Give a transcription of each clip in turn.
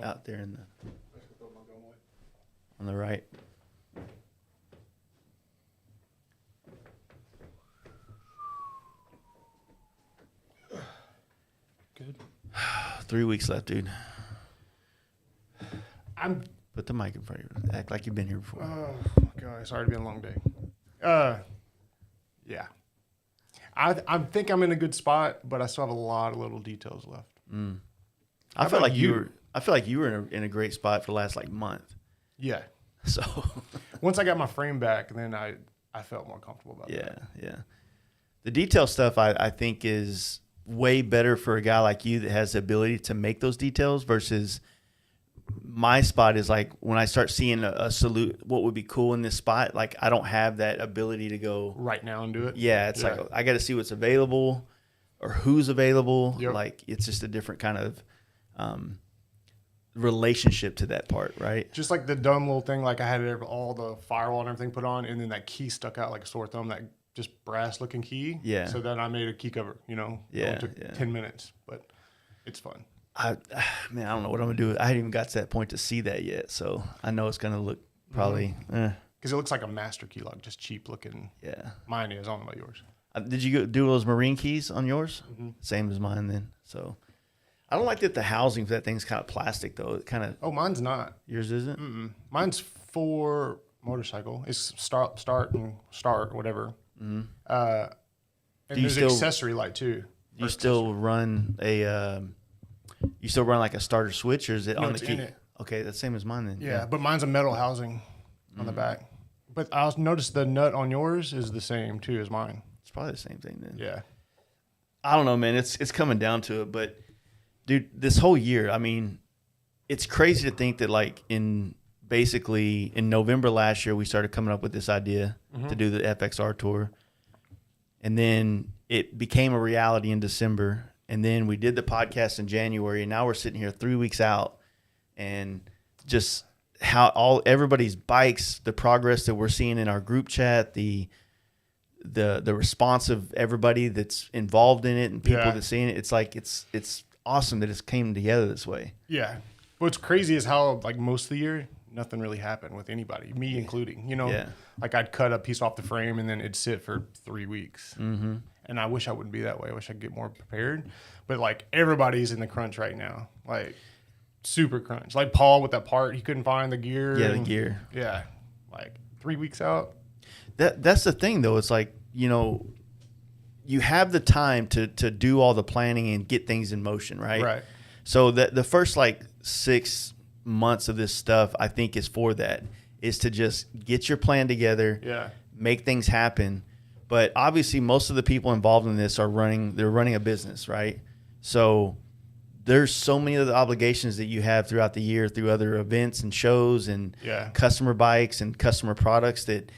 out there in the on the right. Good. 3 weeks left, dude. I'm. Put the mic in front of you. Act like you've been here before. Oh God, it's already been a long day. Yeah. I think I'm in a good spot, but I still have a lot of little details left. I feel like you were in a great spot for the last like month. Yeah. So once I got my frame back, then I felt more comfortable about that. Yeah. The detail stuff I think is way better for a guy like you that has the ability to make those details versus my spot is like when I start seeing a salute, what would be cool in this spot, like I don't have that ability to go right now and do it. Yeah, it's like I got to see what's available or who's available. Yep. Like it's just a different kind of relationship to that part, right? Just like the dumb little thing, like I had all the firewall and everything put on, and then that key stuck out like a sore thumb, that just brass looking key. Yeah. So then I made a key cover, It only took 10 minutes, but it's fun. I don't know what I'm gonna do. I haven't even got to that point to see that yet, so I know it's gonna look probably. Because it looks like a master key lock, just cheap looking. Yeah. Mine is. I don't know about yours. Did you do those marine keys on yours? Same as mine then. So I don't like that the housing for that thing's kind of plastic though. It kind of. Oh, mine's not. Yours isn't? Mine's for motorcycle. It's start, whatever. And there's an accessory light too. You still run a. You still run like a starter switch, or is it on the key? In it. Okay, that's same as mine then. Yeah, but mine's a metal housing on the back. But I also noticed the nut on yours is the same too as mine. It's probably the same thing then. Yeah. I don't know, man. It's coming down to it, but dude, this whole year, I mean, it's crazy to think that like in November last year, we started coming up with this idea to do the FXR tour, and then it became a reality in December. And then we did the podcast in January, and now we're sitting here 3 weeks out, and just how everybody's bikes, the progress that we're seeing in our group chat, the response of everybody that's involved in it and people that's seeing it. It's like it's awesome that it's came together this way. Yeah. What's crazy is how like most of the year nothing really happened with anybody, me including. Like I'd cut a piece off the frame and then it'd sit for 3 weeks. And I wish I wouldn't be that way. I wish I'd get more prepared. But like everybody's in the crunch right now, like super crunch. Like Paul with that part, he couldn't find the gear. Yeah, the gear. Yeah, like 3 weeks out. That's the thing though. It's like you have the time to do all the planning and get things in motion, right? Right. So the first like 6 months of this stuff, I think, is for that. Is to just get your plan together. Make things happen. But obviously, most of the people involved in this they're running a business, right? So there's so many of the obligations that you have throughout the year through other events and shows and customer bikes and customer products that,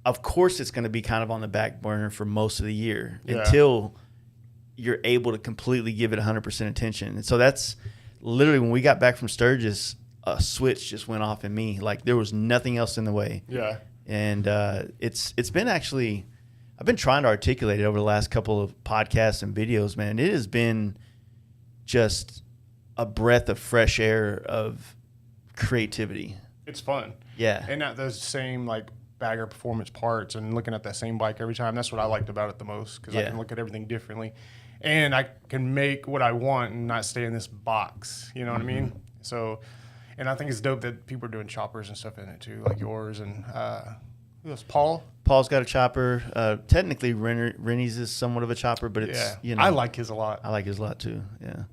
of course, it's going to be kind of on the back burner for most of the year until you're able to completely give it 100% attention. And so that's literally when we got back from Sturgis, a switch just went off in me. Like there was nothing else in the way. Yeah. And it's been actually... I've been trying to articulate it over the last couple of podcasts and videos, man. It has been just a breath of fresh air of creativity. It's fun. Yeah. And at those same like bagger performance parts and looking at that same bike every time. That's what I liked about it the most because I can look at everything differently. And I can make what I want and not stay in this box. You know what I mean? So, and I think it's dope that people are doing choppers and stuff in it too, like yours and who else? Paul? Paul's got a chopper. Technically, Rennie's is somewhat of a chopper, but it's I like his a lot. I like his a lot too. Yeah.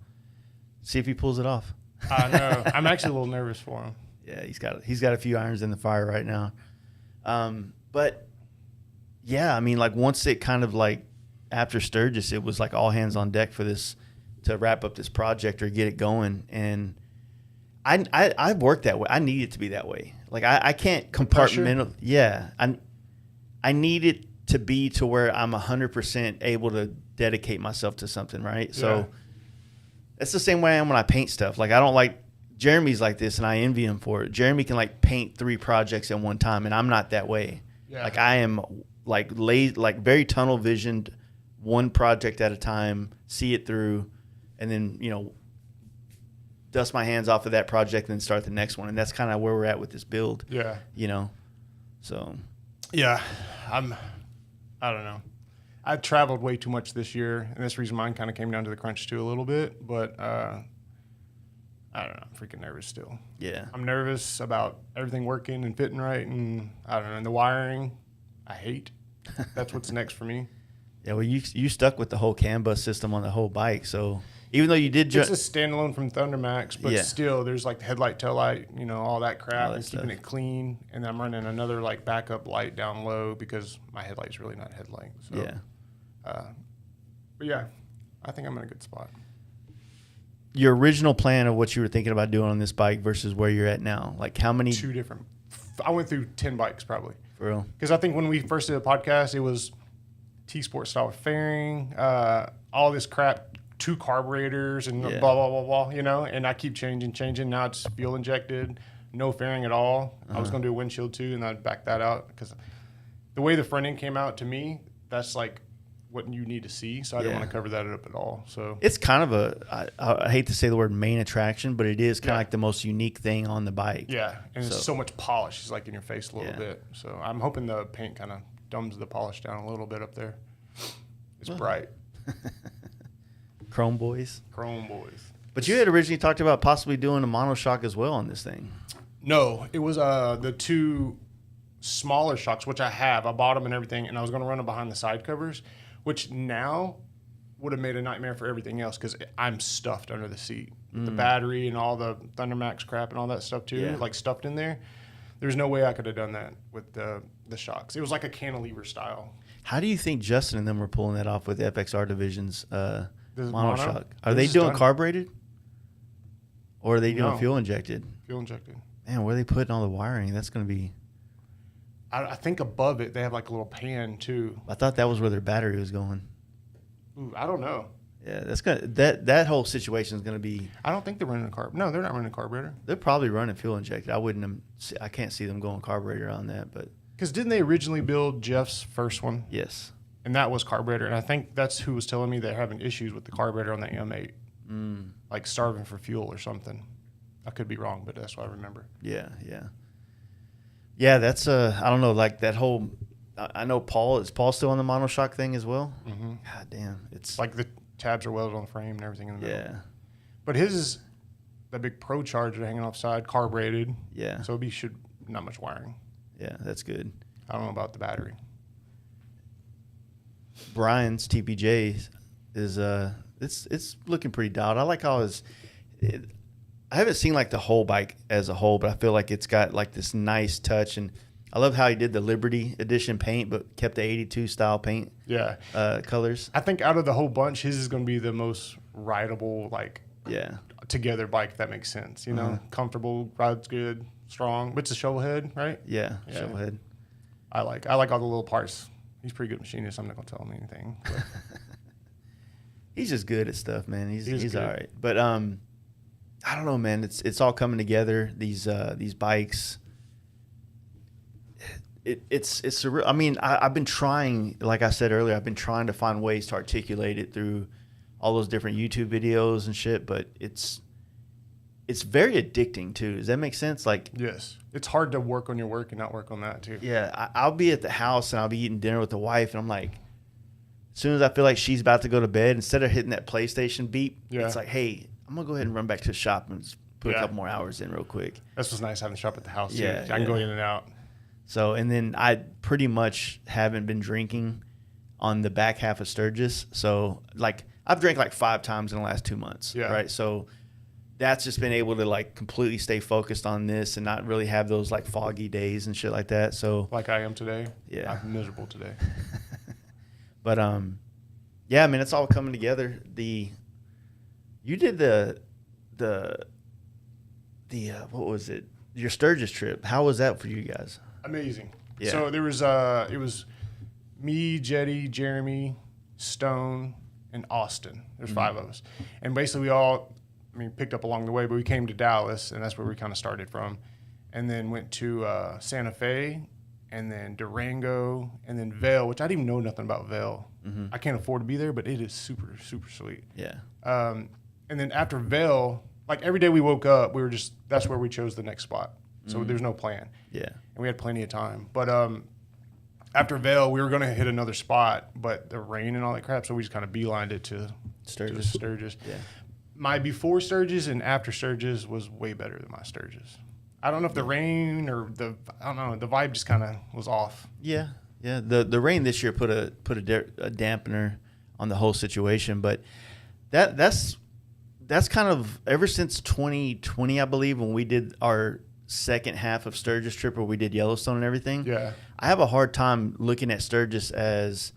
See if he pulls it off. I know. I'm actually a little nervous for him. Yeah, he's got a few irons in the fire right now. But yeah, I mean, like once it kind of like after Sturgis, it was like all hands on deck for this to wrap up this project or get it going. And I've worked that way. I need it to be that way. Like I can't compartmentalize. Yeah, I need it to be to where I'm 100% able to dedicate myself to something, right? Yeah. So that's the same way I am when I paint stuff. Like I don't like Jeremy's like this, and I envy him for it. Jeremy can like paint 3 projects at one time, and I'm not that way. Yeah. Like I am like very tunnel visioned, one project at a time, see it through, and then dust my hands off of that project and then start the next one. And that's kind of where we're at with this build. Yeah. You know, so. Yeah. I don't know. I traveled way too much this year, and that's the reason mine kind of came down to the crunch too a little bit. But I don't know. I'm freaking nervous still. Yeah. I'm nervous about everything working and fitting right, and I don't know. And the wiring, I hate. That's what's next for me. Yeah, well, you stuck with the whole CAN bus system on the whole bike, so even though you did it's a standalone from Thundermax, but still, there's like the headlight, tail light, you know, all that crap, and keeping it clean. And then I'm running another like backup light down low because my headlight's really not a headlight. So, yeah. But yeah, I think I'm in a good spot. Your original plan of what you were thinking about doing on this bike versus where you're at now, like how many? 2 different. I went through 10 bikes probably. For real? Because I think when we first did the podcast, it was T-Sport style fairing, all this crap, 2 carburetors and blah, blah, blah, blah, you know, and I keep changing. Now it's fuel injected, no fairing at all. I was going to do a windshield too, and I'd back that out because the way the front end came out to me, that's like what you need to see. So I didn't want to cover that up at all. So it's kind of I hate to say the word main attraction, but it is kind of like the most unique thing on the bike. Yeah. And it's so much polish. It's like in your face a little bit. So I'm hoping the paint kind of dumbs the polish down a little bit up there. It's bright. Chrome boys. But you had originally talked about possibly doing a monoshock as well on this thing. No, it was the 2 smaller shocks, which I have. I bought them and everything, and I was going to run them behind the side covers, which now would have made a nightmare for everything else because I'm stuffed under the seat. The battery and all the Thundermax crap and all that stuff too, like stuffed in there. There's no way I could have done that with the shocks. It was like a cantilever style. How do you think Justin and them were pulling that off with FXR Division's monoshock? Are This they is doing done. carbureted? Or are they doing No. fuel injected? Fuel injected. Man, where are they putting all the wiring? That's going to be... I think above it, they have like a little pan too. I thought that was where their battery was going. Ooh, I don't know. Yeah, that's gonna that whole situation is gonna be. I don't think they're running a carb. No, they're not running a carburetor. They're probably running fuel injected. I can't see them going carburetor on that, but Because didn't they originally build Jeff's first one? yes. And that was carburetor. And I think that's who was telling me they're having issues with the carburetor on the M8. Like starving for fuel or something. I could be wrong, but that's what I remember. Yeah. That's I don't know, like that whole. I know Paul is Paul still on the monoshock thing as well. Mm-hmm. God damn, it's Like the tabs are welded on the frame and everything in the middle. yeah. But his is that big Pro Charger hanging off side, carbureted. Yeah. So it should not much wiring. Yeah, that's good. I don't know about the battery. Brian's TPJ is it's looking pretty dialed. I like how I haven't seen like the whole bike as a whole, but I feel like it's got like this nice touch, and I love how he did the Liberty Edition paint, but kept the 82 style paint. Yeah. Colors. I think out of the whole bunch, his is going to be the most rideable, like together bike, if that makes sense. You know, comfortable, rides good, strong. But it's a shovel head, right? Yeah. Shovel head. I like all the little parts. He's a pretty good machinist. I'm not going to tell him anything. But. He's just good at stuff, man. He's all right. But I don't know, man. It's all coming together. These bikes. It's surreal. I mean, I've been trying, like I said earlier, I've been trying to find ways to articulate it through all those different YouTube videos and shit. But it's very addicting too. Does that make sense? Like, yes, it's hard to work on your work and not work on that too. Yeah, I'll be at the house and I'll be eating dinner with the wife, and I'm like, as soon as I feel like she's about to go to bed, instead of hitting that PlayStation beep, it's like, hey, I'm gonna go ahead and run back to the shop and just put a couple more hours in real quick. That's what's nice, having a shop at the house. Yeah, too. I can go in and out. So, and then I pretty much haven't been drinking on the back half of Sturgis. So, like, I've drank like 5 times in the last 2 months. Yeah. Right. So that's just been able to like completely stay focused on this and not really have those like foggy days and shit like that. So, like I am today. Yeah. I'm miserable today. But yeah, I mean, it's all coming together. You did the what was it? Your Sturgis trip. How was that for you guys? Amazing. Yeah. So there was it was me, Jetty, Jeremy, Stone, and Austin. There's 5 of us, and basically we all, picked up along the way, but we came to Dallas, and that's where we kind of started from, and then went to Santa Fe, and then Durango, and then Vail, which I didn't even know nothing about Vail. I can't afford to be there, but it is super, super sweet. Yeah. And then after Vail, like every day we woke up, that's where we chose the next spot. So there's no plan. Yeah. And we had plenty of time. But after Vail, we were going to hit another spot, but the rain and all that crap, so we just kind of beelined it to Sturgis. Yeah. My before Sturgis and after Sturgis was way better than my Sturgis. I don't know if the rain or the vibe just kind of was off. Yeah. Yeah. The rain this year put a dampener on the whole situation, but that's kind of ever since 2020, I believe, when we did our second half of Sturgis trip where we did Yellowstone and everything. Yeah. I have a hard time looking at Sturgis as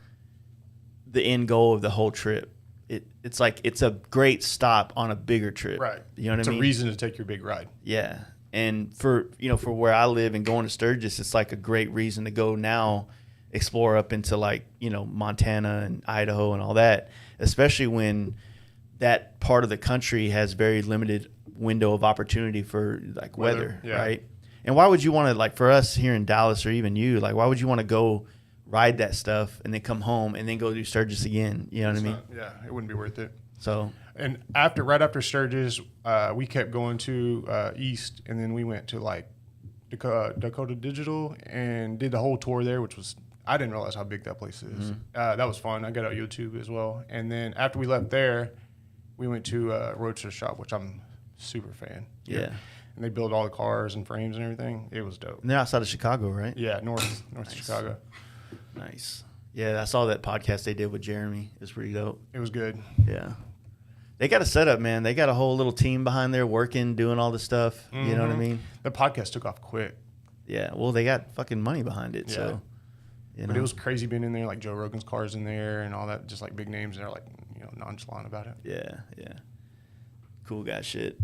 the end goal of the whole trip. It's like it's a great stop on a bigger trip. Right. You know what I mean? It's a reason to take your big ride. Yeah. And for where I live and going to Sturgis, it's like a great reason to go now, explore up into like, Montana and Idaho and all that, especially when that part of the country has very limited window of opportunity for like weather, yeah. right? And why would you want to, like, for us here in Dallas or even you, like, why would you want to go ride that stuff and then come home and then go do Sturgis again? You know what I mean? Yeah, it wouldn't be worth it. So, and right after Sturgis, we kept going to east, and then we went to like Dakota Digital and did the whole tour there, which was, I didn't realize how big that place is. That was fun. I got it on YouTube as well. And then after we left there, we went to Roadster Shop, which I'm super fan. Yeah. And they build all the cars and frames and everything. It was dope. And they're outside of Chicago, right? Yeah, north of Chicago. Nice. Yeah, I saw that podcast they did with Jeremy. It was pretty dope. It was good. Yeah. They got a setup, man. They got a whole little team behind there working, doing all this stuff. You know what I mean? The podcast took off quick. Yeah. Well, they got fucking money behind it. Yeah. So, But it was crazy being in there. Like Joe Rogan's car's in there and all that, just like big names. And they're like, nonchalant about it. Yeah. Yeah. Cool guy shit.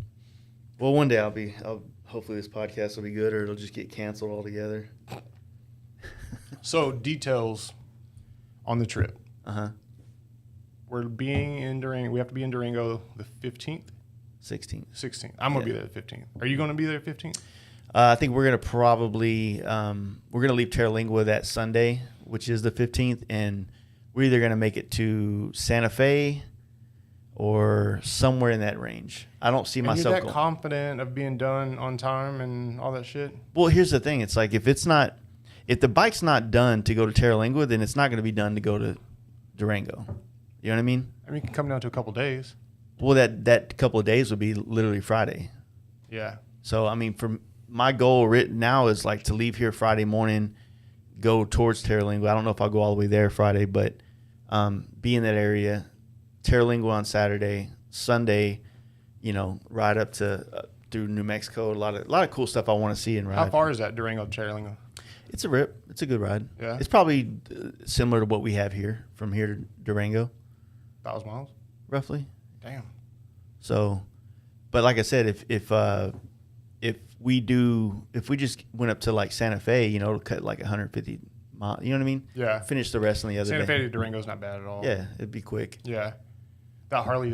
Well, one day hopefully this podcast will be good, or it'll just get canceled altogether. So details on the trip. We're being in Durango. We have to be in Durango the 15th? 16th. I'm going to be there the 15th. Are you going to be there the 15th? I think we're going to probably we're going to leave Terralingua that Sunday, which is the 15th, and we're either going to make it to Santa Fe or somewhere in that range. I don't see myself You're that going. confident of being done on time and all that shit? Well, here's the thing. It's like if the bike's not done to go to Terralingua, then it's not going to be done to go to Durango. You know what I mean? I mean, it can come down to a couple days. Well, that couple of days would be literally Friday. Yeah. So, I mean, for my goal right now is like to leave here Friday morning, go towards Terralingua. I don't know if I'll go all the way there Friday, but be in that area. Terralingua on Saturday, Sunday, ride up to through New Mexico. A lot of cool stuff I want to see and ride. How far is that Durango to Terralingua? It's a rip. It's a good ride. Yeah. It's probably similar to what we have here from here to Durango. 1,000 miles? Roughly. Damn. So, but like I said, if we just went up to like Santa Fe, it'll cut like 150 miles. You know what I mean? Yeah. Finish the rest on the other Santa day. Fe to Durango's not bad at all. Yeah, it'd be quick. Yeah. That Harley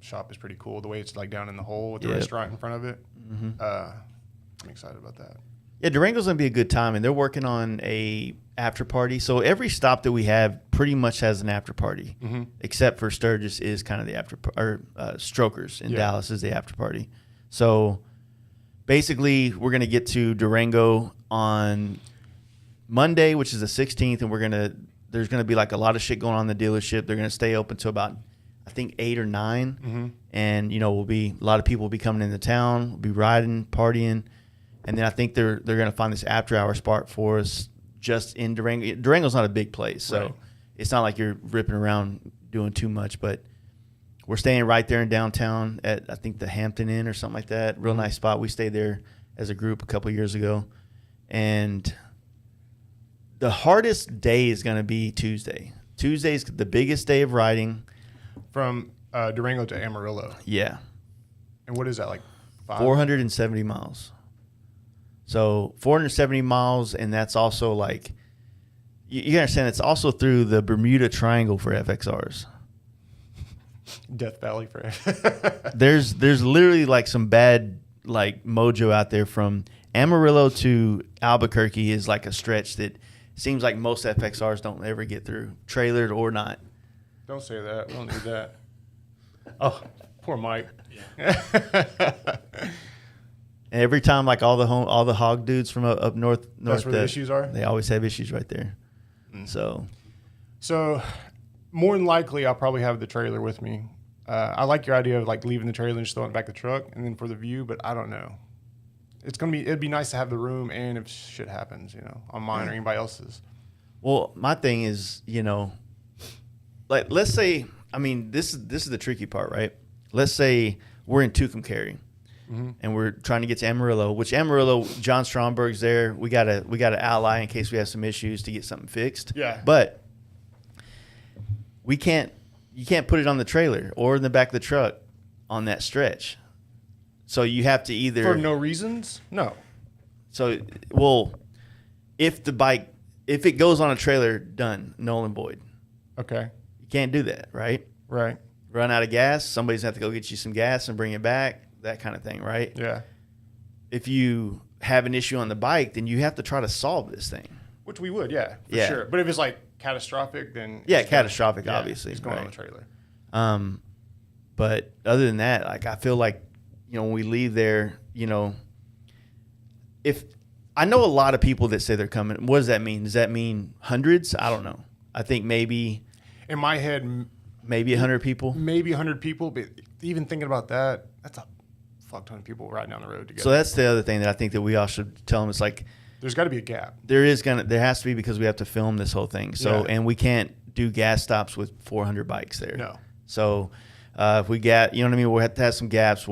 shop is pretty cool. The way it's like down in the hole with the restaurant in front of it. I'm excited about that. Yeah, Durango's gonna be a good time, and they're working on a after party. So every stop that we have pretty much has an after party, except for Sturgis is kind of the after or Strokers in Dallas is the after party. So basically, we're gonna get to Durango on Monday, which is the 16th, and there's gonna be like a lot of shit going on in the dealership. They're gonna stay open till about I think 8 or 9, and we'll be a lot of people will be coming into town. We'll be riding, partying. And then I think they're going to find this after-hour spot for us just in Durango. Durango's not a big place, so it's not like you're ripping around doing too much. But we're staying right there in downtown at, I think, the Hampton Inn or something like that. Real nice spot. We stayed there as a group a couple years ago. And the hardest day is going to be Tuesday. Tuesday's the biggest day of riding. From Durango to Amarillo. Yeah. And what is that, like 470 miles. So 470 miles, and that's also like, you understand, it's also through the Bermuda Triangle for FXRs. Death Valley for There's literally like some bad like mojo out there. From Amarillo to Albuquerque is like a stretch that seems like most FXRs don't ever get through, trailered or not. Don't say that. We don't need that. Oh, Poor Mike. And every time, like all the hog dudes from up north, that's where the issues are. They always have issues right there. So more than likely, I'll probably have the trailer with me. I like your idea of like leaving the trailer and just throwing it back the truck, and then for the view. But I don't know. It'd be nice to have the room, and if shit happens, on mine or anybody else's. Well, my thing is, like let's say, I mean, this is the tricky part, right? Let's say we're in Tucumcari. And we're trying to get to Amarillo, which Amarillo, John Stromberg's there. We got to ally in case we have some issues to get something fixed. Yeah. But you can't put it on the trailer or in the back of the truck on that stretch. So you have to either for no reasons? No. So if it goes on a trailer, done, null and void. Okay. You can't do that, right? Right. Run out of gas, somebody's gonna have to go get you some gas and bring it back. That kind of thing, right? Yeah. If you have an issue on the bike, then you have to try to solve this thing. Which we would, for sure. But if it's like catastrophic, then catastrophic, obviously. It's going on the trailer. But other than that, like I feel like when we leave there, if I know a lot of people that say they're coming, what does that mean? Does that mean hundreds? I don't know. I think maybe in my head, maybe 100 people. Maybe 100 people, but even thinking about that, that's a fuck ton of people riding down the road together. So that's the other thing that I think that we all should tell them. It's like there's got to be a gap. There has to be, because we have to film this whole thing. So and we can't do gas stops with 400 bikes there. No. So if we get, you know what I mean, we'll have to have some gaps.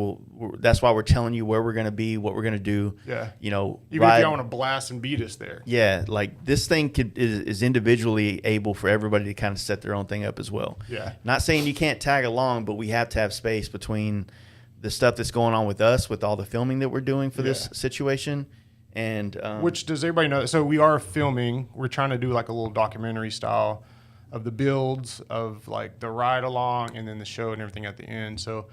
That's why we're telling you where we're going to be, what we're going to do. Yeah. Even if y'all want to blast and beat us there. Yeah, like this thing is individually able for everybody to kind of set their own thing up as well. Yeah. Not saying you can't tag along, but we have to have space between the stuff that's going on with us, with all the filming that we're doing for this situation. And which, does everybody know? So we are filming. We're trying to do like a little documentary style of the builds, of like the ride along, and then the show and everything at the end. So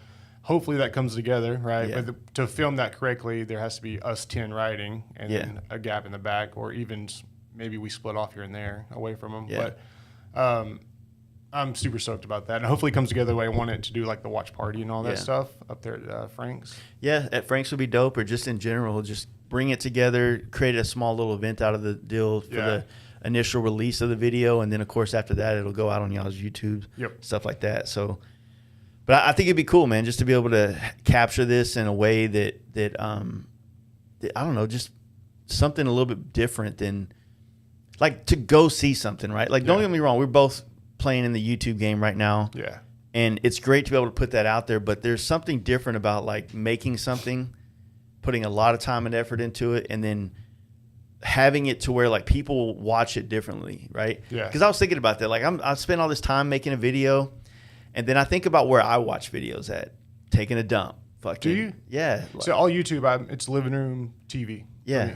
hopefully that comes together, right? Yeah. But to film that correctly, there has to be us 10 riding, and then a gap in the back, or even maybe we split off here and there away from them. Yeah. But I'm super stoked about that, and hopefully it comes together the way I want it to do, like the watch party and all that stuff up there at Frank's. Yeah, at Frank's would be dope, or just in general, just bring it together, create a small little event out of the deal for the initial release of the video, and then of course after that it'll go out on y'all's YouTube, stuff like that. So, but I think it'd be cool, man, just to be able to capture this in a way that I don't know, just something a little bit different than like to go see something, right? Like don't get me wrong, we're both playing in the YouTube game right now. Yeah. And it's great to be able to put that out there, but there's something different about like making something, putting a lot of time and effort into it, and then having it to where like people watch it differently, right? Yeah. Because I was thinking about that. Like I spent all this time making a video, and then I think about where I watch videos at, taking a dump. Fucking, do you? Yeah. So all YouTube, it's living room TV. Yeah.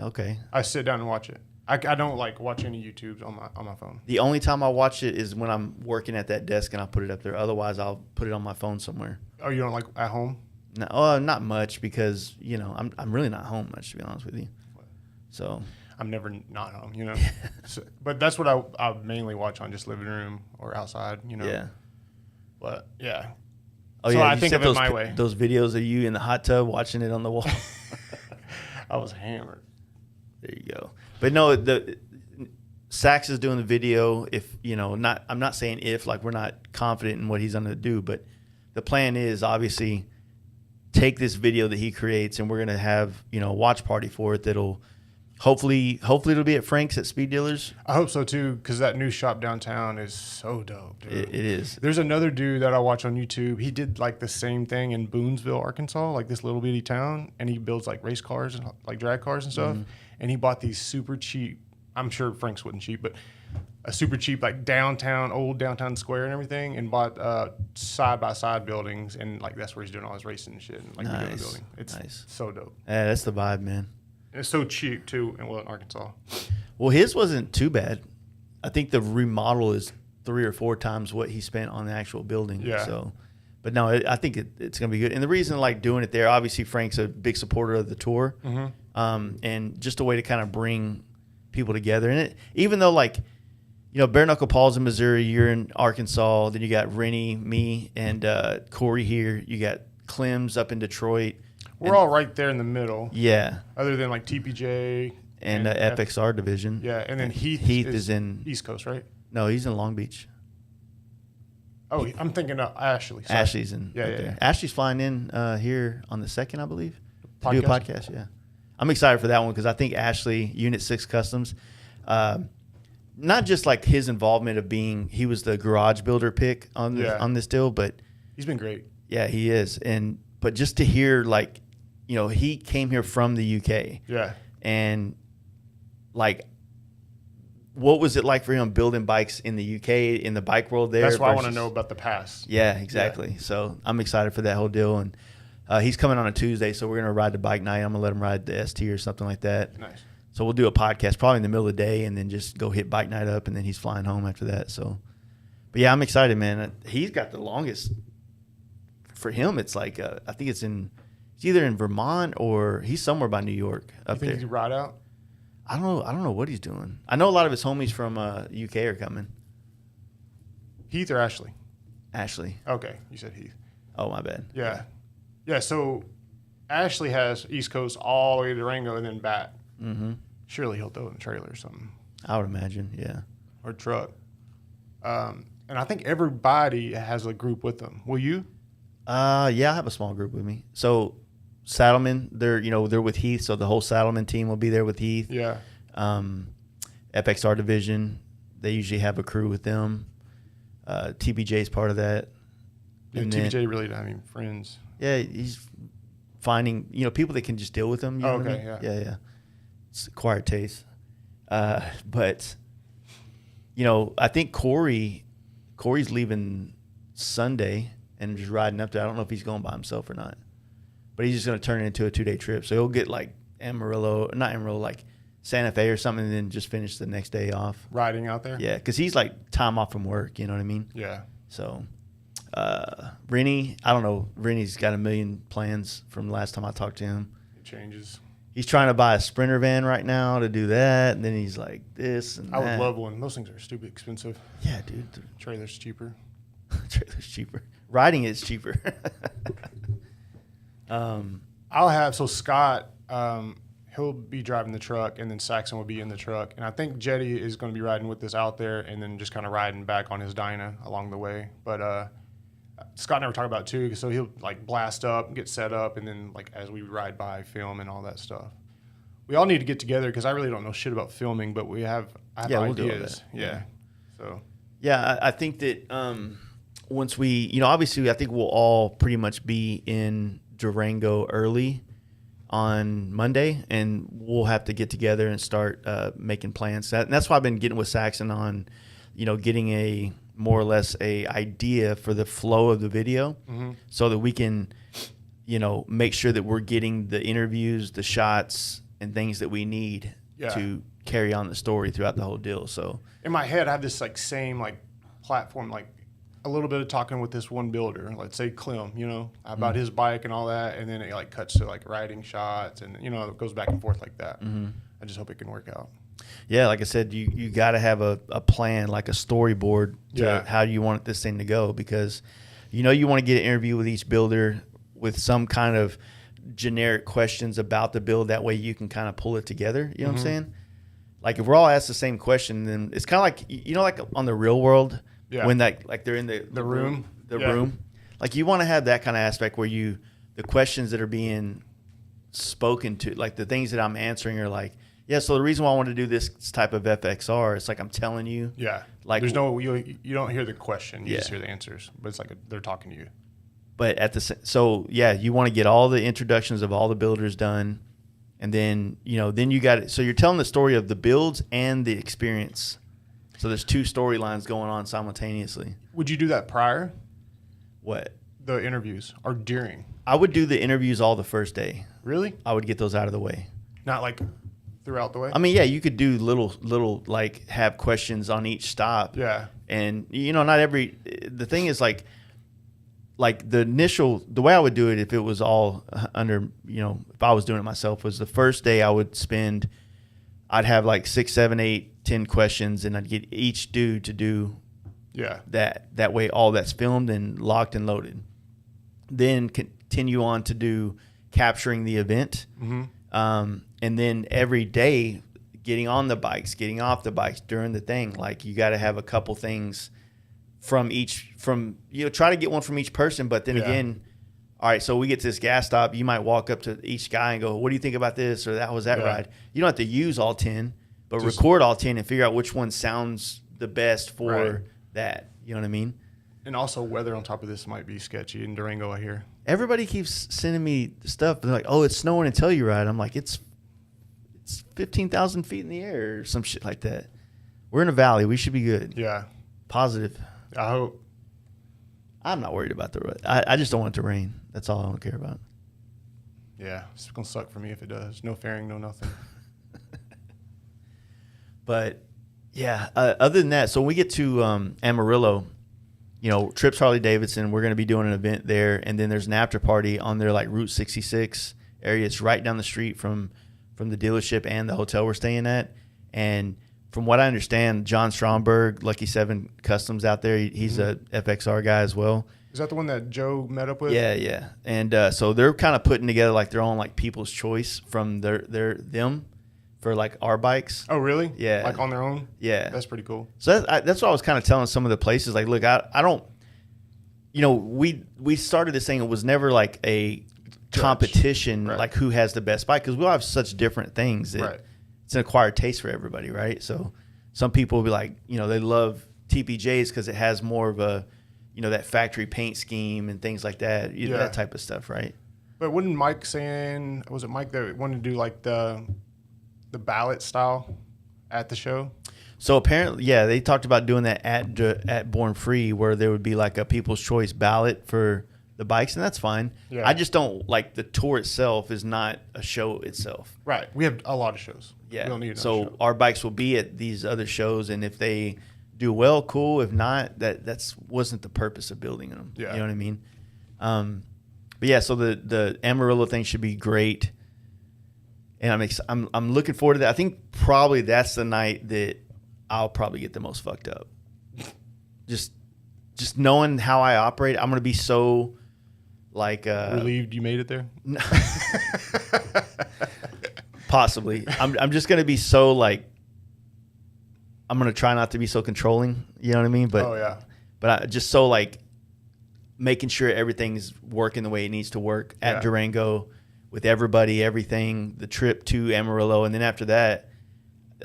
Okay. I sit down and watch it. I don't like watch any YouTubes on my phone. The only time I watch it is when I'm working at that desk and I'll put it up there. Otherwise, I'll put it on my phone somewhere. Oh, you don't like at home? No, not much, because I'm really not home much, to be honest with you. So I'm never not home, so, but that's what I mainly watch on just living room or outside, Yeah. But yeah. Oh so yeah. I think of it my way. Those videos of you in the hot tub watching it on the wall. I was hammered. There you go. But no, Sax is doing the video. If I'm not saying if, like we're not confident in what he's going to do, but the plan is obviously take this video that he creates, and we're going to have a watch party for it. That'll hopefully it'll be at Frank's at Speed Dealers. I hope so too, because that new shop downtown is so dope, dude. It is. There's another dude that I watch on YouTube. He did like the same thing in Boonesville, Arkansas, like this little bitty town, and he builds like race cars and like drag cars and stuff. And he bought these super cheap, I'm sure Frank's wasn't cheap, but a super cheap like old downtown square and everything, and bought side by side buildings, and like that's where he's doing all his racing and shit, and like the building. It's so dope. Yeah, that's the vibe, man. And it's so cheap too, in Arkansas. Well, his wasn't too bad. I think the remodel is 3 or 4 times what he spent on the actual building. Yeah. So, but no, I think it's going to be good. And the reason I like doing it there, obviously Frank's a big supporter of the tour, and just a way to kind of bring people together. And even though like Bare Knuckle Paul's in Missouri. You're in Arkansas. Then you got Rennie, me, and Corey here. You got Clem's up in Detroit. We're all right there in the middle. Yeah. Other than like TPJ and FXR division. Yeah, and then Heath is in East Coast, right? No, he's in Long Beach. Oh, I'm thinking of Ashley. Sorry. Ashley's in. Yeah. Ashley's flying in here on the 2nd, I believe, to do a podcast. Yeah, I'm excited for that one because I think Ashley, Unit 6 Customs, not just like his involvement of he was the garage builder pick on this deal, but he's been great. Yeah, he is, but just to hear like, he came here from the UK. Yeah, and like, what was it like for him building bikes in the UK, in the bike world there? That's why I want to know about the past. Yeah, exactly. Yeah. So I'm excited for that whole deal. And he's coming on a Tuesday, so we're going to ride the bike night. I'm going to let him ride the ST or something like that. Nice. So we'll do a podcast probably in the middle of the day and then just go hit bike night up, and then he's flying home after that. So, but yeah, I'm excited, man. He's got the longest. For him, it's like, I think it's either in Vermont or he's somewhere by New York up there. You think he could ride out? I don't know what he's doing. I know a lot of his homies from UK are coming. Heath or Ashley? Ashley. Okay, you said Heath. Oh, my bad. Yeah. So Ashley has East Coast all the way to Durango and then back. Mm-hmm. Surely he'll throw it in a trailer or something. I would imagine, yeah. Or truck. And I think everybody has a group with them. Will you? Yeah, I have a small group with me. So Saddlemen, they're with Heath, so the whole Saddlemen team will be there with Heath. Yeah. FXR division, they usually have a crew with them. TBJ is part of that. Yeah, TBJ really doesn't have any friends. Yeah, he's finding people that can just deal with him. You know what I mean? Yeah. It's acquired taste. But I think Corey's leaving Sunday and just riding up there. I don't know if he's going by himself or not. But he's just going to turn it into a 2-day trip. So he'll get like like Santa Fe or something, and then just finish the next day off. Riding out there? Yeah, because he's like time off from work, you know what I mean? Yeah. So Rennie, I don't know. Rennie's got a million plans from the last time I talked to him. It changes. He's trying to buy a Sprinter van right now to do that, and then he's like this and I that. would love one. Those things are stupid expensive. Yeah, dude. Trailer's cheaper. Trailer's cheaper. Riding is cheaper. Scott, he'll be driving the truck, and then Saxon will be in the truck. And I think Jetty is going to be riding with us out there and then just kind of riding back on his Dyna along the way. But Scott and I were talking about it too, so he'll like blast up and get set up, and then like as we ride by, film and all that stuff. We all need to get together because I really don't know shit about filming, but I have we'll ideas. do all that. Yeah. So. Yeah, I think that once we, obviously I think we'll all pretty much be in Durango early on Monday, and we'll have to get together and start making plans. And that's why I've been getting with Saxon on, getting a more or less a idea for the flow of the video, so that we can, make sure that we're getting the interviews, the shots, and things that we need to carry on the story throughout the whole deal. So in my head, I have this like same like platform, like a little bit of talking with this one builder, let's say Clem, about his bike and all that, and then it like cuts to like riding shots, and it goes back and forth like that. I just hope it can work out. Yeah, like I said, you got to have a plan, like a storyboard to how you want this thing to go, because you want to get an interview with each builder with some kind of generic questions about the build. That way you can kind of pull it together. You know what I'm saying? Like if we're all asked the same question, then it's kind of like, like on The Real World, when like they're in the room, like you want to have that kind of aspect where the questions that are being spoken to, like the things that I'm answering are like, so the reason why I want to do this type of FXR, it's like I'm telling you. Yeah. Like there's no, you don't hear the question, you just hear the answers, but it's like they're talking to you. But you want to get all the introductions of all the builders done, and then then you got it. So you're telling the story of the builds and the experience. So there's two storylines going on simultaneously. Would you do that prior? What? The interviews or during? I would do the interviews all the first day. Really? I would get those out of the way. Not like throughout the way? I mean, you could do little like have questions on each stop. Yeah. And not the thing is like the way I would do it if it was all under, if I was doing it myself, was the first day I'd have like 6, 7, 8, 10 questions, and I'd get each dude to do that way. All that's filmed and locked and loaded. Then continue on to do capturing the event. And then every day getting on the bikes, getting off the bikes during the thing. Like, you got to have a couple things try to get one from each person. But then again, all right, so we get to this gas stop. You might walk up to each guy and go, what do you think about this? Or that was that ride. You don't have to use all 10, but just record all 10 and figure out which one sounds the best for that. You know what I mean? And also, weather on top of this might be sketchy in Durango, I hear. Everybody keeps sending me stuff. They're like, oh, it's snowing in Telluride. I'm like, it's 15,000 feet in the air or some shit like that. We're in a valley. We should be good. Yeah. Positive. I hope. I'm not worried about the road. I just don't want it to rain. That's all I don't care about. Yeah, it's going to suck for me if it does. No fairing, no nothing. But, yeah, other than that, so when we get to Amarillo, Trips Harley-Davidson, we're going to be doing an event there, and then there's an after party on their, like, Route 66 area. It's right down the street from the dealership and the hotel we're staying at. And from what I understand, John Stromberg, Lucky 7 Customs out there, he's a FXR guy as well. Is that the one that Joe met up with? Yeah. And so they're kind of putting together like their own like people's choice from them for like our bikes. Oh, really? Yeah. Like on their own? Yeah. That's pretty cool. So that's what I was kind of telling some of the places. Like, look, I don't, we started this thing. It was never like a competition, like who has the best bike, because we all have such different things that it's an acquired taste for everybody, right? So some people will be like, they love TPJs because it has more of a, that factory paint scheme and things like that, that type of stuff, right? But wasn't Mike saying, was it Mike that wanted to do like the ballot style at the show? So apparently, they talked about doing that at Born Free, where there would be like a people's choice ballot for the bikes, and that's fine. Yeah. I just don't like the tour itself is not a show itself. Right. We have a lot of shows. Yeah. We don't need so show. Our bikes will be at these other shows, and if they do well, cool. If not, that's wasn't the purpose of building them. Yeah. You know what I mean? But yeah, so the Amarillo thing should be great, and I'm looking forward to that. I think probably that's the night that I'll probably get the most fucked up. Just knowing how I operate, I'm gonna be so like relieved you made it there. Possibly, I'm just gonna be so like. I'm going to try not to be so controlling, you know what I mean? But I just so like making sure everything's working the way it needs to work at Durango with everybody, everything, the trip to Amarillo. And then after that,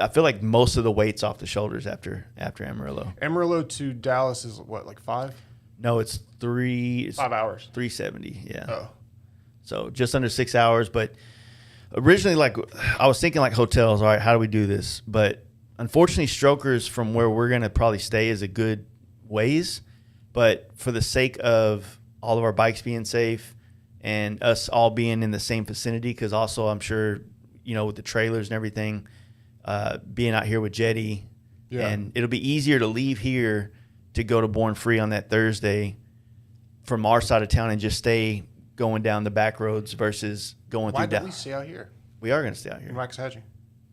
I feel like most of the weight's off the shoulders after Amarillo. Amarillo to Dallas is what, like 5? No, it's 5 hours. 370, yeah. Oh. So just under 6 hours. But originally, like I was thinking like hotels, all right, how do we do this? But unfortunately, Strokers from where we're going to probably stay is a good ways, but for the sake of all of our bikes being safe and us all being in the same vicinity, because also I'm sure, with the trailers and everything, being out here with Jetty, and it'll be easier to leave here to go to Born Free on that Thursday from our side of town and just stay going down the back roads versus going through. Why don't we stay out here? We are going to stay out here. In Waxahachie?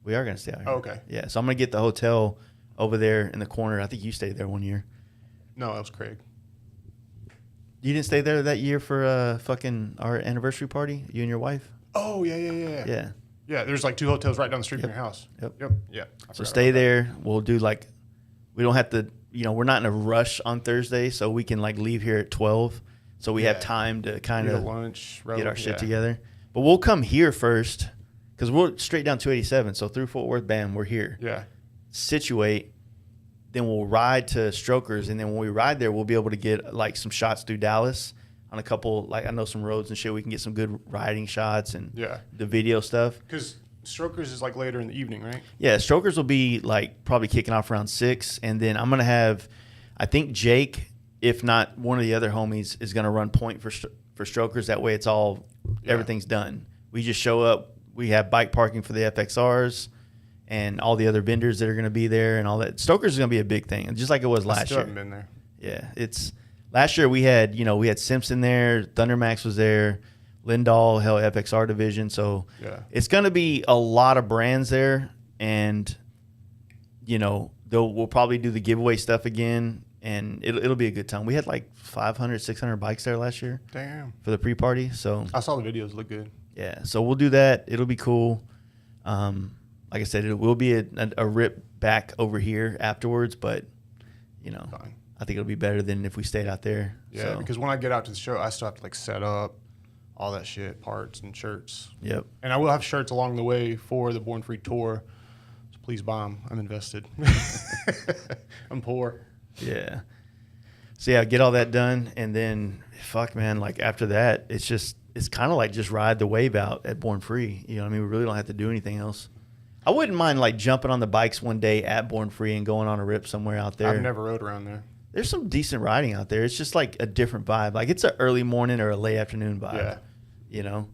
We are going to stay out here. Oh, okay. Yeah, so I'm going to get the hotel over there in the corner. I think you stayed there one year. No, that was Craig. You didn't stay there that year for fucking our anniversary party, you and your wife? Oh, yeah. Yeah. Yeah, there's like 2 hotels right down the street from your house. Yep. Yeah. So stay there. We'll do like, we don't have to, we're not in a rush on Thursday, so we can like leave here at 12. So we have time to kind of get our shit together. But we'll come here first. Because we're straight down 287, so through Fort Worth, bam, we're here. Yeah. Situate, then we'll ride to Strokers, and then when we ride there, we'll be able to get like some shots through Dallas on a couple, like I know some roads and shit. We can get some good riding shots and the video stuff. Because Strokers is like later in the evening, right? Yeah, Strokers will be like probably kicking off around 6, and then I'm gonna have, I think Jake, if not one of the other homies, is gonna run point for Strokers. That way, it's all everything's done. We just show up. We have bike parking for the FXRs and all the other vendors that are going to be there and all that. Stokers is going to be a big thing, just like it was last year. I still haven't been there. Yeah, last year we had Simpson there, Thundermax was there, Lindahl, FXR division. So it's going to be a lot of brands there, and we'll probably do the giveaway stuff again, and it'll be a good time. We had like 500, 600 bikes there last year. Damn. For the pre-party. So I saw the videos. Look good. Yeah. So we'll do that. It'll be cool. Like I said, it will be a rip back over here afterwards, but Fine. I think it'll be better than if we stayed out there. Yeah, because when I get out to the show, I still have to like set up all that shit, parts and shirts. Yep. And I will have shirts along the way for the Born Free Tour. So please buy them. I'm invested. I'm poor. Yeah. So yeah, get all that done, and then fuck, man, like after that, it's kind of like just ride the wave out at Born Free. You know what I mean? We really don't have to do anything else. I wouldn't mind like jumping on the bikes one day at Born Free and going on a rip somewhere out there. I've never rode around there. There's some decent riding out there. It's just like a different vibe. Like it's an early morning or a late afternoon vibe. Yeah.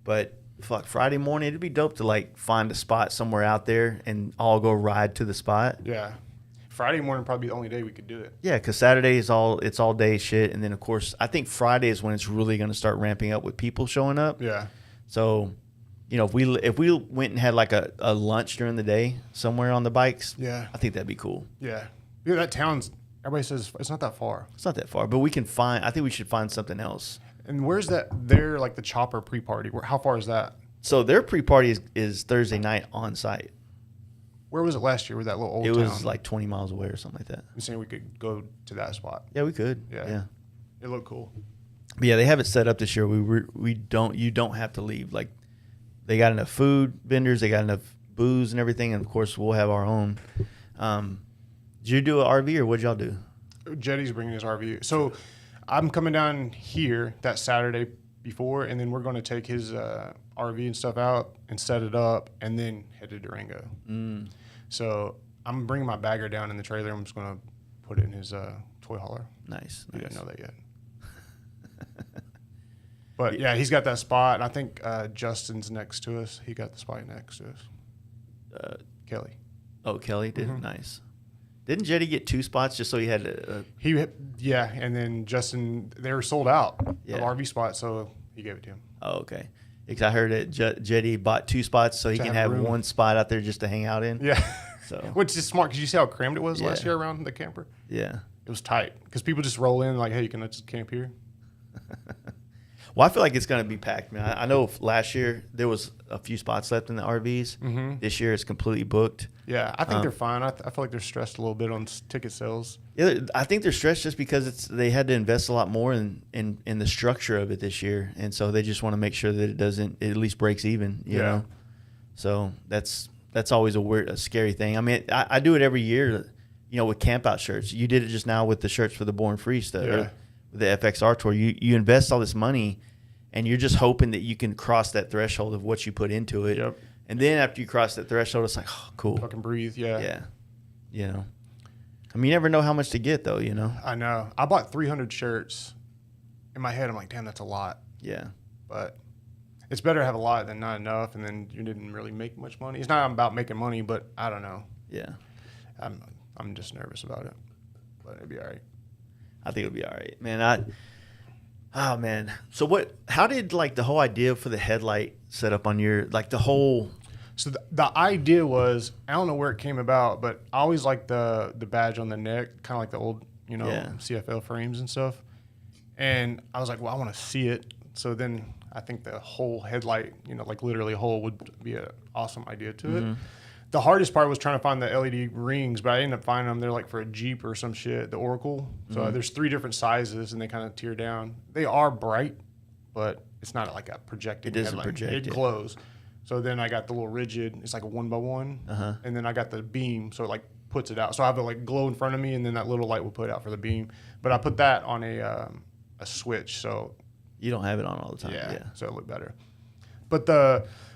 But fuck, Friday morning, it'd be dope to like find a spot somewhere out there and all go ride to the spot. Yeah. Friday morning probably the only day we could do it. Yeah, because Saturday is all day shit, and then of course I think Friday is when it's really going to start ramping up with people showing up. Yeah. So, if we went and had like a lunch during the day somewhere on the bikes, yeah, I think that'd be cool. Yeah. Yeah, that town's, everybody says it's not that far. It's not that far, but I think we should find something else. And where's that? They're like the Chopper pre-party. How far is that? So their pre-party is Thursday night on site. Where was it last year with that little old town? It was like 20 miles away or something like that. I'm saying we could go to that spot. Yeah, we could. Yeah. It looked cool. But yeah, they have it set up this year. You don't have to leave. Like they got enough food vendors, they got enough booze and everything, and of course we'll have our own. Did you do an RV or what'd y'all do? Jetty's bringing his RV. So I'm coming down here that Saturday before, and then we're going to take his RV and stuff out and set it up, and then head to Durango. So I'm bringing my bagger down in the trailer. I'm just going to put it in his toy hauler. Nice. You didn't know that yet. But yeah, he's got that spot. And I think Justin's next to us. He got the spot next to us. Kelly. Oh, Kelly did? Nice. Didn't Jetty get 2 spots just so he had Yeah, and then Justin, they were sold out of RV spots, so he gave it to him. Oh, okay. Because I heard that Jetty bought 2 spots so he can have one spot out there just to hang out in. Yeah. So, which is smart because you see how crammed it was last year around the camper? Yeah. It was tight because people just roll in like, hey, can I just camp here? Well, I feel like it's going to be packed, man. I know last year there was a few spots left in the RVs. This year it's completely booked. Yeah, I think they're fine. I feel like they're stressed a little bit on ticket sales. Yeah, I think they're stressed just because they had to invest a lot more in the structure of it this year, and so they just want to make sure that it at least breaks even. You know, so that's always a scary thing. I mean, I do it every year. With camp out shirts. You did it just now with the shirts for the Born Free stuff. Yeah. The FXR Tour, you invest all this money, and you're just hoping that you can cross that threshold of what you put into it. Yep. And then after you cross that threshold, it's like, oh, cool. Fucking breathe, yeah. Yeah. I mean, you never know how much to get, though, I know. I bought 300 shirts. In my head, I'm like, damn, that's a lot. Yeah. But it's better to have a lot than not enough, and then you didn't really make much money. It's not about making money, but I don't know. Yeah. I'm just nervous about it, but it'll be all right. I think it'll be all right, man. Oh man. So how did like the whole idea for the headlight set up on your, like the whole? So the idea was, I don't know where it came about, but I always liked the badge on the neck, kind of like the old, CFL frames and stuff. And I was like, well, I want to see it. So then I think the whole headlight, like literally a hole would be an awesome idea to it. The hardest part was trying to find the LED rings, but I ended up finding them. They're like for a Jeep or some shit, the Oracle. So there's 3 different sizes, and they kind of tear down. They are bright, but it's not like a projected headlight. It doesn't project. It glows. So then I got the little rigid. It's like a 1x1, and then I got the beam, so it like puts it out. So I have the like glow in front of me, and then that little light will put out for the beam. But I put that on a switch, so you don't have it on all the time. Yeah. So it looked better. But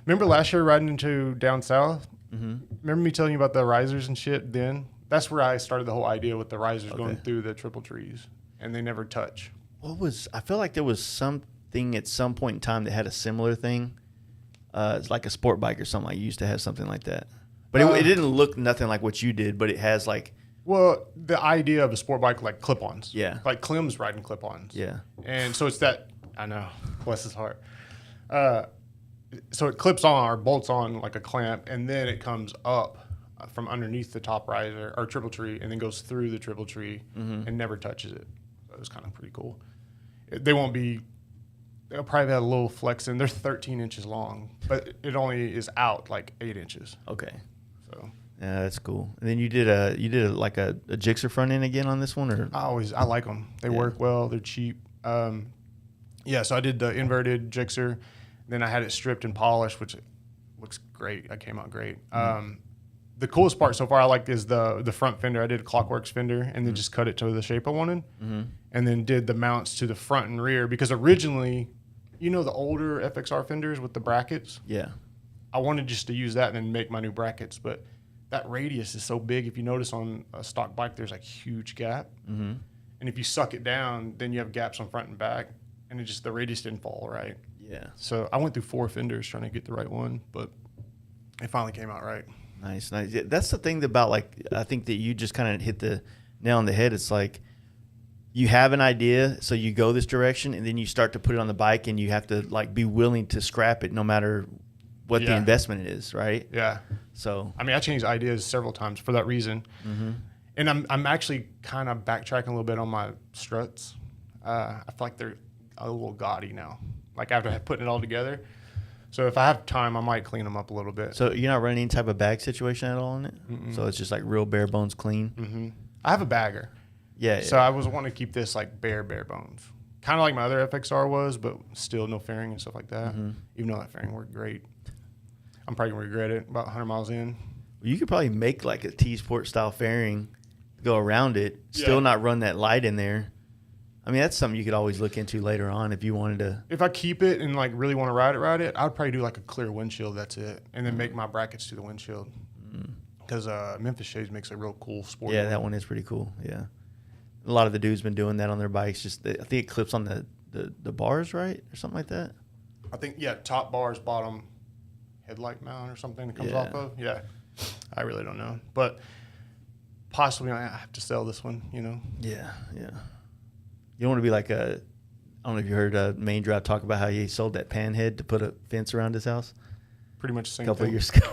remember last year riding into down south? Remember me telling you about the risers and shit then? That's where I started the whole idea with the risers going through the triple trees, and they never touch. I feel like there was something at some point in time that had a similar thing. It's like a sport bike or something. I used to have something like that. But it didn't look nothing like what you did, but it has like... Well, the idea of a sport bike like clip-ons. Yeah. Like Clem's riding clip-ons. Yeah. And so it's that... I know. Bless his heart. So it clips on or bolts on like a clamp, and then it comes up from underneath the top riser or triple tree, and then goes through the triple tree and never touches it. So it was kind of pretty cool. They won't be. They'll probably have a little flex in. They're 13 inches long, but it only is out like 8 inches. Okay. So yeah, that's cool. And then you did a like a Gixxer front end again on this one, or I like them. They work well. They're cheap. Yeah. So I did the inverted Gixxer. Then I had it stripped and polished, which looks great. That came out great. The coolest part so far I like is the front fender. I did a Clockworks fender and then just cut it to the shape I wanted, and then did the mounts to the front and rear because originally. You know the older FXR fenders with the brackets? Yeah. I wanted just to use that and then make my new brackets, but that radius is so big. If you notice on a stock bike, there's like huge gap. And if you suck it down, then you have gaps on front and back, and the radius didn't fall right. Yeah. So I went through 4 fenders trying to get the right one, but it finally came out right. Nice. Yeah, that's the thing about, like, I think that you just kind of hit the nail on the head. It's like, you have an idea, so you go this direction, and then you start to put it on the bike, and you have to like be willing to scrap it no matter what the investment is, right? Yeah. So I mean, I changed ideas several times for that reason, and I'm actually kind of backtracking a little bit on my struts. I feel like they're a little gaudy now, like after putting it all together. So if I have time, I might clean them up a little bit. So you're not running any type of bag situation at all in it? So it's just like real bare bones clean? I have a bagger. Yeah. So I was wanting to keep this like bare bones, kind of like my other FXR was, but still no fairing and stuff like that. Even though that fairing worked great, I'm probably gonna regret it about 100 miles in. Well, you could probably make like a T-Sport style fairing, go around it, still not run that light in there. I mean, that's something you could always look into later on if you wanted to. If I keep it and like really want to ride it, I'd probably do like a clear windshield. That's it, and then make my brackets to the windshield. Because Memphis Shades makes a real cool sport. Yeah, that one is pretty cool. Yeah. A lot of the dudes been doing that on their bikes. I think it clips on the bars, right, or something like that. I think top bars, bottom headlight mount or something it comes off of. Yeah, I really don't know, but possibly I have to sell this one. You know. Yeah. You don't want to be like I don't know if you heard Main Drive talk about how he sold that panhead to put a fence around his house. Pretty much the same a couple thing. Of years ago.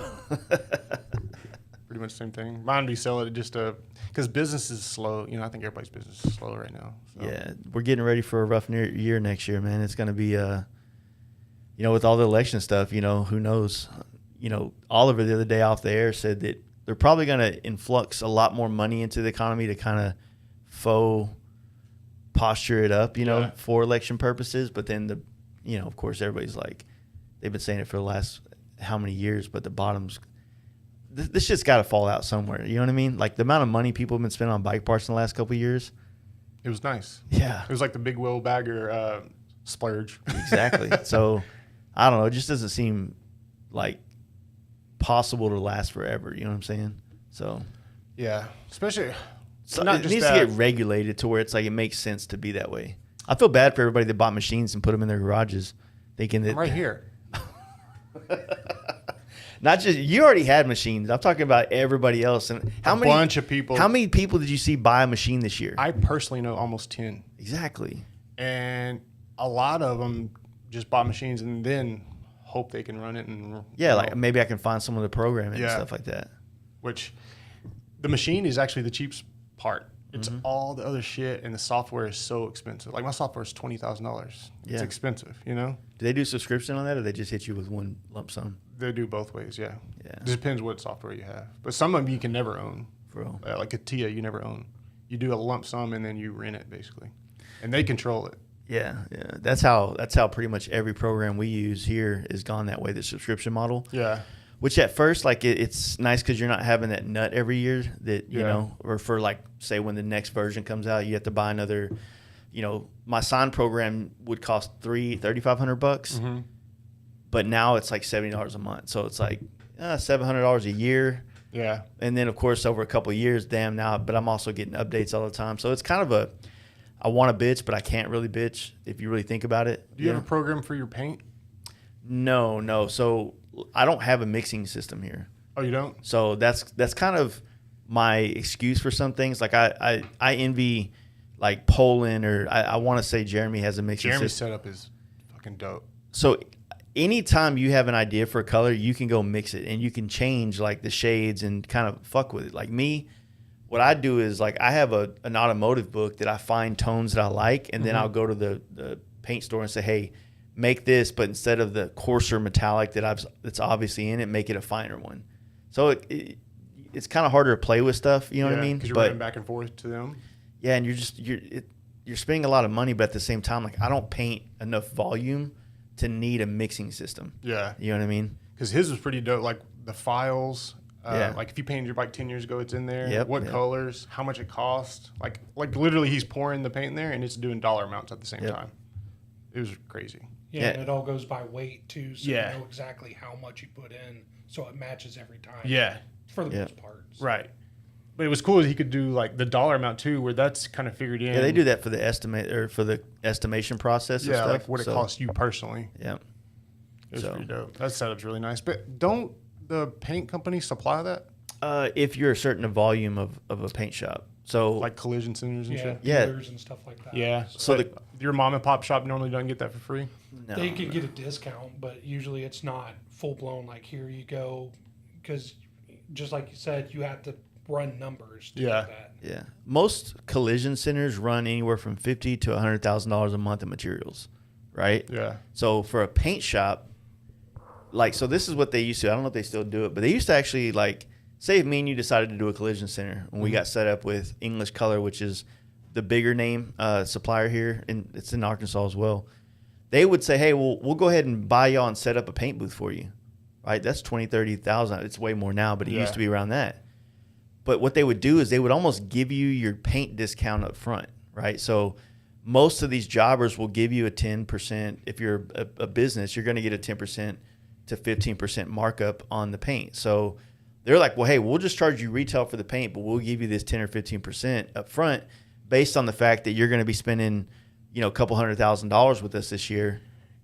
Pretty much the same thing. Mine be selling it just because business is slow. You know, I think everybody's business is slow right now. So. Yeah, we're getting ready for a rough year next year, man. It's going to be, with all the election stuff, who knows? Oliver the other day off the air said that they're probably going to influx a lot more money into the economy to kind of faux posture it up, for election purposes. But then of course, everybody's like, they've been saying it for the last how many years, but the bottom's. This shit's got to fall out somewhere. You know what I mean? Like the amount of money people have been spending on bike parts in the last couple of years. It was nice. Yeah. It was like the big wheel bagger splurge. Exactly. So, I don't know. It just doesn't seem like possible to last forever. You know what I'm saying? So. Yeah. Especially. So it needs to get regulated to where it's like it makes sense to be that way. I feel bad for everybody that bought machines and put them in their garages thinking that. I'm right here. Not just you already had machines. I'm talking about everybody else. And a bunch of people. How many people did you see buy a machine this year? I personally know almost 10. Exactly. And a lot of them just bought machines and then hope they can run it. And like maybe I can find someone to program it and stuff like that. Which the machine is actually the cheapest part. It's all the other shit, and the software is so expensive. Like my software is $20,000. It's expensive, Do they do subscription on that, or they just hit you with one lump sum? They do both ways, yeah. It depends what software you have. But some of them you can never own. Bro. Like a TIA, you never own. You do a lump sum, and then you rent it, basically. And they control it. Yeah. That's how pretty much every program we use here is gone that way, the subscription model. Yeah. Which at first, like, it's nice because you're not having that nut every year that, or for, like, say when the next version comes out, you have to buy another, my sign program would cost $3,500, but now it's like $70 a month. So it's like $700 a year. Yeah. And then, of course, over a couple of years, but I'm also getting updates all the time. So it's kind of I want to bitch, but I can't really bitch if you really think about it. Do you have a program for your paint? No. So I don't have a mixing system here. Oh, you don't? So that's kind of my excuse for some things. Like I envy like Poland, or I want to say Jeremy has a mixing Jeremy's system. setup is fucking dope. So anytime you have an idea for a color, you can go mix it and you can change like the shades and kind of fuck with it. Like me, what I do is like I have an automotive book that I find tones that I like, and then I'll go to the paint store and say, hey, make this, but instead of the coarser metallic that's obviously in it, make it a finer one. So it's kind of harder to play with stuff, you know what I mean? Because you're running back and forth to them. Yeah, and you're spending a lot of money, but at the same time, like I don't paint enough volume to need a mixing system. Yeah. You know what I mean? Because his was pretty dope. Like the files, like if you painted your bike 10 years ago, it's in there. Yep, what colors, how much it cost. Like literally he's pouring the paint in there and it's doing dollar amounts at the same time. It was crazy. Yeah, and it all goes by weight too, so you know exactly how much you put in, so it matches every time. Yeah. For the most part. Right. But it was cool that he could do like the dollar amount too, where that's kind of figured in. Yeah, they do that for the estimation process. Yeah, and stuff, like what it costs you personally. Yeah, it was pretty dope. That setup's really nice. But don't the paint companies supply that? If you're a certain volume of a paint shop, so like collision centers and shit. Dealers and stuff like that. Yeah. So your mom and pop shop normally doesn't get that for free. No, they can get a discount, but usually it's not full blown. Like here you go, because just like you said, you have to run numbers to do that. Yeah. Most collision centers run anywhere from $50,000 to $100,000 a month in materials, right? Yeah. So for a paint shop, like, so this is what they used to. I don't know if they still do it, but they used to actually, like, say if me and you decided to do a collision center and we got set up with English Color, which is the bigger name supplier here, and it's in Arkansas as well. They would say, hey, we'll go ahead and buy y'all and set up a paint booth for you, right? That's $20,000, $30,000. It's way more now, but it used to be around that. But what they would do is they would almost give you your paint discount up front, right? So most of these jobbers will give you a 10%. If you're a business, you're going to get a 10% to 15% markup on the paint. So they're like, well, hey, we'll just charge you retail for the paint, but we'll give you this 10 or 15% up front based on the fact that you're going to be spending, you know, a couple $100,000 with us this year.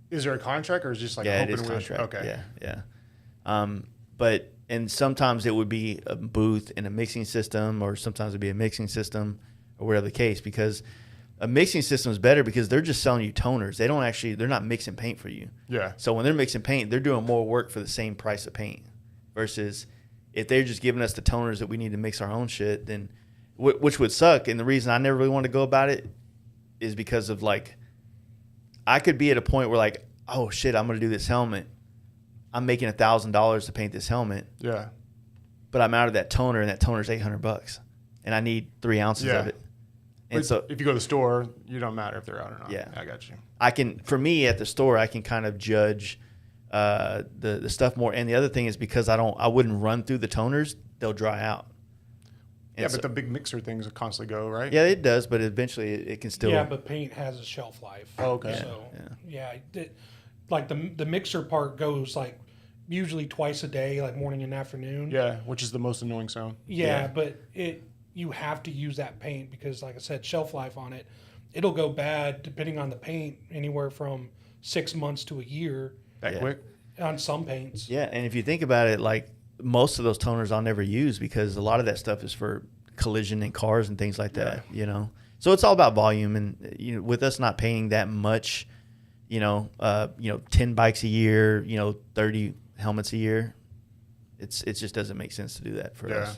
Is there a contract or is it just like it is contract. Okay. But and sometimes it would be a booth and a mixing system, or sometimes it'd be a mixing system, or whatever the case. Because a mixing system is better because they're just selling you toners. They're not mixing paint for you. Yeah. So when they're mixing paint, they're doing more work for the same price of paint. Versus if they're just giving us the toners that we need to mix our own shit, then which would suck. And the reason I never really wanted to go about it is because of like, I could be at a point where like, oh shit, I'm going to do this helmet. I'm making $1,000 to paint this helmet. Yeah. But I'm out of that toner, and that toner's $800, and I need 3 ounces of it. And so if you go to the store, you don't matter if they're out or not. Yeah, I got you. For me at the store, I can kind of judge the stuff more. And the other thing is because I wouldn't run through the toners, they'll dry out. And but the big mixer things constantly go, right? Yeah, it does, but eventually it can still. Yeah, but paint has a shelf life. Oh, okay. So like the mixer part goes like usually twice a day, like morning and afternoon. Yeah, which is the most annoying sound. Yeah, but you have to use that paint because, like I said, shelf life on it, it'll go bad depending on the paint, anywhere from 6 months to a year. That quick? On some paints. Yeah, and if you think about it, like most of those toners I'll never use because a lot of that stuff is for collision in cars and things like that, you know. So it's all about volume, and you know, with us not painting that much, 10 bikes a year, 30 helmets a year, it just doesn't make sense to do that for us.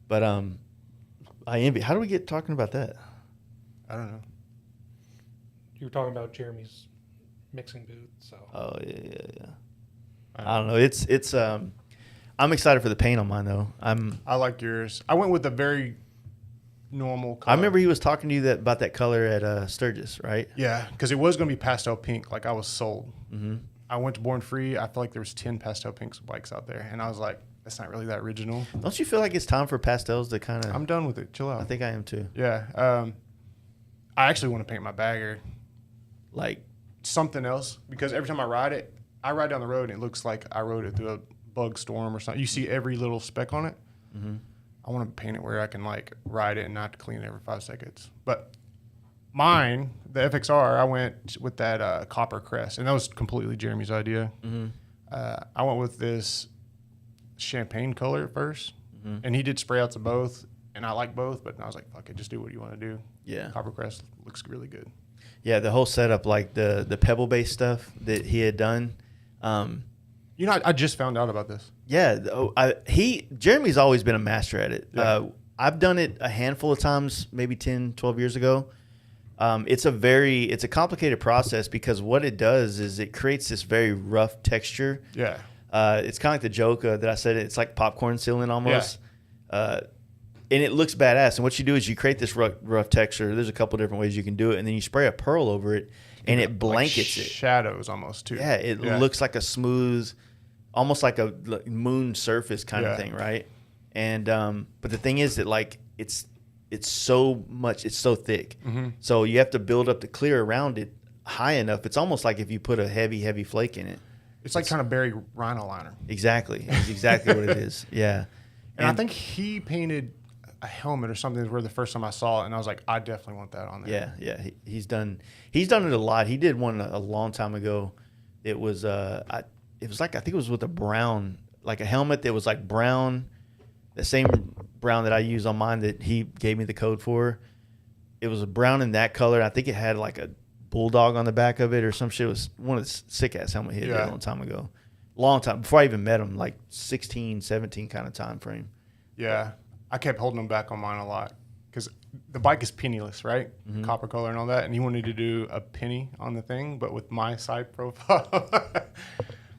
But I envy. How do we get talking about that? I don't know. You were talking about Jeremy's mixing booth, so. Oh yeah. I don't know. It's I'm excited for the paint on mine though. I like yours. I went with a very normal color. I remember he was talking to you about that color at Sturgis, right? Yeah, because it was going to be pastel pink. Like I was sold. Mm-hmm. I went to Born Free. I feel like there was 10 pastel pink bikes out there, and I was like, that's not really that original. Don't you feel like it's time for pastels to kind of? I'm done with it. Chill out. I think I am too. Yeah. I actually want to paint my bagger like something else because every time I ride down the road and it looks like I rode it through a bug storm or something. You see every little speck on it. Mm-hmm. I want to paint it where I can like ride it and not clean it every 5 seconds. But mine, the FXR, I went with that copper crest, and that was completely Jeremy's idea. Mm-hmm. I went with this champagne color at first, and he did spray outs of both, and I like both, but I was like, fuck it, just do what you want to do. Yeah. Copper crest looks really good. Yeah, the whole setup, like the pebble-based stuff that he had done, You know, I just found out about this. Yeah, Jeremy's always been a master at it. Yeah. I've done it a handful of times, maybe 10, 12 years ago. It's a complicated process because what it does is it creates this very rough texture. Yeah. It's kind of like the joke that I said. It's like popcorn sealing almost. Yeah. And it looks badass. And what you do is you create this rough texture. There's a couple different ways you can do it. And then you spray a pearl over it, and it blankets like it. Shadows almost, too. Yeah, it looks like a smooth, almost like a moon surface kind of thing, right? And but the thing is that like it's so thick. Mm-hmm. So you have to build up the clear around it high enough. It's almost like if you put a heavy flake in it. It's like trying to bury rhino liner. Exactly. It's exactly what it is. Yeah. And I think he painted a helmet or something where the first time I saw it, and I was like, I definitely want that on there. Yeah. He's done it a lot. He did one a long time ago. It was I think it was with a brown, like a helmet that was like brown, the same brown that I use on mine that he gave me the code for. It was a brown in that color. I think it had like a bulldog on the back of it or some shit. It was one of the sick ass helmet he did a long time ago. Long time before I even met him, like 16, 17 kind of time frame. Yeah. I kept holding him back on mine a lot because the bike is penniless, right? Mm-hmm. Copper color and all that. And he wanted to do a penny on the thing, but with my side profile.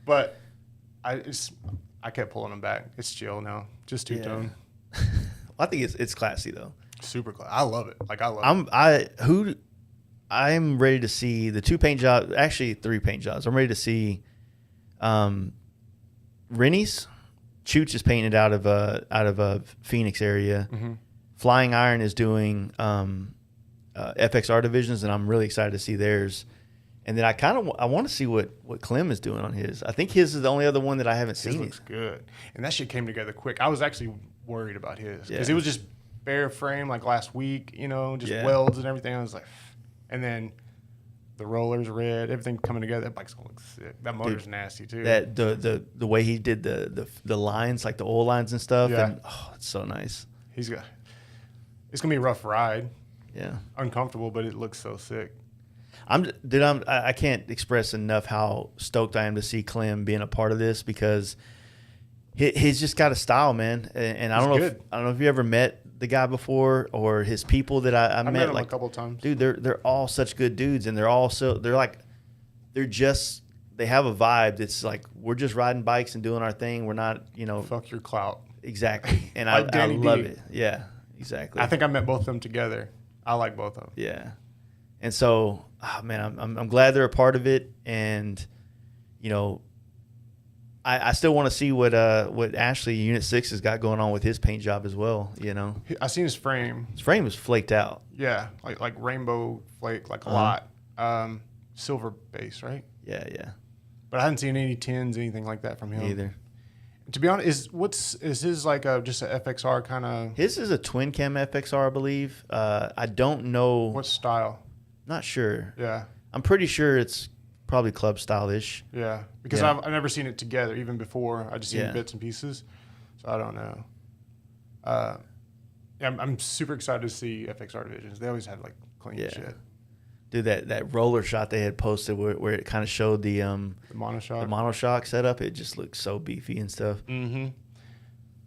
But I kept pulling him back. It's chill now. Just two-tone. Well, I think it's classy though. Super classy. I love it. Like I love it. I'm ready to see the 2 paint jobs, actually 3 paint jobs. I'm ready to see Rennie's. Chooch is painted out of a Phoenix area. Mm-hmm. Flying Iron is doing FXR divisions, and I'm really excited to see theirs. And then I want to see what Clem is doing on his. I think his is the only other one that I haven't seen. His looks good, and that shit came together quick. I was actually worried about his because it was just bare frame like last week, just welds and everything. I was like, and then the rollers red, everything coming together. That bike's gonna look sick. That motor's nasty too. That the way he did the lines, like the oil lines and stuff. Yeah. And it's so nice. It's gonna be a rough ride. Yeah. Uncomfortable, but it looks so sick. I can't express enough how stoked I am to see Clem being a part of this because he's just got a style, man. And I don't know if you ever met the guy before or his people that I met him like a couple of times. Dude, they're all such good dudes, and they have a vibe that's like we're just riding bikes and doing our thing. We're not, fuck your clout. Exactly. And like I love it. Yeah, exactly. I think I met both of them together. I like both of them. Yeah. And so, man, I'm glad they're a part of it, and I still want to see what Ashley Unit 6 has got going on with his paint job as well. I seen his frame. His frame was flaked out. Yeah, like rainbow flake, like a lot. Silver base, right? Yeah. But I hadn't seen any tins, anything like that from him either. To be honest, is his like just a FXR kind of? His is a twin cam FXR, I believe. I don't know what style. Not sure. Yeah, I'm pretty sure it's probably club style-ish. Yeah, because I've never seen it together. Even before, I just seen bits and pieces, so I don't know. I'm super excited to see FXR divisions. They always had like clean shit. Dude, that roller shot they had posted where it kind of showed the monoshock setup, it just looks so beefy and stuff. Mm-hmm.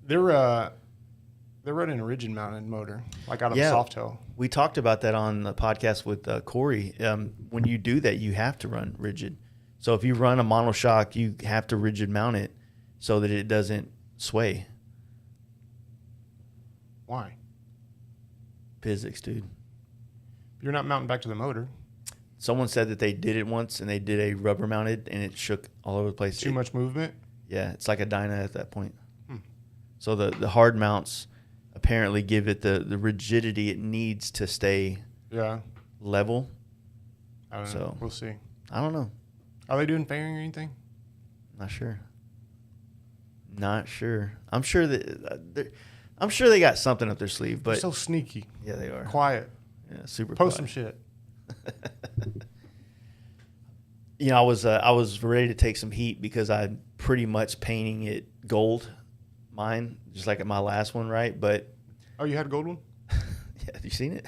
They're running a rigid mounted motor, like out of a Softail. We talked about that on the podcast with Corey. When you do that, you have to run rigid. So if you run a monoshock, you have to rigid mount it so that it doesn't sway. Why? Physics, dude. You're not mounting back to the motor. Someone said that they did it once, and they did a rubber mounted, and it shook all over the place. Too much movement? Yeah, it's like a dyna at that point. So the hard mounts apparently give it the rigidity it needs to stay level. I don't know. We'll see. I don't know. Are they doing fairing or anything? Not sure. I'm sure they got something up their sleeve, but they're so sneaky. Yeah, they are. Quiet. Yeah, super Post quiet. some shit. I was ready to take some heat because I'm pretty much painting it gold, mine, just like at my last one, right? But you had a gold one? Yeah, have you seen it?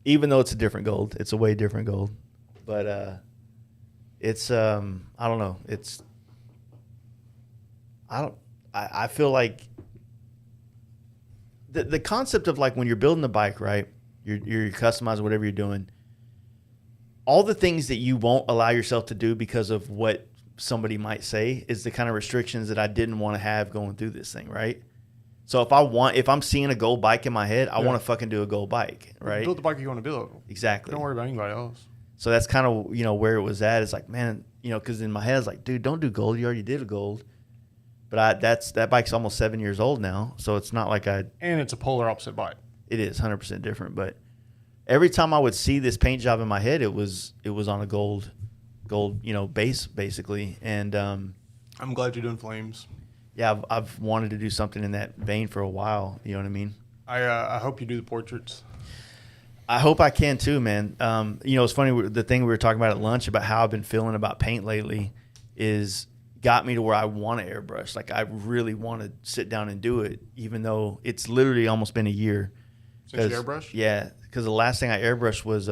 Even though it's a different gold, it's a way different gold. But It's I don't know. I feel like the concept of like when you're building the bike, right? You're customizing whatever you're doing. All the things that you won't allow yourself to do because of what somebody might say is the kind of restrictions that I didn't want to have going through this thing, right? So if I'm seeing a gold bike in my head, I want to fucking do a gold bike, right? Build the bike you want to build. Exactly. Don't worry about anybody else. So that's kind of, where it was at. It's like, man, because in my head, I was like, dude, don't do gold. You already did a gold. But that bike's almost 7 years old now. So it's not like And it's a polar opposite bike. It is 100% different. But every time I would see this paint job in my head, it was on a gold, base basically. And I'm glad you're doing flames. Yeah, I've wanted to do something in that vein for a while. You know what I mean? I hope you do the portraits. I hope I can too, man. It's funny. The thing we were talking about at lunch about how I've been feeling about paint lately is got me to where I want to airbrush. Like I really want to sit down and do it, even though it's literally almost been a year. Since you airbrush? Yeah, because the last thing I airbrushed was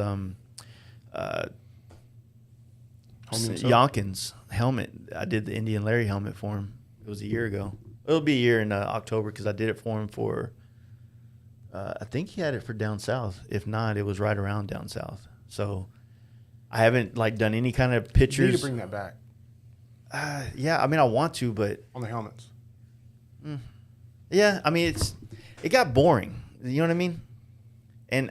Yonkins helmet. I did the Indian Larry helmet for him. It was a year ago. It'll be a year in October because I did it for him for. I think he had it for down south. If not, it was right around down south. So I haven't done any kind of pictures. You need to bring that back. Yeah, I mean I want to, but on the helmets. Yeah, I mean it got boring. You know what I mean? And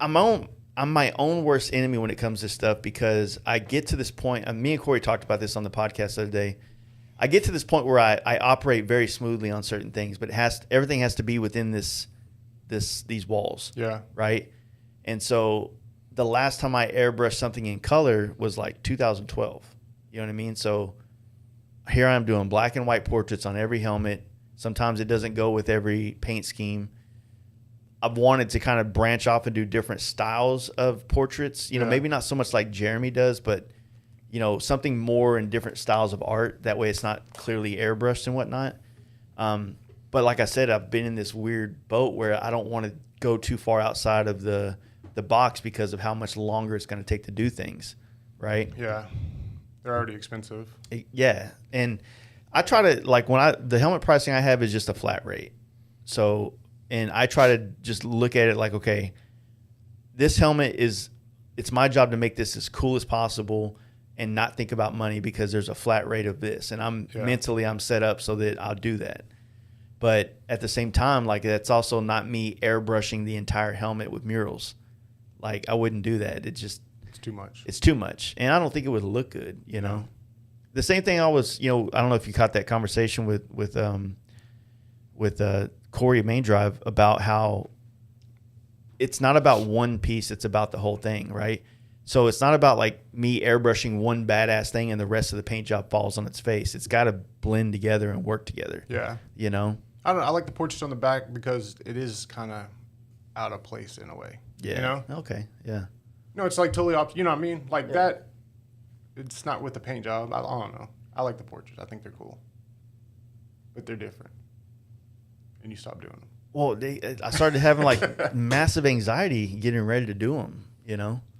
I'm my own worst enemy when it comes to stuff because I get to this point. Me and Corey talked about this on the podcast the other day. I get to this point where I operate very smoothly on certain things, but everything has to be within these walls. Yeah. Right. And so the last time I airbrushed something in color was like 2012. You know what I mean? So here I am doing black and white portraits on every helmet. Sometimes it doesn't go with every paint scheme. I've wanted to kind of branch off and do different styles of portraits. Maybe not so much like Jeremy does, but something more in different styles of art. That way it's not clearly airbrushed and whatnot. But like I said, I've been in this weird boat where I don't want to go too far outside of the box because of how much longer it's going to take to do things. Right? Yeah. They're already expensive. Yeah. And I try to the helmet pricing I have is just a flat rate. So, and I try to just look at it like, okay, this helmet it's my job to make this as cool as possible and not think about money because there's a flat rate of this. And mentally I'm set up so that I'll do that. But at the same time, that's also not me airbrushing the entire helmet with murals. I wouldn't do that. It's too much. It's too much. And I don't think it would look good, know. The same thing I was, I don't know if you caught that conversation with Corey at Main Drive about how it's not about one piece, it's about the whole thing, right? So it's not about me airbrushing one badass thing and the rest of the paint job falls on its face. It's got to blend together and work together. Yeah. You know? I don't know. I like the portraits on the back because it is kind of out of place in a way. Yeah. You know? Okay. Yeah. No, it's totally opposite. You know what I mean? That, it's not with the paint job. I don't know. I like the portraits. I think they're cool. But they're different. And you stop doing them. Well, I started having massive anxiety getting ready to do them,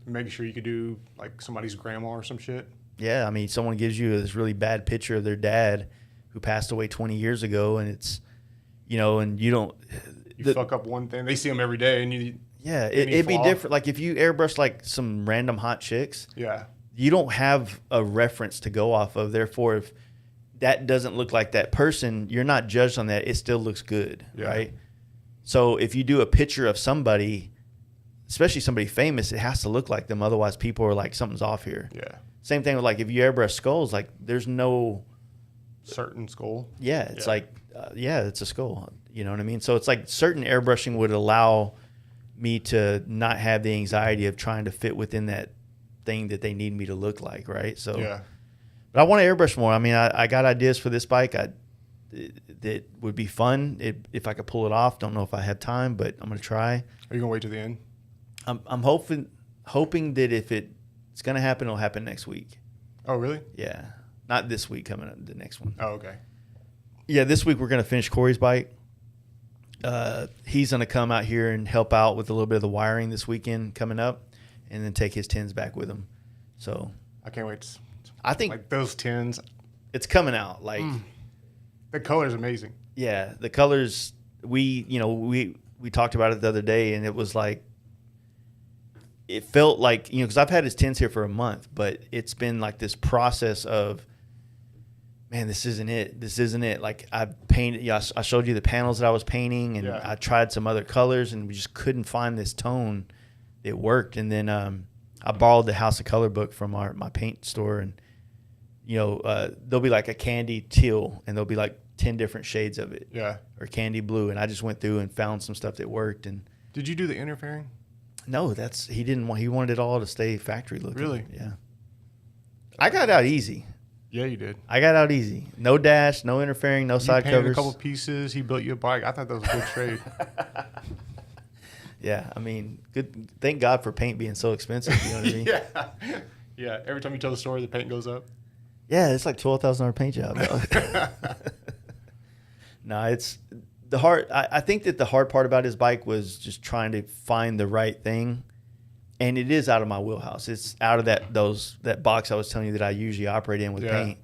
Making sure you could do somebody's grandma or some shit. Yeah. I mean, someone gives you this really bad picture of their dad who passed away 20 years ago and it's, and you don't. You fuck up one thing. They see them every day and you. Yeah, it'd be different. If you airbrush some random hot chicks, yeah, you don't have a reference to go off of. Therefore, if that doesn't look like that person, you're not judged on that. It still looks good, right? So if you do a picture of somebody, especially somebody famous, it has to look like them. Otherwise, people are like, something's off here. Yeah. Same thing with if you airbrush skulls, there's no certain skull. Yeah, it's it's a skull. You know what I mean? So it's certain airbrushing would allow me to not have the anxiety of trying to fit within that thing that they need me to look like, right? So, but I want to airbrush more. I mean, I got ideas for this bike that would be fun if I could pull it off. Don't know if I have time, but I'm going to try. Are you going to wait to the end? I'm hoping that if it's going to happen, it'll happen next week. Oh, really? Yeah. Not this week coming up, the next one. Oh, okay. Yeah, this week we're going to finish Corey's bike. He's going to come out here and help out with a little bit of the wiring this weekend coming up and then take his tins back with him. So I can't wait. I think like those tins. It's coming out. Like the color is amazing. Yeah, the colors. We talked about it the other day, and it was like it felt like because I've had his tins here for a month, but it's been like this process of, man, this isn't it. This isn't it. Like I painted. I showed you the panels that I was painting, and I tried some other colors, and we just couldn't find this tone that worked. And then I borrowed the House of Color book from my paint store, and there'll be like a candy teal, and there'll be like 10 different shades of it. Yeah. Or candy blue, and I just went through and found some stuff that worked. And did you do the interfering? No, he didn't want. He wanted it all to stay factory looking. Really? Yeah. I got out easy. Yeah, you did. I got out easy. No dash, no interfering, no side painted covers. A couple pieces. He built you a bike. I thought that was a good trade. Yeah, I mean, good. Thank God for paint being so expensive. You know what I mean? Yeah. Yeah. Every time you tell the story, the paint goes up. Yeah, it's like $12,000 paint job. No, it's the hard. I think that the hard part about his bike was just trying to find the right thing, and it is out of my wheelhouse. It's out of that box I was telling you that I usually operate in with paint,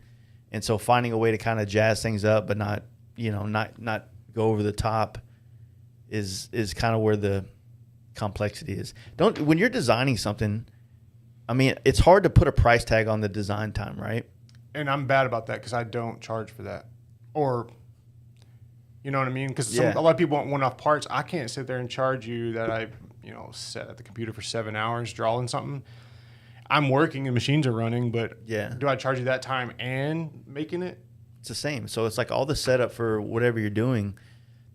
and so finding a way to kind of jazz things up, but not go over the top, is kind of where the complexity is. When you're designing something, I mean, it's hard to put a price tag on the design time, right? And I'm bad about that because I don't charge for that, or. You know what I mean? Because a lot of people want one-off parts. I can't sit there and charge you that I, sat at the computer for 7 hours drawing something. I'm working and machines are running, but do I charge you that time and making it? It's the same. So it's like all the setup for whatever you're doing.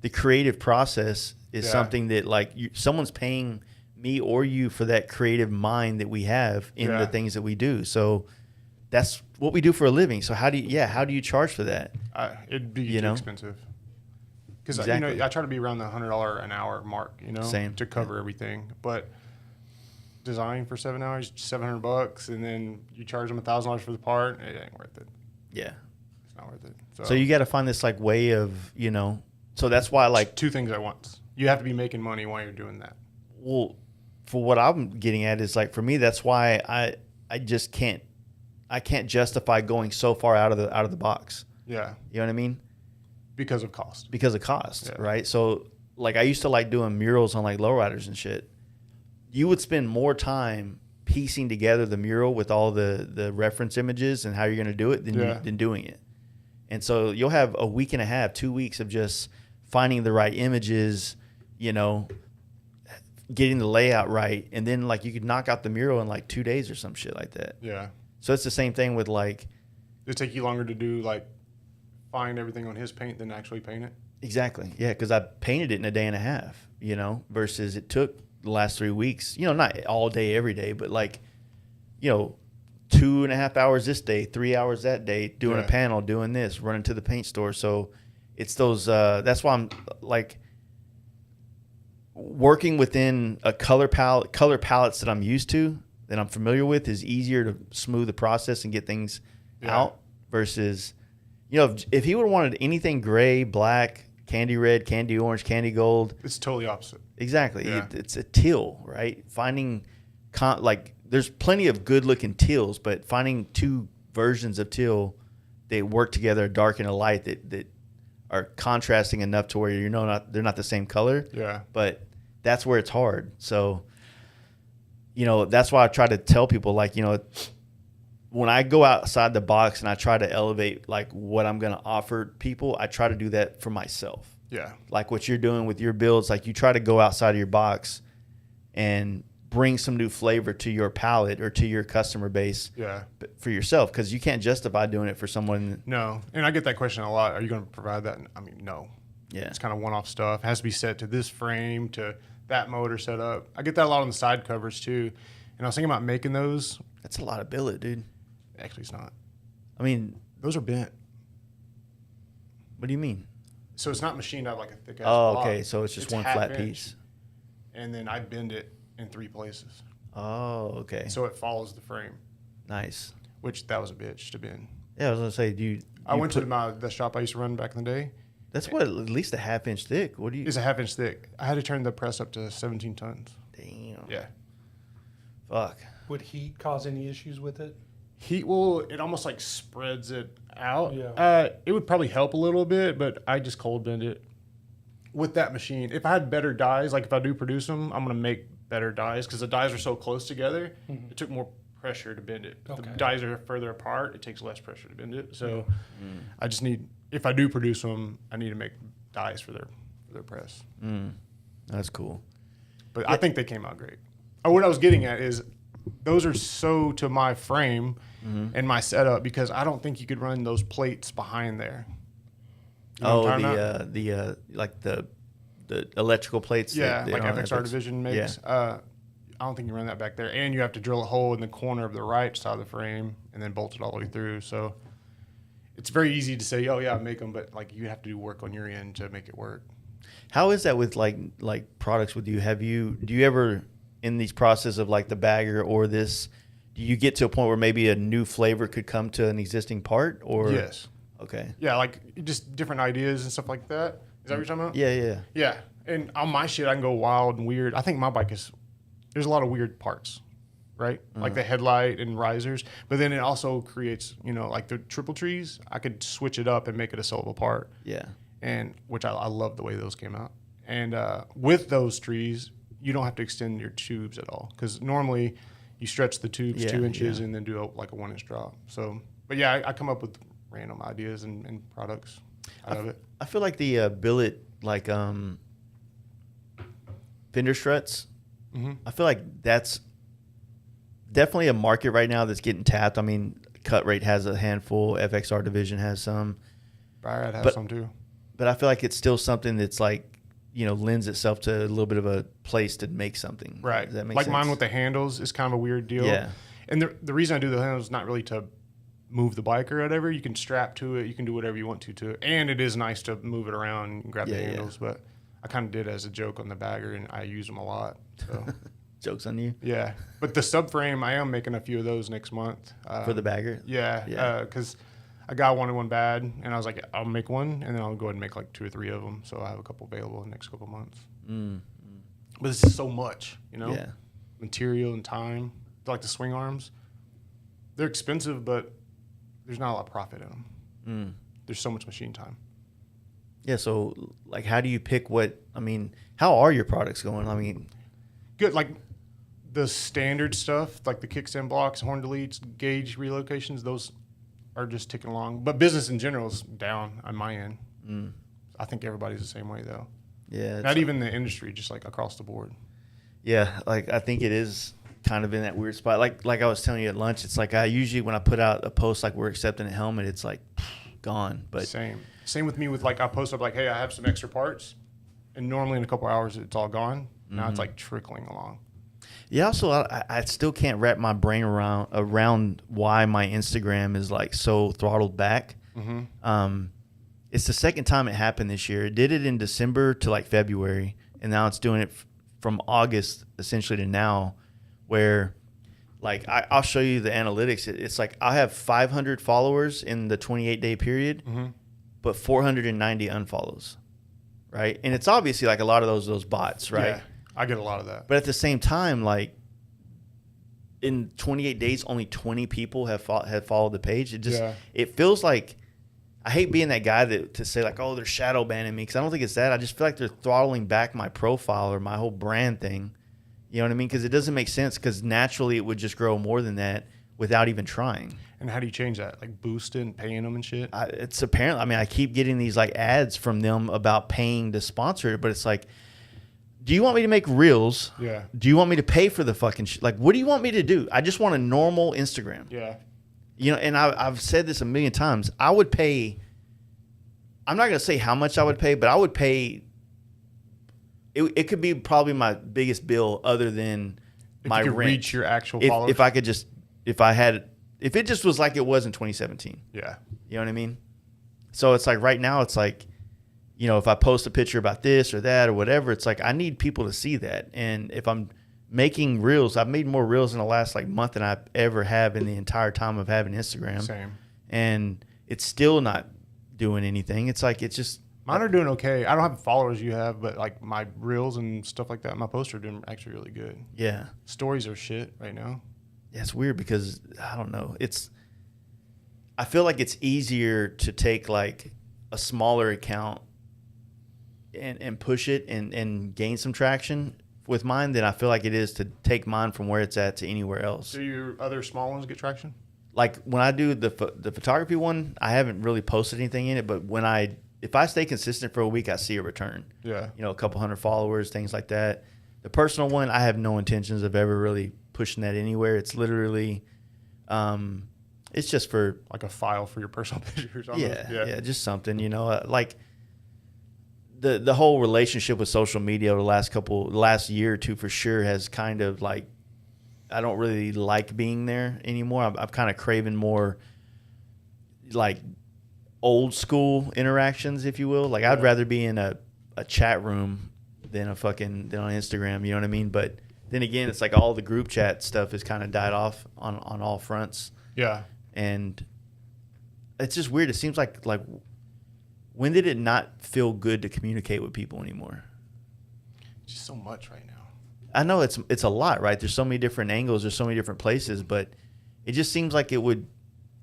The creative process is something that someone's paying me or you for that creative mind that we have in the things that we do. So that's what we do for a living. So how do you charge for that? It'd be too expensive. Because I try to be around the $100 an hour mark, Same. to cover everything. But designing for 7 hours, $700, and then you charge them $1,000 for the part, it ain't worth it. Yeah, it's not worth it. So you got to find this way of So that's why it's two things at once. You have to be making money while you're doing that. Well, for what I'm getting at is for me, that's why I just can't justify going so far out of the box. Yeah, you know what I mean. Because of cost, right? So, I used to doing murals on lowriders and shit. You would spend more time piecing together the mural with all the reference images and how you're going to do it than doing it. And so you'll have a week and a half, 2 weeks of just finding the right images, getting the layout right, and then you could knock out the mural in 2 days or some shit like that. Yeah. So it's the same thing with It'd take you longer to do find everything on his paint than actually paint it. Exactly. Yeah, because I painted it in a day and a half, versus it took the last 3 weeks, not all day, every day, but 2.5 hours this day, 3 hours that day, doing a panel, doing this, running to the paint store. So it's those, that's why I'm working within a color palettes that I'm used to, that I'm familiar with, is easier to smooth the process and get things out versus, if he would have wanted anything gray, black, candy red, candy orange, candy gold. It's totally opposite. Exactly. Yeah. It's a teal, right? Finding, there's plenty of good looking teals, but finding two versions of teal that work together, a dark and a light, that are contrasting enough to where they're not the same color. Yeah. But that's where it's hard. So, that's why I try to tell people, when I go outside the box and I try to elevate what I'm going to offer people, I try to do that for myself. Yeah. Like what you're doing with your builds, you try to go outside of your box and bring some new flavor to your palette or to your customer base. Yeah. For yourself, because you can't justify doing it for someone. No. And I get that question a lot. Are you going to provide that? I mean, no. Yeah. It's kind of one-off stuff. It has to be set to this frame, to that motor set up. I get that a lot on the side covers too. And I was thinking about making those. That's a lot of billet, dude. Actually, it's not. I mean, those are bent. What do you mean? So it's not machined out like a thick ass block. Okay. So it's just one flat piece. And then I bend it in 3 places. Oh, okay. So it follows the frame. Nice. Which that was a bitch to bend. Yeah, I was gonna say, I went to the shop I used to run back in the day. That's what, at least a ½ thick. What do you? It's a ½ thick. I had to turn the press up to 17 tons. Damn. Yeah. Fuck. Would heat cause any issues with it? it almost like spreads it out. Yeah. It would probably help a little bit, but I just cold bend it with that machine. If I had better dies, like if I do produce them, I'm gonna make better dies because the dies are so close together. It took more pressure to bend it. If the dies are further apart, it takes less pressure to bend it. So I just need, if I do produce them, I need to make dies for their press. That's cool. But I think they came out great. What I was getting at is those are so to my frame and my setup because I don't think you could run those plates behind there. You know like the electrical plates. Yeah, that like are FXR Division makes. I don't think you run that back there. And you have to drill a hole in the corner of the right side of the frame and then bolt it all the way through. So it's very easy to say, oh yeah, make them, but like you have to do work on your end to make it work. How is that with like products with you? Do you ever in these process of like the bagger or this, do you get to a point where maybe a new flavor could come to an existing part or? Yes. Okay. Yeah, like just different ideas and stuff like that. Is that what you're talking about? Yeah. Yeah. And on my shit, I can go wild and weird. I think my bike there's a lot of weird parts, right? Like the headlight and risers. But then it also creates, like the triple trees. I could switch it up and make it a sellable part. Yeah. And which I love the way those came out. And with those trees, you don't have to extend your tubes at all. Because normally you stretch the tubes 2 inches and then do a 1 inch drop. So, but yeah, I come up with random ideas and products out of it. I feel like the billet, like fender struts, I feel like that's definitely a market right now that's getting tapped. I mean, Cut Rate has a handful. FXR Division has some. Barrett has some too. But I feel like it's still something that's like, lends itself to a little bit of a place to make something. Right. Does that make like sense? mine with the handles is kind of a weird deal. Yeah. And the reason I do the handles is not really to move the bike or whatever. You can strap to it. You can do whatever you want to it. And it is nice to move it around and grab the handles. But I kind of did as a joke on the bagger, and I use them a lot. So Joke's on you. Yeah. But the subframe, I am making a few of those next month. For the bagger? Yeah. Because a guy wanted one bad, and I was like, I'll make one, and then I'll go ahead and make like 2 or 3 of them. So I have a couple available in the next couple months. But it's just so much, Yeah. Material and time. Like the swing arms, they're expensive, but there's not a lot of profit in them. There's so much machine time. Yeah, so like how do you pick how are your products going? I mean, good. Like the standard stuff, like the kickstand blocks, horn deletes, gauge relocations, those are just ticking along. But business in general is down on my end. I think everybody's the same way though. Yeah. Not even the industry, just like across the board. Yeah, like I think it is kind of in that weird spot. Like I was telling you at lunch, it's like I usually when I put out a post like we're accepting a helmet, it's like gone. But same with me with like I post up like, hey, I have some extra parts, and normally in a couple hours it's all gone. Now it's like trickling along. Yeah. Also, I still can't wrap my brain around why my Instagram is like so throttled back. It's the second time it happened this year. It did it in December to like February, and now it's doing it from August essentially to now, where like I'll show you the analytics. It's like I have 500 followers in the 28-day period, but 490 unfollows, right? And it's obviously like a lot of those bots, right? Yeah, I get a lot of that. But at the same time, like in 28 days, only 20 people have followed the page. It feels like I hate being that guy to say like, oh, they're shadow banning me, because I don't think it's that. I just feel like they're throttling back my profile or my whole brand thing. You know what I mean? Because it doesn't make sense, because naturally it would just grow more than that without even trying. And how do you change that? Like boosting, paying them and shit? It's apparently, I mean, I keep getting these like ads from them about paying to sponsor it, but it's like, do you want me to make reels? Yeah. Do you want me to pay for the fucking shit? Like, what do you want me to do? I just want a normal Instagram. Yeah. And I've said this a million times. I would pay, I'm not going to say how much I would pay, but I would pay, it could be probably my biggest bill other than my rent. If you could rent. reach your actual followers. If I could just, if it just was like it was in 2017. Yeah. You know what I mean? So it's like right now it's like, if I post a picture about this or that or whatever, it's like I need people to see that. And if I'm making reels, I've made more reels in the last like month than I ever have in the entire time of having Instagram. Same. And it's still not doing anything. It's like, it's just. Mine are doing okay. I don't have the followers you have, but like my reels and stuff like that, my posts are doing actually really good. Yeah. Stories are shit right now. Yeah, it's weird because I don't know. I feel like it's easier to take like a smaller account and push it and gain some traction with mine than I feel like it is to take mine from where it's at to anywhere else. Do your other small ones get traction? Like when I do the photography one, I haven't really posted anything in it, but if I stay consistent for a week, I see a return. Yeah. You know, a couple hundred followers, things like that. The personal one, I have no intentions of ever really pushing that anywhere. It's literally, it's just for like a file for your personal pictures. Yeah, just something, you know, like the whole relationship with social media over the last year or two for sure has kind of like, I don't really like being there anymore. I'm kind of craving more like old school interactions, if you will. Like I'd rather be in a chat room than on Instagram, you know what I mean? But then again, it's like all the group chat stuff has kind of died off on all fronts. Yeah. And it's just weird. It seems like when did it not feel good to communicate with people anymore? Just so much right now. I know it's a lot, right? There's so many different angles, there's so many different places, but it just seems like it would,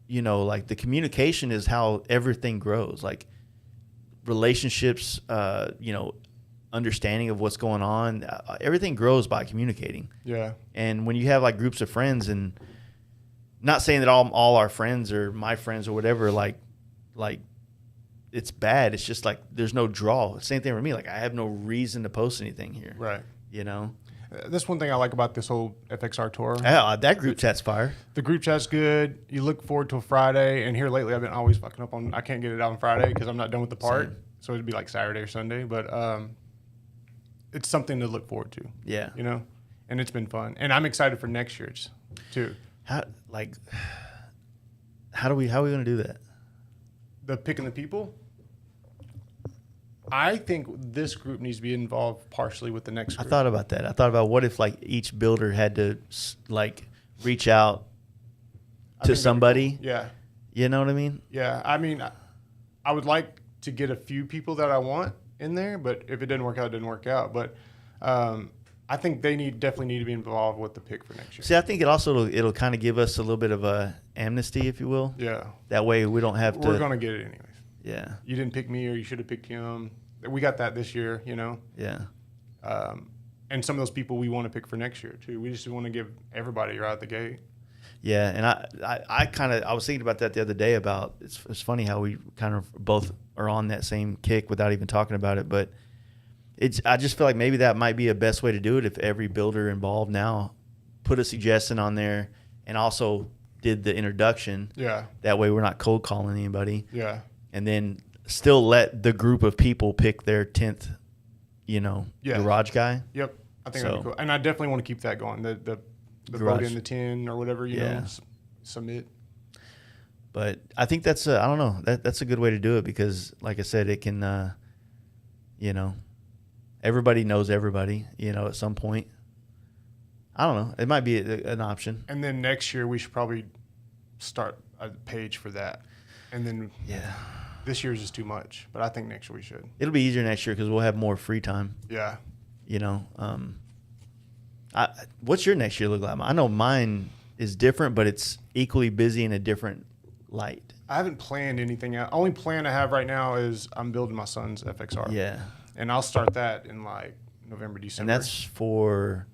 you know, like the communication is how everything grows. Like relationships, you know, understanding of what's going on, everything grows by communicating. Yeah. And when you have like groups of friends, and not saying that all our friends or my friends or whatever, like it's bad. It's just like there's no draw. Same thing for me. Like I have no reason to post anything here. Right. You know? That's one thing I like about this whole FXR tour. Yeah, that group chat's fire. The group chat's good. You look forward to a Friday. And here lately, I've been always fucking up on. I can't get it out on Friday because I'm not done with the part. Same. So it'd be like Saturday or Sunday. But it's something to look forward to. Yeah. You know, and it's been fun. And I'm excited for next year's too. How are we gonna do that? The picking the people. I think this group needs to be involved partially with the next group. I thought about that. I thought about what if like each builder had to like reach out to somebody. Cool. Yeah. You know what I mean? Yeah. I mean, I would like to get a few people that I want in there, but if it didn't work out, it didn't work out. But I think they definitely need to be involved with the pick for next year. See, I think it'll kind of give us a little bit of a amnesty, if you will. Yeah. That way we don't have to. We're gonna get it anyways. Yeah. You didn't pick me, or you should have picked him. We got that this year, you know. Yeah. And some of those people we want to pick for next year too. We just want to give everybody right out the gate. Yeah, and I was thinking about that the other day. About it's funny how we kind of both are on that same kick without even talking about it, but I just feel like maybe that might be a best way to do it if every builder involved now put a suggestion on there and also did the introduction. Yeah. That way we're not cold calling anybody. Yeah. And then still let the group of people pick their 10th, you know, garage guy. Yep. I think that'd be cool. And I definitely want to keep that going. The vote in the 10 or whatever, you know, submit. But I think that's I don't know. That's a good way to do it because, like I said, it can, you know, everybody knows everybody, you know, at some point. I don't know. It might be an option. And then next year we should probably start a page for that. And then this year's is too much, but I think next year we should. It'll be easier next year because we'll have more free time. Yeah. You know, what's your next year look like? I know mine is different, but it's equally busy in a different light. I haven't planned anything out. Only plan I have right now is I'm building my son's FXR. Yeah. And I'll start that in like November, December. And that's for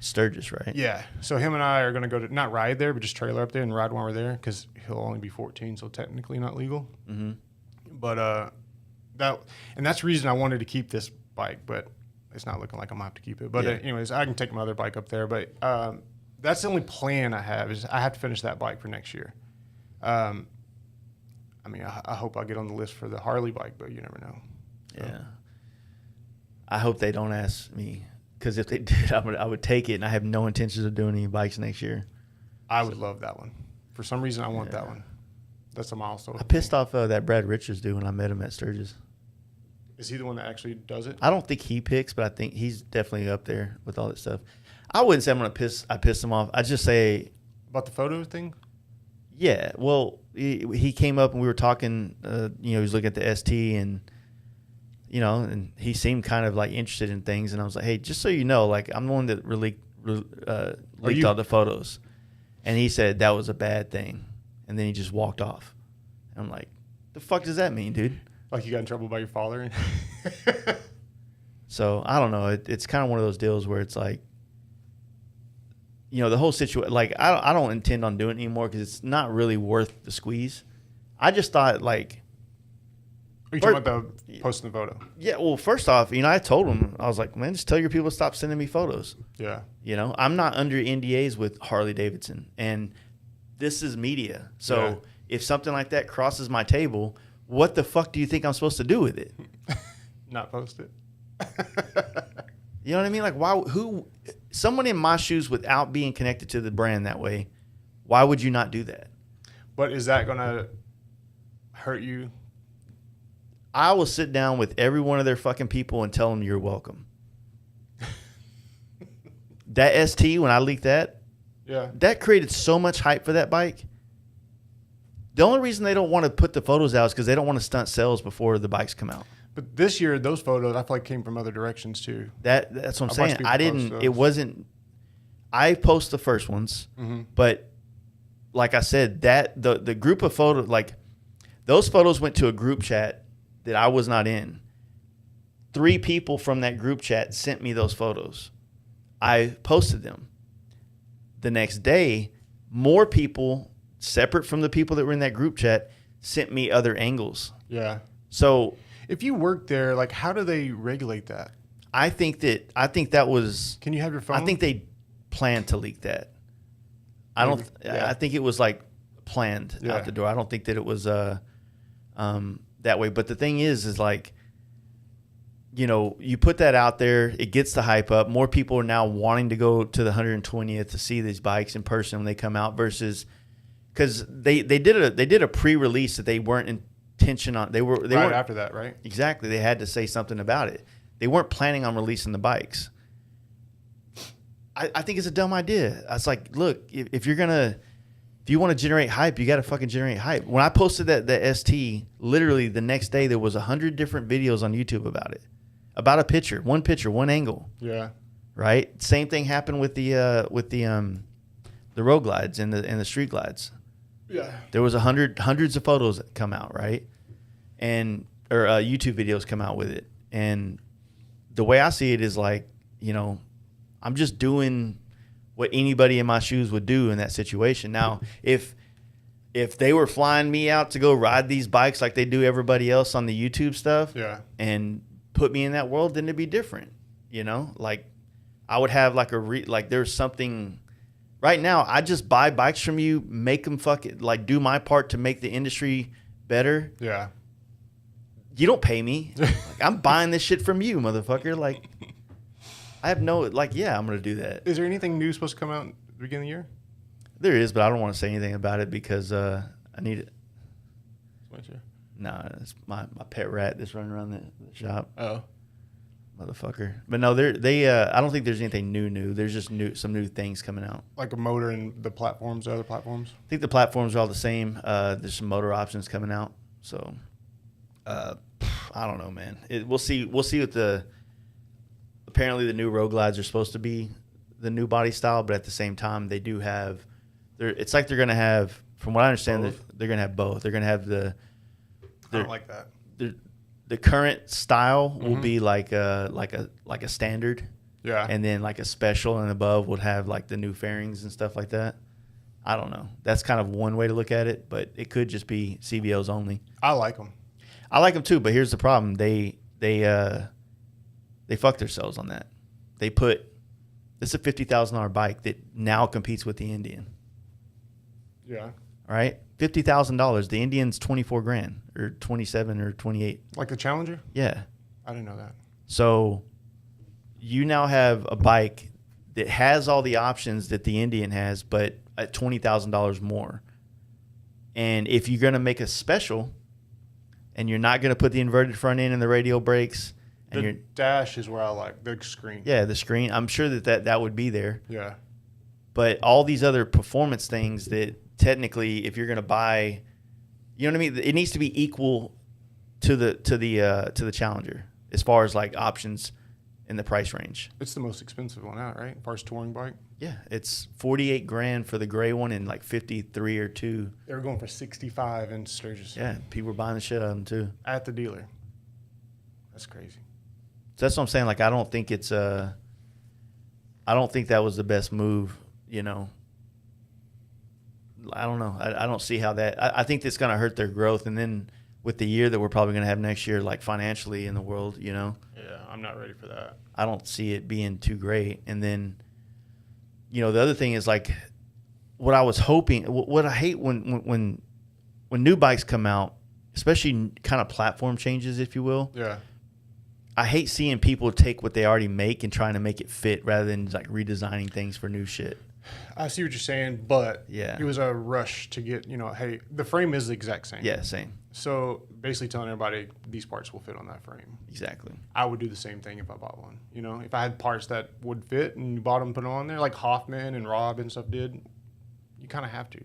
Sturgis, right? Yeah. So him and I are going to go to, not ride there, but just trailer up there and ride while we're there because he'll only be 14, so technically not legal. Mm-hmm. But that's the reason I wanted to keep this bike, but it's not looking like I'm going to have to keep it. But anyways, I can take my other bike up there. But that's the only plan I have is I have to finish that bike for next year. I mean, I hope I get on the list for the Harley bike, but you never know. So. Yeah. I hope they don't ask me because if they did, I would take it, and I have no intentions of doing any bikes next year. I would love that one. For some reason, I want that one. That's a milestone. I pissed off that Brad Richards dude when I met him at Sturgis. Is he the one that actually does it? I don't think he picks, but I think he's definitely up there with all that stuff. I wouldn't say I pissed him off. I'd just say about the photo thing. Yeah, well, he came up and we were talking. You know, he was looking at the ST and. You know, and he seemed kind of like interested in things, and I was like, "Hey, just so you know, like I'm the one that really leaked all the photos." And he said that was a bad thing. And then he just walked off. I'm like, the fuck does that mean, dude? Like you got in trouble by your father? So I don't know. It's kind of one of those deals where it's like, you know, the whole situation, like I don't intend on doing it anymore because it's not really worth the squeeze. I just thought like. Are you talking about the posting the photo? Yeah, well, first off, you know, I told him, I was like, man, just tell your people to stop sending me photos. Yeah. You know, I'm not under NDAs with Harley Davidson, and this is media. So if something like that crosses my table, what the fuck do you think I'm supposed to do with it? Not post it. You know what I mean? Like, why? Someone in my shoes without being connected to the brand that way, why would you not do that? But is that going to hurt you? I will sit down with every one of their fucking people and tell them you're welcome. That ST, when I leaked that, that created so much hype for that bike. The only reason they don't want to put the photos out is because they don't want to stunt sales before the bikes come out. But this year, those photos, I feel like came from other directions too. That's what I'm saying. I didn't, it wasn't, I post the first ones, but like I said, that the group of photos, like those photos went to a group chat that I was not in. 3 people from that group chat sent me those photos. I posted them. The next day, more people, separate from the people that were in that group chat, sent me other angles. Yeah. So if you work there, like how do they regulate that? I think that was. Can you have your phone? I think they planned to leak that. I think it was like planned out the door. I don't think that it was that way. But the thing is like, you know, you put that out there, it gets the hype up. More people are now wanting to go to the 120th to see these bikes in person when they come out versus because they did a pre-release that they weren't intention on. They weren't after that, right? Exactly. They had to say something about it. They weren't planning on releasing the bikes. I think it's a dumb idea. I was like, look, if you want to generate hype, you got to fucking generate hype. When I posted that ST, literally the next day there was 100 different videos on YouTube about it, about a picture, one angle. Yeah. Right. Same thing happened with the road glides and the street glides. Yeah. There was hundreds of photos that come out, right, or YouTube videos come out with it, and the way I see it is like, you know, I'm just doing what anybody in my shoes would do in that situation. Now, if they were flying me out to go ride these bikes like they do everybody else on the YouTube stuff, and put me in that world, then it'd be different. You know, like I would have like there's something. Right now, I just buy bikes from you, make them like do my part to make the industry better. Yeah. You don't pay me. Like, I'm buying this shit from you, motherfucker. Like. I have no, like, yeah, I'm going to do that. Is there anything new supposed to come out at the beginning of the year? There is, but I don't want to say anything about it because I need it. No, it's my pet rat that's running around the shop. Oh. Motherfucker. But no, I don't think there's anything new. There's just some new things coming out. Like a motor and the platforms, the other platforms? I think the platforms are all the same. There's some motor options coming out. So, I don't know, man. We'll see what apparently the new road glides are supposed to be the new body style, but at the same time they do have it's like they're going to have, from what I understand, they're going to have both. They're going to have I don't like that. The current style will be like a standard. Yeah. And then like a special and above would have like the new fairings and stuff like that. I don't know. That's kind of one way to look at it, but it could just be CVOs only. I like them. I like them too, but here's the problem. They fucked themselves on that. This is a $50,000 bike that now competes with the Indian. Yeah. All right? $50,000. The Indian's $24,000 or 27 or 28. Like the Challenger? Yeah. I didn't know that. So you now have a bike that has all the options that the Indian has, but at $20,000 more. And if you're going to make a special and you're not going to put the inverted front end and the radial brakes, and the dash is where I like the screen. Yeah, the screen. I'm sure that would be there. Yeah. But all these other performance things that technically, if you're going to buy, you know what I mean? It needs to be equal to the Challenger as far as like options in the price range. It's the most expensive one out, right? As far as touring bike. Yeah, it's 48 grand for the gray one and like 53 or 2. They were going for 65 in Sturgis. Yeah, people were buying the shit out of them too. At the dealer. That's crazy. So that's what I'm saying. Like, I don't think that was the best move, you know. I don't know. I don't see how that. I think it's going to hurt their growth. And then with the year that we're probably going to have next year, like financially in the world, you know. Yeah, I'm not ready for that. I don't see it being too great. And then, you know, the other thing is like what I was hoping, what I hate when new bikes come out, especially kind of platform changes, if you will. Yeah. I hate seeing people take what they already make and trying to make it fit rather than like redesigning things for new shit. I see what you're saying, but Yeah. it was a rush to get, you know, hey, the frame is the exact same. Yeah, same. So basically telling everybody these parts will fit on that frame. Exactly. I would do the same thing if I bought one. You know, if I had parts that would fit and you bought them, put them on there, like Hoffman and Rob and stuff did, you kind of have to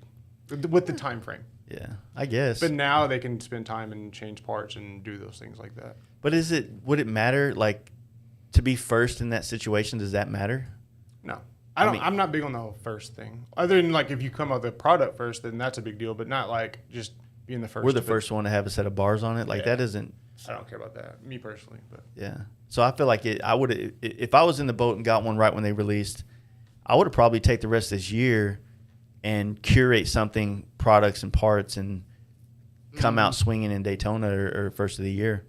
with the time frame. Yeah, I guess. But now they can spend time and change parts and do those things like that. But would it matter, like, to be first in that situation? Does that matter? No. I'm not big on the whole first thing. Other than, like, if you come out with the product first, then that's a big deal. But not, like, just being the first. We're the first one to have a set of bars on it. Like, that isn't. I don't care about that, me personally. But Yeah. So I feel like I would, if I was in the boat and got one right when they released, I would have probably take the rest of this year and curate something, products and parts, and come out swinging in Daytona or first of the year.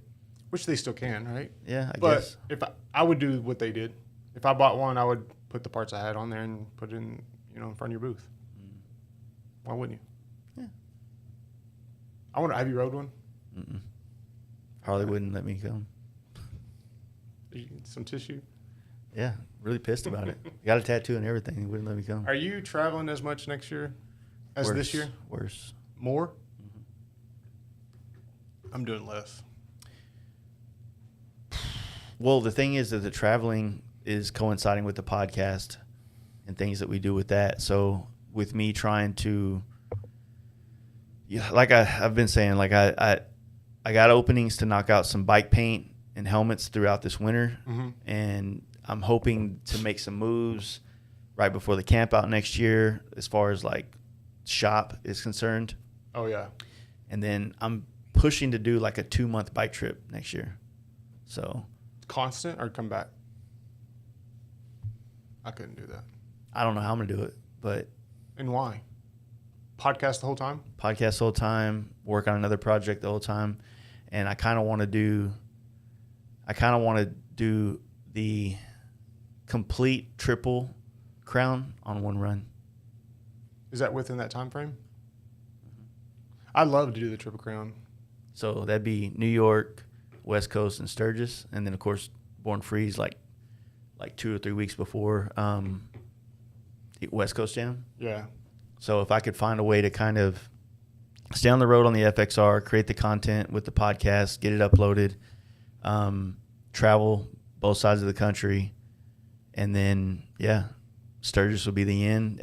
which they still can, right? Yeah, I but guess. If I would do what they did. If I bought one, I would put the parts I had on there and put it in, in front of your booth. Why wouldn't you? Yeah. I want to. Have you rode one? Mm-mm. Harley wouldn't let me come. Some tissue. Yeah, really pissed about it. Got a tattoo and everything. He wouldn't let me come. Are you traveling as much next year as this year? Worse. More? I'm doing less. Well, the thing is that the traveling is coinciding with the podcast and things that we do with that. So with me trying to, like I've been saying, like I got openings to knock out some bike paint and helmets throughout this winter, and I'm hoping to make some moves right before the camp out next year as far as like shop is concerned. Oh yeah. And then I'm pushing to do like a 2-month bike trip next year. So constant or come back? I couldn't do that. I don't know how I'm gonna do it, but And why? Podcast the whole time? Podcast the whole time, work on another project the whole time, and I kind of want to do the complete triple crown on one run. Is that within that time frame? I'd love to do the Triple Crown. So that'd be New York, West Coast, and Sturgis, and then of course Born Free's like 2 or 3 weeks before the West Coast Jam. Yeah. So if I could find a way to kind of stay on the road on the FXR, create the content with the podcast, get it uploaded, travel both sides of the country, and then Sturgis would be the end.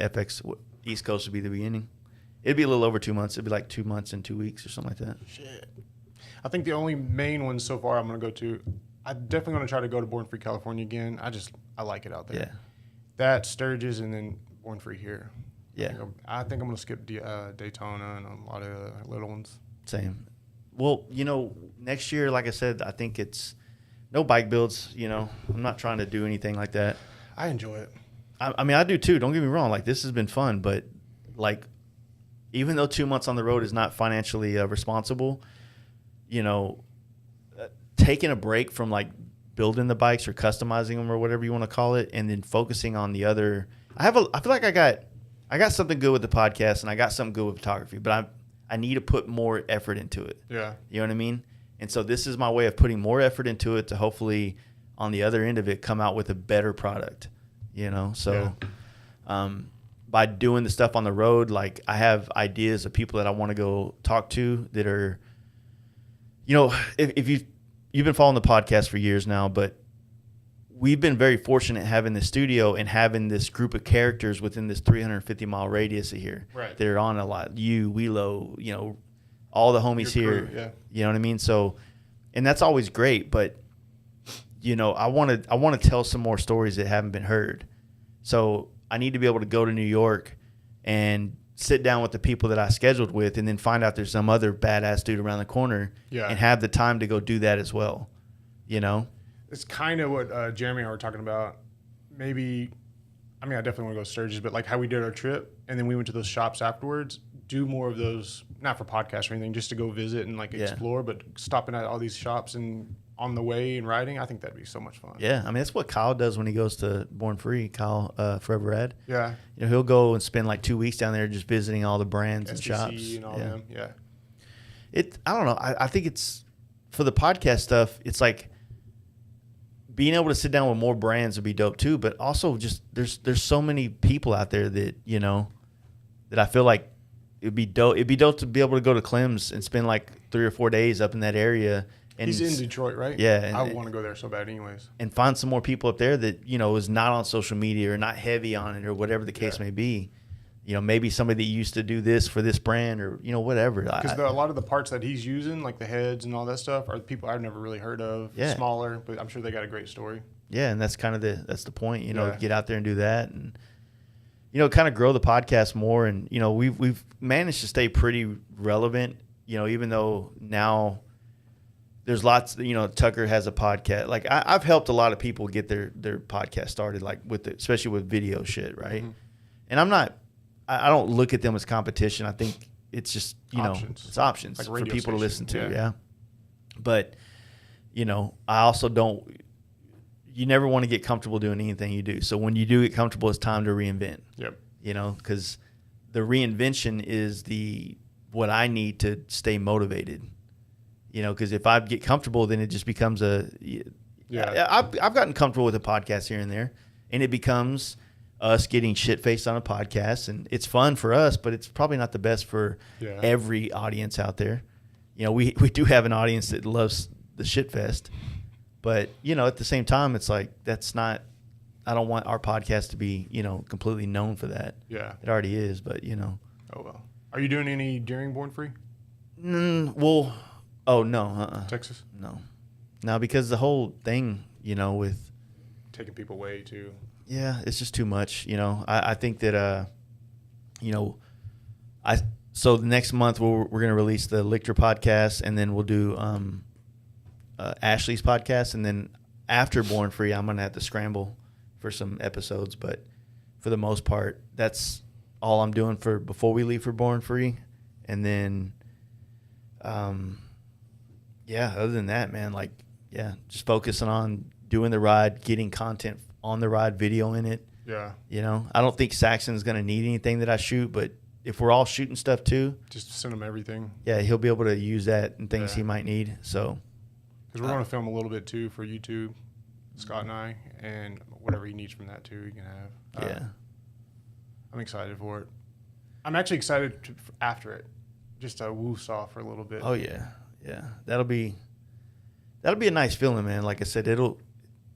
East Coast would be the beginning. It'd be a little over 2 months. It'd be like 2 months and 2 weeks or something like that. Shit. I think the only main one so far I'm going to go to, I'm definitely going to try to go to Born Free, California again. I like it out there. Yeah. That, Sturgis, and then Born Free here. Yeah. I think I'm going to skip Daytona and a lot of little ones. Same. Well, next year, like I said, I think it's no bike builds. I'm not trying to do anything like that. I enjoy it. I mean, I do too. Don't get me wrong. Like, this has been fun, but like, even though 2 months on the road is not financially responsible, taking a break from like building the bikes or customizing them or whatever you want to call it, and then focusing on the other. I feel like I got something good with the podcast and I got something good with photography, but I need to put more effort into it. Yeah. You know what I mean? And so this is my way of putting more effort into it to hopefully on the other end of it come out with a better product. So by doing the stuff on the road, like I have ideas of people that I want to go talk to that are, if you've been following the podcast for years now, but we've been very fortunate having the studio and having this group of characters within this 350-mile radius of here. Right. That are on a lot. You, Wheelo, all the homies Your here. crew, yeah. You know what I mean? So, and that's always great, but I want to tell some more stories that haven't been heard. So I need to be able to go to New York and sit down with the people that I scheduled with, and then find out there's some other badass dude around the corner, and have the time to go do that as well. You know, it's kind of what Jeremy and I were talking about. Maybe, I mean, I definitely want to go to Sturgis, but like how we did our trip, and then we went to those shops afterwards. Do more of those, not for podcasts or anything, just to go visit and like explore, but stopping at all these shops and on the way and riding. I think that'd be so much fun. Yeah, I mean, that's what Kyle does when he goes to Born Free. Kyle Forever Ed. Yeah, you know, he'll go and spend like 2 weeks down there just visiting all the brands and shops and all them. Yeah, I don't know. I think it's for the podcast stuff. It's like being able to sit down with more brands would be dope too. But also, just there's so many people out there that that I feel like it'd be dope. It'd be dope to be able to go to Clem's and spend like 3 or 4 days up in that area. And he's in Detroit, right? Yeah. I want to go there so bad anyways. And find some more people up there that, is not on social media or not heavy on it or whatever the case may be. Maybe somebody that used to do this for this brand or, whatever. Because a lot of the parts that he's using, like the heads and all that stuff, are people I've never really heard of. Yeah. Smaller, but I'm sure they got a great story. Yeah, and that's kind of the point, get out there and do that and, kind of grow the podcast more. And, we've managed to stay pretty relevant, even though now – there's lots, Tucker has a podcast. Like I've helped a lot of people get their podcast started, like especially with video shit, right? Mm-hmm. And I don't look at them as competition. I think it's just, it's options like for people to listen to. Yeah. But, I also don't, you never want to get comfortable doing anything you do. So when you do get comfortable, it's time to reinvent. Yep. Because the reinvention is what I need to stay motivated. Because if I get comfortable, then it just becomes I've gotten comfortable with a podcast here and there, and it becomes us getting shit-faced on a podcast, and it's fun for us, but it's probably not the best for every audience out there. We do have an audience that loves the shit-fest, but, at the same time, it's like that's not – I don't want our podcast to be, completely known for that. Yeah. It already is, but, Oh, well. Are you doing any during Born Free? Well – oh, no. Texas? No, because the whole thing, with taking people away too. Yeah, it's just too much. I think that, so the next month we're going to release the Lichter podcast, and then we'll do Ashley's podcast. And then after Born Free, I'm going to have to scramble for some episodes. But for the most part, that's all I'm doing before we leave for Born Free. And then, yeah, other than that, man, just focusing on doing the ride, getting content on the ride, video in it. Yeah. I don't think Saxon's going to need anything that I shoot, but if we're all shooting stuff too. Just send him everything. Yeah, he'll be able to use that and things he might need. So. Because we're going to film a little bit too for YouTube, Scott and I, and whatever he needs from that too, he can have. Yeah. I'm excited for it. I'm actually excited after it, just to woo-saw for a little bit. Oh, yeah. Yeah, that'll be a nice feeling, man. Like I said,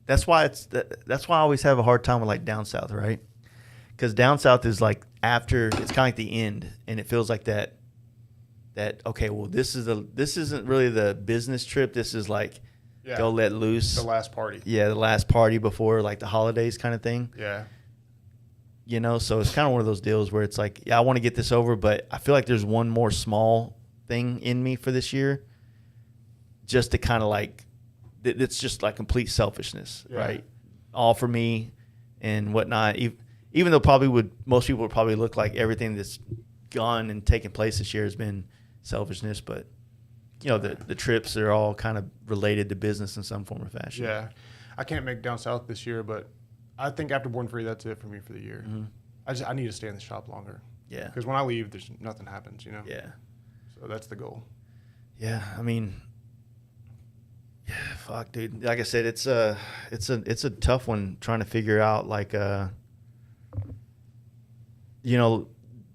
that's why I always have a hard time with like down south, right? Because down south is like it's kind of like the end, and it feels like that okay, well this isn't really the business trip. This is like go let loose, the last party. Yeah, the last party before like the holidays kind of thing. Yeah. So it's kind of one of those deals where it's like, yeah, I want to get this over, but I feel like there's one more small thing in me for this year. Just to kind of like, it's just like complete selfishness, right? All for me and whatnot. Even though most people would probably look like everything that's gone and taken place this year has been selfishness, but the trips are all kind of related to business in some form or fashion. Yeah, I can't make down south this year, but I think after Born Free, that's it for me for the year. Mm-hmm. I need to stay in the shop longer. Yeah, because when I leave, there's nothing happens. Yeah, so that's the goal. Yeah, I mean. Yeah, fuck, dude. Like I said, it's a tough one trying to figure out. Like,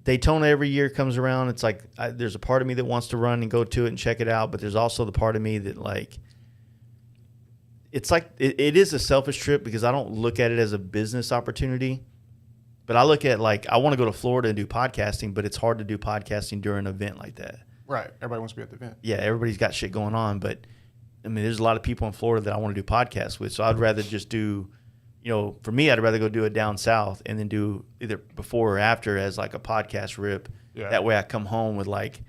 Daytona every year comes around. It's like there's a part of me that wants to run and go to it and check it out, but there's also the part of me that like. It's like it is a selfish trip because I don't look at it as a business opportunity, but I look at like I want to go to Florida and do podcasting, but it's hard to do podcasting during an event like that. Right. Everybody wants to be at the event. Yeah, everybody's got shit going on, but. I mean, there's a lot of people in Florida that I want to do podcasts with, so I'd rather just do, for me, I'd rather go do it down south and then do either before or after as like a podcast rip. Yeah. That way I come home with like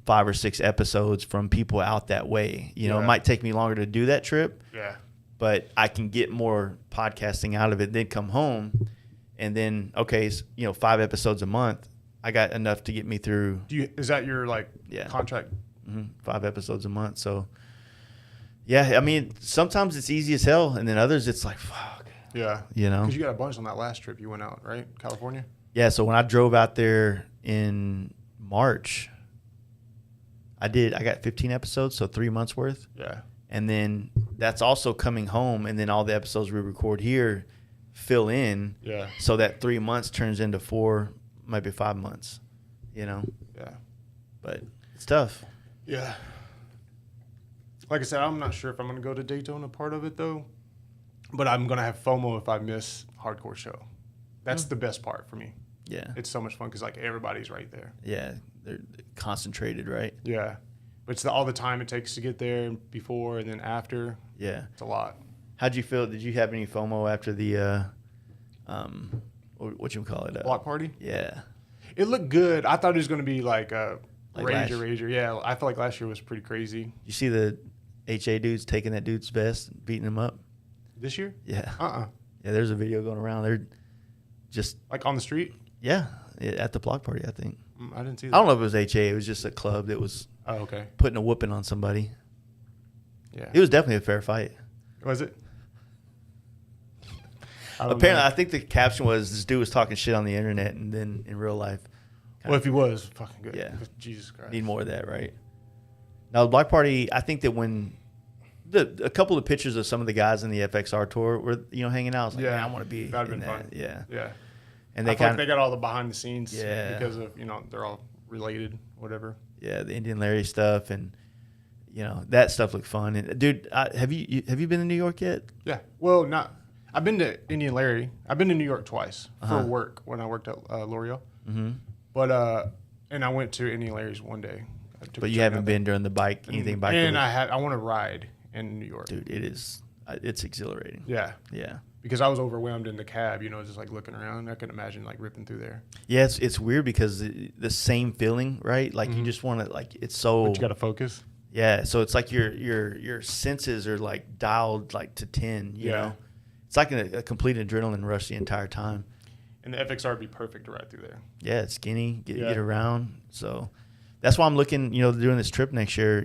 5 or 6 episodes from people out that way. It might take me longer to do that trip. Yeah. But I can get more podcasting out of it, then come home and then, 5 episodes a month. I got enough to get me through. Is that your contract? 5 episodes a month. So yeah, I mean, sometimes it's easy as hell. And then others it's like, fuck. Yeah. Because you got a bunch on that last trip you went out, right? California? Yeah. So when I drove out there in March, I got 15 episodes. So 3 months worth. Yeah. And then that's also coming home. And then all the episodes we record here fill in. Yeah. So that 3 months turns into 4, maybe 5 months, Yeah. But it's tough. Yeah. Like I said, I'm not sure if I'm going to go to Daytona part of it, though. But I'm going to have FOMO if I miss Hardcore Show. That's the best part for me. Yeah. It's so much fun because, everybody's right there. Yeah. They're concentrated, right? Yeah. But it's all the time it takes to get there before and then after. Yeah. It's a lot. How'd you feel? Did you have any FOMO after the, what you call it? Block party? Yeah. It looked good. I thought it was going to be like a rager. Yeah. I feel like last year was pretty crazy. You see the HA dudes taking that dude's vest and beating him up? This year? Yeah. Yeah, there's a video going around. They're just on the street? Yeah, at the block party, I think. I didn't see that. I don't know if it was HA. It was just a club that was putting a whooping on somebody. Yeah. It was definitely a fair fight. Was it? Apparently, I think the caption was this dude was talking shit on the internet, and then in real life. Well, if he was, fucking good. Yeah. Jesus Christ. Need more of that, right? Now, the block party, I think that when a couple of pictures of some of the guys in the FXR Tour were, hanging out. I was like, man, I want to be That'd in been that. fun. Yeah. Yeah. And they got all the behind the scenes because of, they're all related, whatever. Yeah, the Indian Larry stuff and, that stuff looked fun. And dude, have you been to New York yet? Yeah. Well, I've been to Indian Larry. I've been to New York twice for work when I worked at L'Oreal. Mm-hmm. But, and I went to Indian Larry's one day. But you haven't been during the bike bike? And I want to ride in New York. Dude, it's exhilarating. Yeah. Yeah. Because I was overwhelmed in the cab, just like looking around. I couldn't imagine like ripping through there. Yeah, it's weird because the same feeling, right? Like you just want to it's so. But you got to focus. Yeah, so it's like your senses are like dialed like to 10. You know, it's like a complete adrenaline rush the entire time. And the FXR would be perfect to ride through there. Yeah, it's skinny, get around. So that's why I'm looking, doing this trip next year.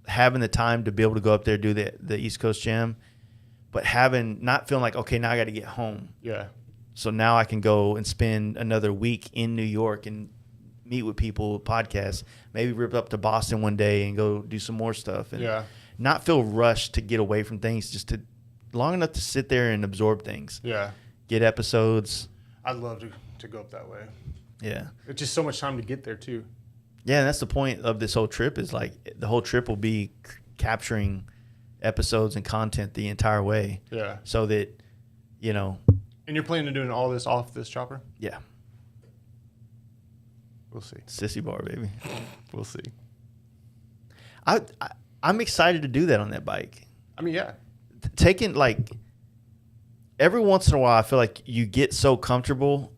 Having the time to be able to go up there do the East Coast Jam. But not feeling like, okay, now I got to get home. Yeah. So now I can go and spend another week in New York and meet with people, podcast, maybe rip up to Boston one day and go do some more stuff. And not feel rushed to get away from things, just long enough to sit there and absorb things. Yeah. Get episodes. I'd love to go up that way. Yeah. It's just so much time to get there, too. Yeah, and that's the point of this whole trip is like the whole trip will be capturing episodes and content the entire way. Yeah. So that, And you're planning on doing all this off this chopper? Yeah. We'll see. Sissy bar, baby. We'll see. I'm excited to do that on that bike. I mean, yeah. Taking every once in a while, I feel like you get so comfortable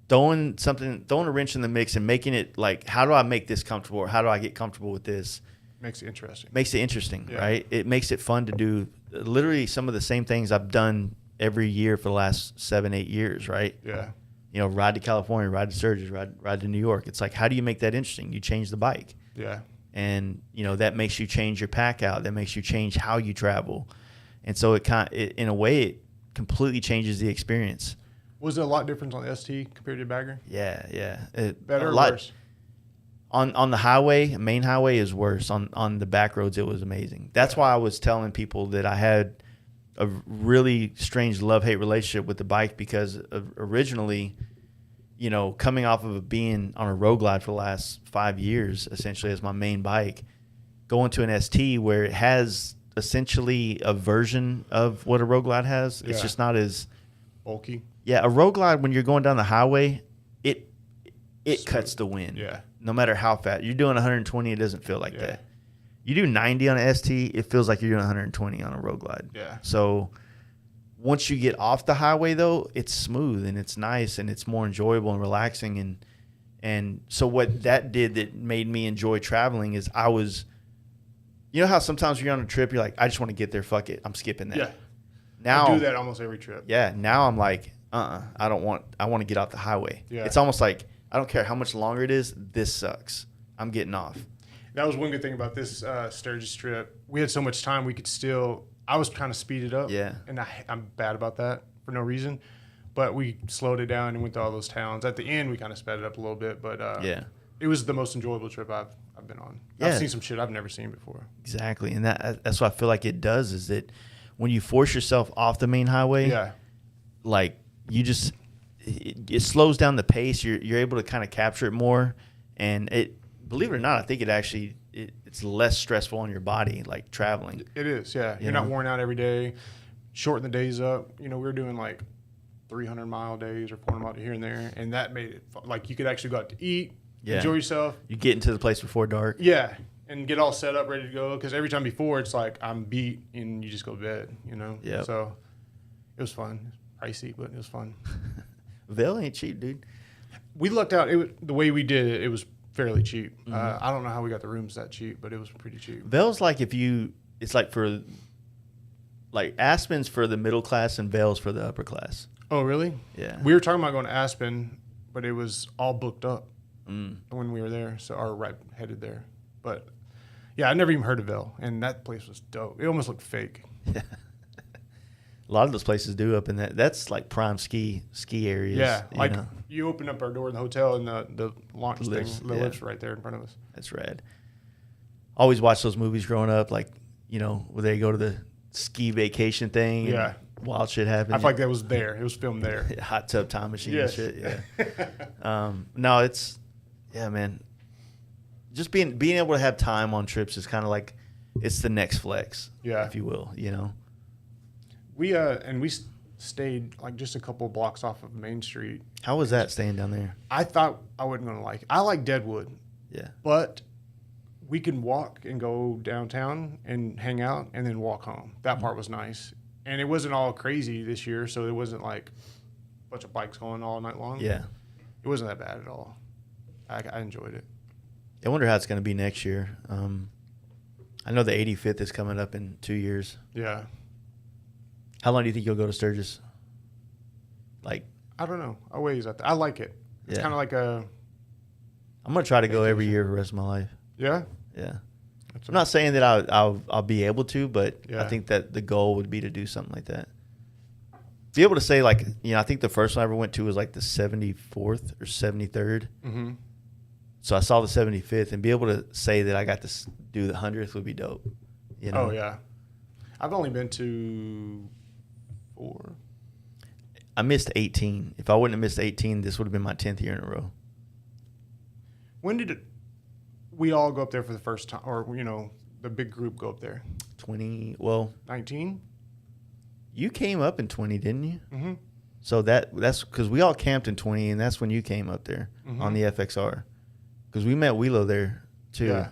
throwing a wrench in the mix and making it like, how do I make this comfortable or how do I get comfortable with this? Makes it interesting. Right? It makes it fun to do literally some of the same things I've done every year for the last 7-8 years, right? Yeah. Ride to California, ride to Sturgis, ride to New York. It's like, how do you make that interesting? You change the bike. Yeah. And, that makes you change your pack out. That makes you change how you travel. And so in a way, it completely changes the experience. Was it a lot different on the ST compared to Bagger? Yeah. Better or worse? On the highway, main highway is worse. On the back roads, it was amazing. That's why I was telling people that I had a really strange love-hate relationship with the bike because originally, coming off of being on a road glide for the last 5 years, essentially as my main bike, going to an ST where it has essentially a version of what a road glide has. It's just not as bulky. Yeah, a road glide when you're going down the highway, it cuts the wind. Yeah. No matter how fast. You're doing 120, it doesn't feel like that. You do 90 on an ST, it feels like you're doing 120 on a road glide. Yeah. So once you get off the highway, though, it's smooth and it's nice and it's more enjoyable and relaxing. And so what that did that made me enjoy traveling is you know how sometimes you're on a trip, you're like, I just want to get there. Fuck it. I'm skipping that. Yeah. Now I do that almost every trip. Yeah. Now I'm like, I want to get off the highway. Yeah. It's almost like, I don't care how much longer it is. This sucks. I'm getting off. That was one good thing about this Sturgis trip. We had so much time. We could still, I was kind of speeded up. Yeah. And I'm bad about that for no reason. But we slowed it down and went to all those towns. At the end, we kind of sped it up a little bit. But yeah, it was the most enjoyable trip I've been on. Yeah. I've seen some shit I've never seen before. Exactly. And that's what I feel like it does is that when you force yourself off the main highway, yeah, like you just, it slows down the pace. You're able to kind of capture it more. And believe it or not, I think it's less stressful on your body, like traveling. It is, yeah. You're not worn out every day. Shorten the days up. You know, we were doing like 300-mile days or 400 miles here and there, and that made it like you could actually go out to eat, enjoy yourself. You get into the place before dark. Yeah, and get all set up, ready to go. Because every time before, it's like I'm beat, and you just go to bed. You know. Yeah. So it was fun. Pricey, but it was fun. Vail ain't cheap, dude. We lucked out. The way we did it, it was fairly cheap. Mm-hmm. I don't know how we got the rooms that cheap, but it was pretty cheap. Vail's like it's like for like Aspen's for the middle class and Vail's for the upper class. Oh, really? Yeah. We were talking about going to Aspen, but it was all booked up when we were there, headed there. But yeah, I never even heard of Vail, and that place was dope. It almost looked fake. Yeah. A lot of those places do up in that's like prime ski areas. Yeah, like you open up our door in the hotel and the launch lifts, thing, the lifts right there in front of us. That's rad. Always watch those movies growing up, like, you know, where they go to the ski vacation thing. Yeah. And wild shit happens. I feel like that was there. It was filmed there. Hot tub time machine and shit. Yeah. No, man. Just being able to have time on trips is kind of like, it's the next flex, if you will, you know. We stayed like just a couple blocks off of Main Street. How was that staying down there? I thought I wasn't going to like it. I like Deadwood. Yeah. But we can walk and go downtown and hang out and then walk home. That part was nice. And it wasn't all crazy this year, so it wasn't like a bunch of bikes going all night long. Yeah. It wasn't that bad at all. I enjoyed it. I wonder how it's going to be next year. I know the 85th is coming up in 2 years. Yeah. How long do you think you'll go to Sturgis? Like, I don't know. I ways out there. I like it. It's kind of like a. I'm gonna try to go every year for the rest of my life. Yeah. Yeah. I'm not saying that I'll be able to, but I think that the goal would be to do something like that. Be able to say, like, you know, I think the first one I ever went to was like the 74th or 73rd. Mm-hmm. So I saw the 75th, and be able to say that I got to do the 100th would be dope. You know? Oh yeah. I've only been to 4. I missed 18. If I wouldn't have missed 18, this would have been my 10th year in a row. When did we all go up there for the first time, or, you know, the big group go up there? 19? You came up in 20, didn't you? Mm-hmm. So that's because we all camped in 20, and that's when you came up there on the FXR. Because we met Wheelo there, too. Yeah.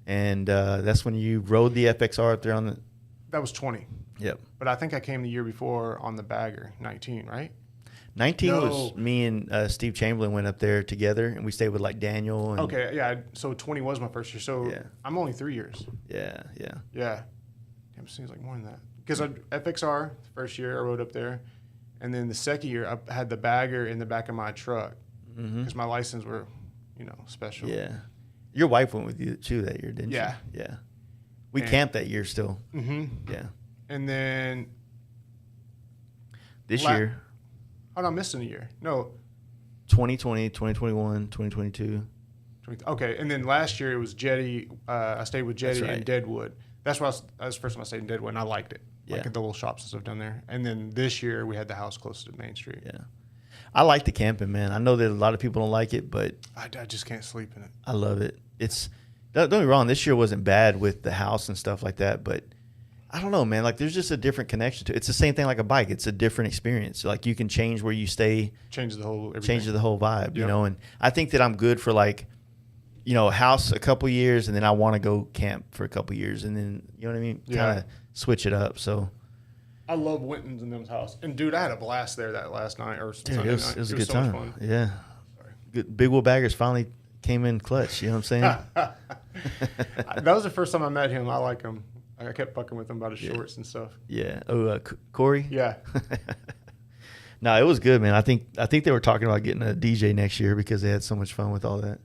And that's when you rode the FXR up there on the... That was 20. Yep. But I think I came the year before on the bagger, 19, right? 19 was me and Steve Chamberlain went up there together, and we stayed with like Daniel. And okay, yeah. So 20 was my first year. So I'm only 3 years. Yeah. Yeah. Damn, it seems like more than that. Because FXR, first year I rode up there. And then the second year I had the bagger in the back of my truck. Because my license were, you know, special. Yeah. Your wife went with you too that year, didn't she? Yeah. We camped that year still. Mm-hmm. Yeah. And then this year. Oh, no, I'm missing a year. No. 2020, 2021, 2022. Okay, and then last year it was Jetty. I stayed with Jetty in Deadwood. That's why that was the first time I stayed in Deadwood, and I liked it. Yeah. Like the little shops and stuff down there. And then this year we had the house close to Main Street. Yeah. I like the camping, man. I know that a lot of people don't like it, but I just can't sleep in it. I love it. Don't get me wrong, this year wasn't bad with the house and stuff like that, but I don't know, man. Like, there's just a different connection to it. It's the same thing like a bike. It's a different experience. Like, you can change where you stay. Changes the whole vibe, you know? And I think that I'm good for, like, you know, house a couple years, and then I want to go camp for a couple years, and then, you know what I mean? Yeah. Kind of switch it up, so. I love Winton's in them's house. And dude, I had a blast there that last night or Sunday night. It was a good so time. much fun. Yeah. Good. Big Wheel Baggers finally came in clutch. You know what I'm saying? That was the first time I met him. I like him. I kept fucking with him about his shorts and stuff. Yeah. Oh, Corey? Yeah. No, it was good, man. I think they were talking about getting a DJ next year because they had so much fun with all that.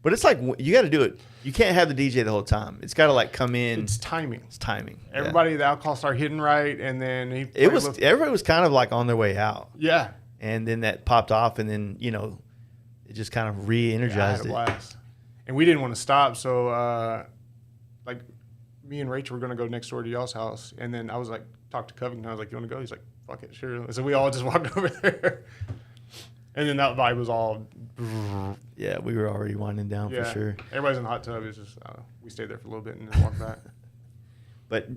But it's like you got to do it. You can't have the DJ the whole time. It's got to like come in. It's timing. It's timing. Everybody, the alcohol started hitting right, and then everybody was kind of like on their way out. Yeah. And then that popped off, and then it just kind of re-energized it. Blast. And we didn't want to stop, so like me and Rachel were gonna go next door to y'all's house, and then I was like, talk to Covington. I was like, "You want to go?" He's like, "Fuck it, sure." So we all just walked over there, and then that vibe was all. Yeah, we were already winding down for sure. Everybody's in the hot tub. It's just we stayed there for a little bit and then walked back. But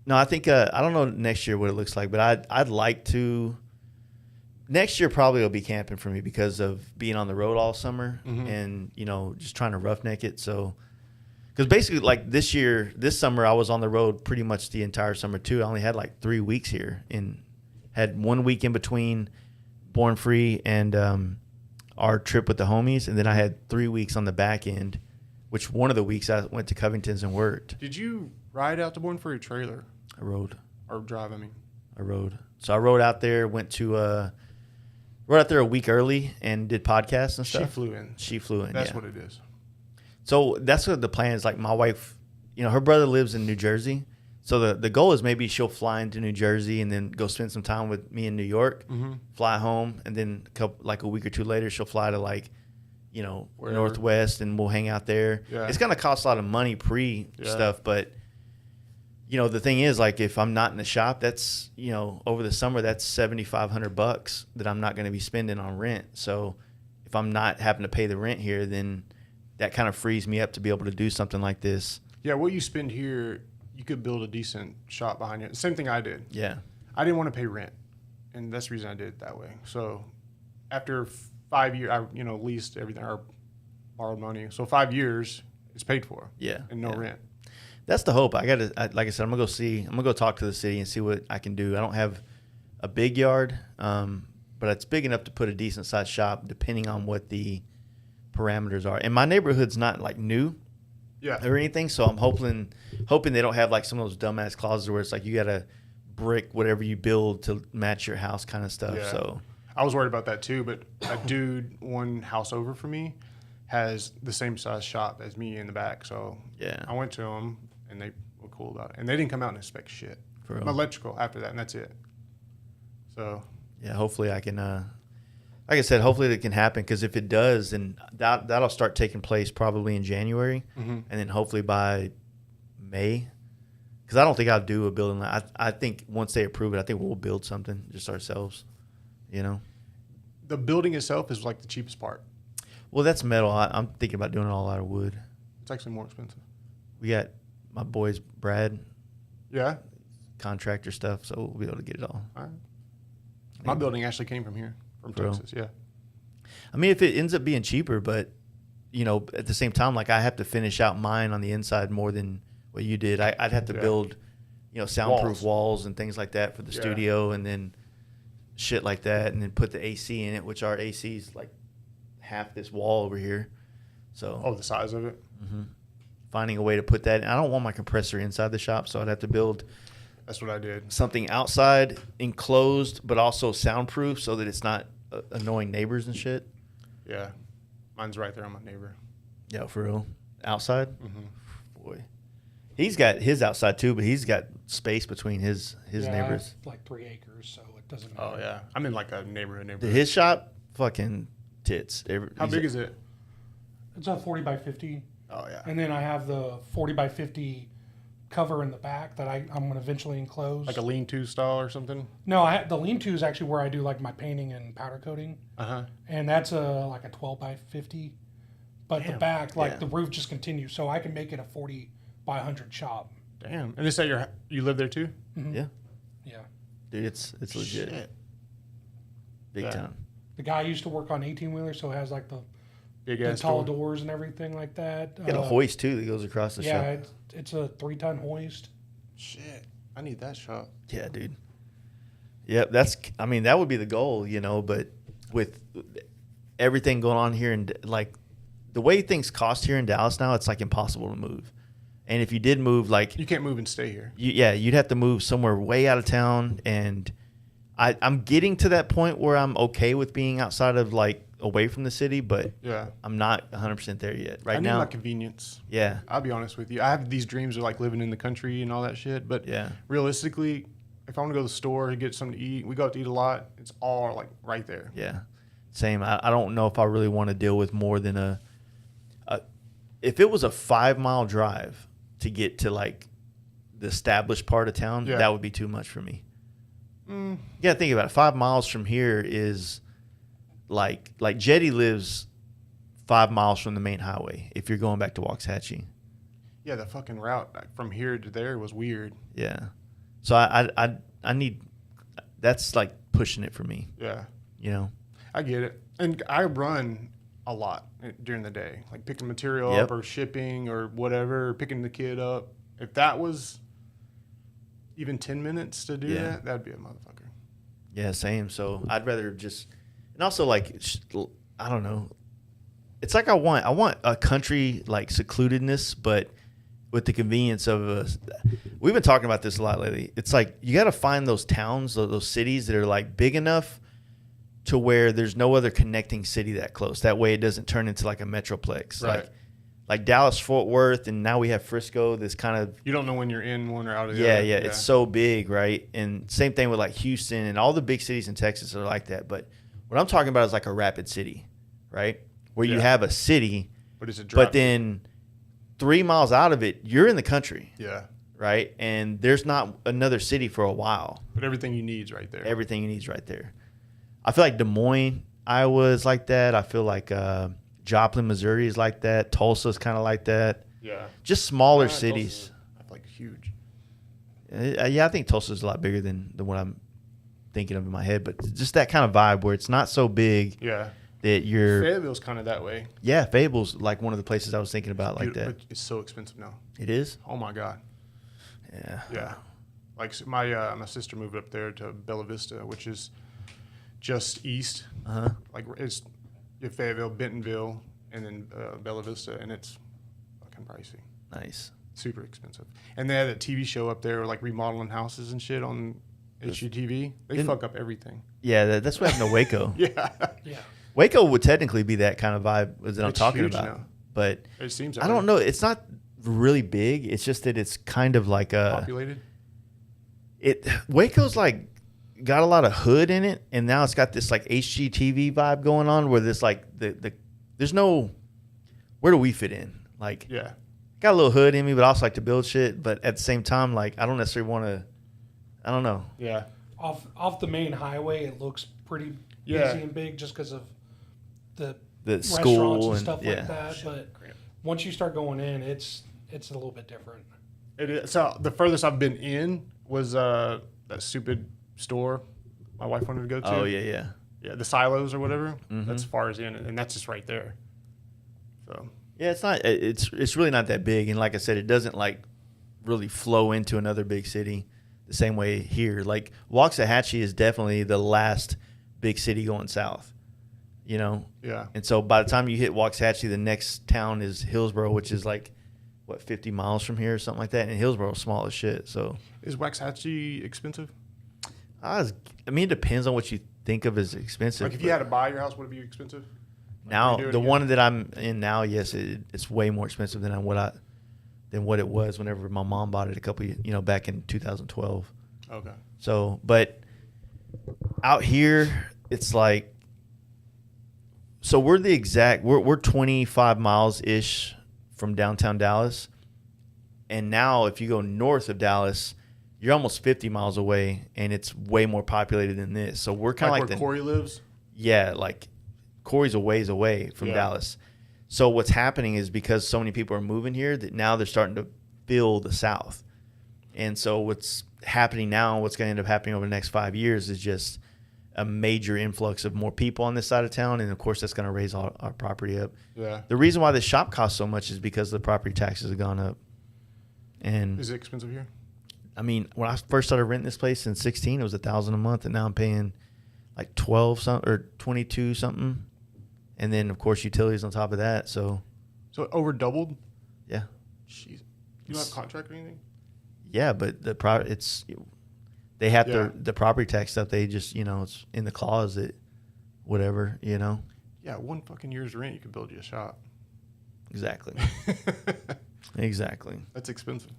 no, I think I don't know next year what it looks like, but I'd like to. Next year probably will be camping for me because of being on the road all summer and just trying to roughneck it. So, because basically like this summer I was on the road pretty much the entire summer too. I only had like 3 weeks here and had 1 week in between Born Free and our trip with the homies, and then I had 3 weeks on the back end, which one of the weeks I went to Covington's and worked. Did you ride out to Born Free trailer? I rode. Or drive, I mean. I rode. So I rode out there, went out there a week early and did podcasts and stuff. She flew in. That's what it is. So that's what the plan is. Like my wife, her brother lives in New Jersey. So the goal is maybe she'll fly into New Jersey and then go spend some time with me in New York, fly home, and then a week or two later she'll fly to Northwest and we'll hang out there. Yeah. It's gonna cost a lot of money stuff, but the thing is, like, if I'm not in the shop, that's over the summer that's $7,500 that I'm not going to be spending on rent. So if I'm not having to pay the rent here, then that kind of frees me up to be able to do something like this. Yeah, what you spend here, you could build a decent shop behind you. Same thing I did. Yeah. I didn't want to pay rent, and that's the reason I did it that way. So after 5 years, I leased everything or borrowed money. So 5 years, it's paid for. Yeah. And no rent. That's the hope. Like I said, I'm going to go talk to the city and see what I can do. I don't have a big yard, but it's big enough to put a decent sized shop depending on what the parameters are. And my neighborhood's not like new. Yeah. Or anything, so I'm hoping they don't have like some of those dumbass clauses where it's like you gotta brick whatever you build to match your house kind of stuff. Yeah. So I was worried about that too, but a dude one house over for me has the same size shop as me in the back. So yeah, I went to them and they were cool about it, and they didn't come out and inspect shit. My electrical after that, and that's it. So yeah, hopefully I can. Like I said, hopefully it can happen, because if it does, then that'll start taking place probably in January, and then hopefully by May, because I don't think I'll do a building. I think once they approve it, I think we'll build something just ourselves, The building itself is like the cheapest part. Well, that's metal. I'm thinking about doing it all out of wood. It's actually more expensive. We got my boys, Brad. Yeah. Contractor stuff, so we'll be able to get it all. All right. My building actually came from here. From Texas, yeah. I mean, if it ends up being cheaper, but at the same time, like I have to finish out mine on the inside more than what you did. I'd have to build, soundproof walls and things like that for the studio, and then shit like that, and then put the AC in it, which our AC is like half this wall over here. So the size of it. Finding a way to put that. I don't want my compressor inside the shop, so I'd have to build. That's what I did. Something outside, enclosed, but also soundproof, so that it's not annoying neighbors and shit. Yeah. Mine's right there on my neighbor. Yeah, for real. Outside? Boy. He's got his outside too, but he's got space between his neighbors. Like 3 acres, so it doesn't matter. Oh, yeah. I'm in like a neighborhood. His shop, fucking tits. How big is it? It's a 40 by 50. Oh, yeah. And then I have the 40 by 50 cover in the back that I'm going to eventually enclose. Like a lean-to style or something? No, the lean-to is actually where I do like my painting and powder coating. And that's like a 12 by 50. But the back, the roof just continues, so I can make it a 40 by 100 shop. Damn. And is that you live there too? Yeah. Yeah. Dude, it's legit. Shit. Big time. The guy used to work on 18-wheelers, so it has like the big tall doors and everything like that. You got a hoist too that goes across the shop. Yeah, it's a 3-ton hoist. Shit. I need that shop. Yeah, dude. Yep. I mean, that would be the goal, you know, but with everything going on here and like the way things cost here in Dallas now, it's like impossible to move. And if you did move, like you can't move and stay here. You'd have to move somewhere way out of town. And I'm getting to that point where I'm okay with being outside of like away from the city, but I'm not 100% there yet. Right now, I need my convenience. Yeah, I'll be honest with you. I have these dreams of like living in the country and all that shit. But realistically, if I want to go to the store to get something to eat, we go out to eat a lot. It's all like right there. Yeah, same. I don't know if I really want to deal with more than if it was a 5-mile drive to get to like the established part of town, that would be too much for me. You gotta think about it. 5 miles from here is like Jetty lives 5 miles from the main highway if you're going back to Waxahachie. Yeah, the fucking route from here to there was weird. Yeah. So I need, that's like pushing it for me. Yeah. You know? I get it. And I run a lot during the day, like picking material up or shipping or whatever, or picking the kid up. If that was even 10 minutes to do that, that'd be a motherfucker. Yeah, same. So I'd rather just, and also like, I don't know. It's like I want a country like secludedness, but with the convenience of we've been talking about this a lot lately. It's like you got to find those towns, those cities that are like big enough to where there's no other connecting city that close. That way it doesn't turn into like a metroplex. Right. Like Dallas, Fort Worth, and now we have Frisco. This kind of, you don't know when you're in one or out of the other. Yeah, It's so big, right? And same thing with like Houston and all the big cities in Texas are like that. But what I'm talking about is like a rapid city, right? Where you have a city, but it's a drop. But then 3 miles out of it, you're in the country. Yeah. Right? And there's not another city for a while. But everything you need is right there. Everything you need is right there. I feel like Des Moines, Iowa is like that. I feel like Joplin, Missouri is like that. Tulsa's kind of like that. Yeah. Just smaller cities. Tulsa's like huge. Yeah, I think Tulsa's a lot bigger than what I'm thinking of in my head. But just that kind of vibe where it's not so big. Yeah. That you're. Fayetteville's kind of that way. Yeah, Fayetteville's like one of the places I was thinking about like that. But it's so expensive now. It is? Oh, my God. Yeah. Yeah. Like my sister moved up there to Bella Vista, which is just east. Uh-huh. Like it's Fayetteville, Bentonville, and then Bella Vista, and it's fucking pricey. Nice. Super expensive. And they had a TV show up there, like remodeling houses and shit on HGTV. They fuck up everything. Yeah, that's what happened to Waco. Yeah. Waco would technically be that kind of vibe that I'm talking about. Now. But it seems I don't know. It's not really big. It's just that it's kind of like populated. Waco's like got a lot of hood in it, and now it's got this like HGTV vibe going on where there's like there's no, where do we fit in? Like, got a little hood in me, but I also like to build shit. But at the same time, like I don't necessarily want to. I don't know. Yeah. Off the main highway, it looks pretty busy and big just because of the school and stuff like that. But once you start going in, it's a little bit different. It is. So the furthest I've been in was that stupid store my wife wanted to go to. Oh yeah, the Silos or whatever. Mm-hmm. That's as far as in, and that's just right there. So yeah, it's not. It's really not that big, and like I said, it doesn't like really flow into another big city the same way here. Like Waxahachie is definitely the last big city going south. You know? Yeah. And so by the time you hit Waxahachie, the next town is Hillsboro, which is like, 50 miles from here or something like that? And Hillsboro's small as shit, so. Is Waxahachie expensive? I mean, it depends on what you think of as expensive. Like if you had to buy your house, would it be expensive? Like now, the one that I'm in now, yes, it's way more expensive than what it was whenever my mom bought it back in 2012. Okay. So, but out here, it's like, so we're 25 miles ish from downtown Dallas, and now if you go north of Dallas, you're almost 50 miles away, and it's way more populated than this. So we're kind of like where Corey lives. Yeah, like Corey's a ways away from Dallas. So what's happening is because so many people are moving here that now they're starting to fill the South, and so what's happening now, what's going to end up happening over the next 5 years is just a major influx of more people on this side of town, and of course that's going to raise our property up. Yeah. The reason why this shop costs so much is because the property taxes have gone up. And is it expensive here? I mean, when I first started renting this place in 16, it was $1,000 a month, and now I'm paying like 12 something or 22 something, and then of course utilities on top of that. So it over doubled. Yeah. Jeez. You don't have a contract or anything? Yeah, but they have to, the property tax stuff. They just, it's in the closet, whatever, Yeah, 1 fucking year's rent, you could build you a shop. Exactly. Exactly. That's expensive.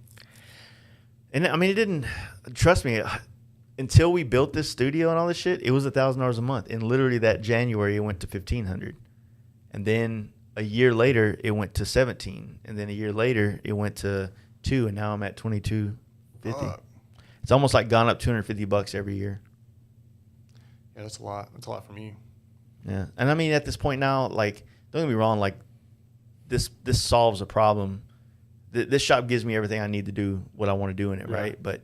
And I mean, it didn't, trust me, until we built this studio and all this shit, it was $1,000 a month. And literally that January, it went to $1,500. And then a year later, it went to 17. And then a year later, it went to 2. And now I'm at 22.50. It's almost like gone up $250 every year. Yeah, that's a lot. That's a lot for me. Yeah. And I mean, at this point now, like, don't get me wrong, like, this solves a problem. This shop gives me everything I need to do what I want to do in it, right? But,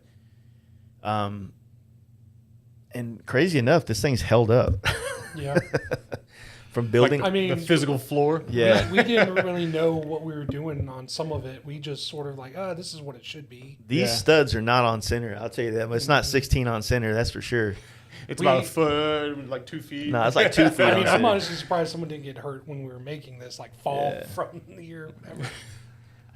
and crazy enough, this thing's held up. Yeah. From building, like, the physical floor. Yeah. We didn't really know what we were doing on some of it. We just sort of like, this is what it should be. These studs are not on center. I'll tell you that. But it's not 16 on center. That's for sure. It's about a foot, like 2 feet. No, it's like 2 feet. I mean, I'm honestly surprised someone didn't get hurt when we were making this, like fall from the year. Whatever.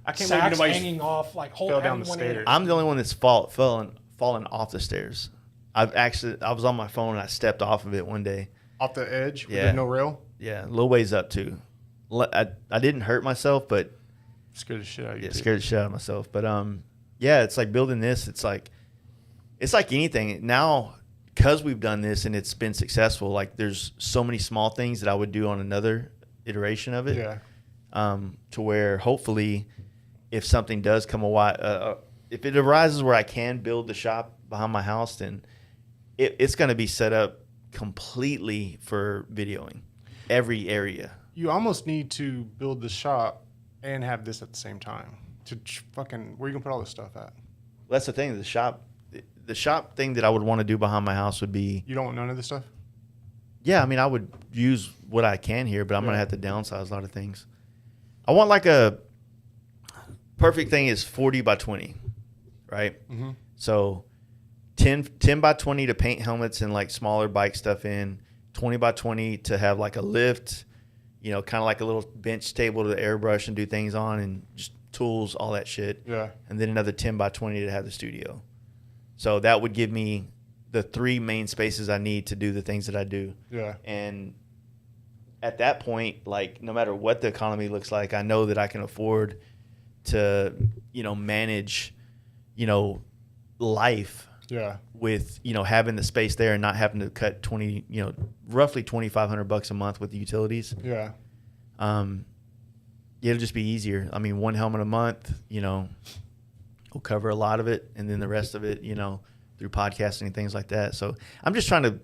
I can't Sacks believe hanging off, like fell down the stairs. I'm the only one that's fallen off the stairs. I was on my phone and I stepped off of it one day. Off the edge with no rail? Yeah, a little ways up too. I didn't hurt myself, but scared the shit out of you. Yeah, scared the shit out of myself. But yeah, it's like building this. It's like anything now, because we've done this and it's been successful. Like there's so many small things that I would do on another iteration of it. Yeah. To where hopefully, if something does come if it arises where I can build the shop behind my house, then it's going to be set up completely for videoing every area. You almost need to build the shop and have this at the same time to fucking, where are you gonna put all this stuff at? Well, that's the thing. The shop thing that I would want to do behind my house would be. You don't want none of this stuff? Yeah, I mean, I would use what I can here, but I'm gonna have to downsize a lot of things. I want like a perfect thing is 40 by 20, right? Mm-hmm. So 10 by 20 to paint helmets and like smaller bike stuff in, 20 by 20 to have like a lift, kind of like a little bench table to airbrush and do things on, and just tools, all that shit. Yeah. And then another 10 by 20 to have the studio. So that would give me the 3 main spaces I need to do the things that I do. Yeah. And at that point, like no matter what the economy looks like, I know that I can afford to, manage, life. Yeah. With, having the space there and not having to cut roughly $2,500 a month with the utilities. Yeah. It'll just be easier. I mean, 1 helmet a month, will cover a lot of it, and then the rest of it, through podcasting and things like that. So I just don't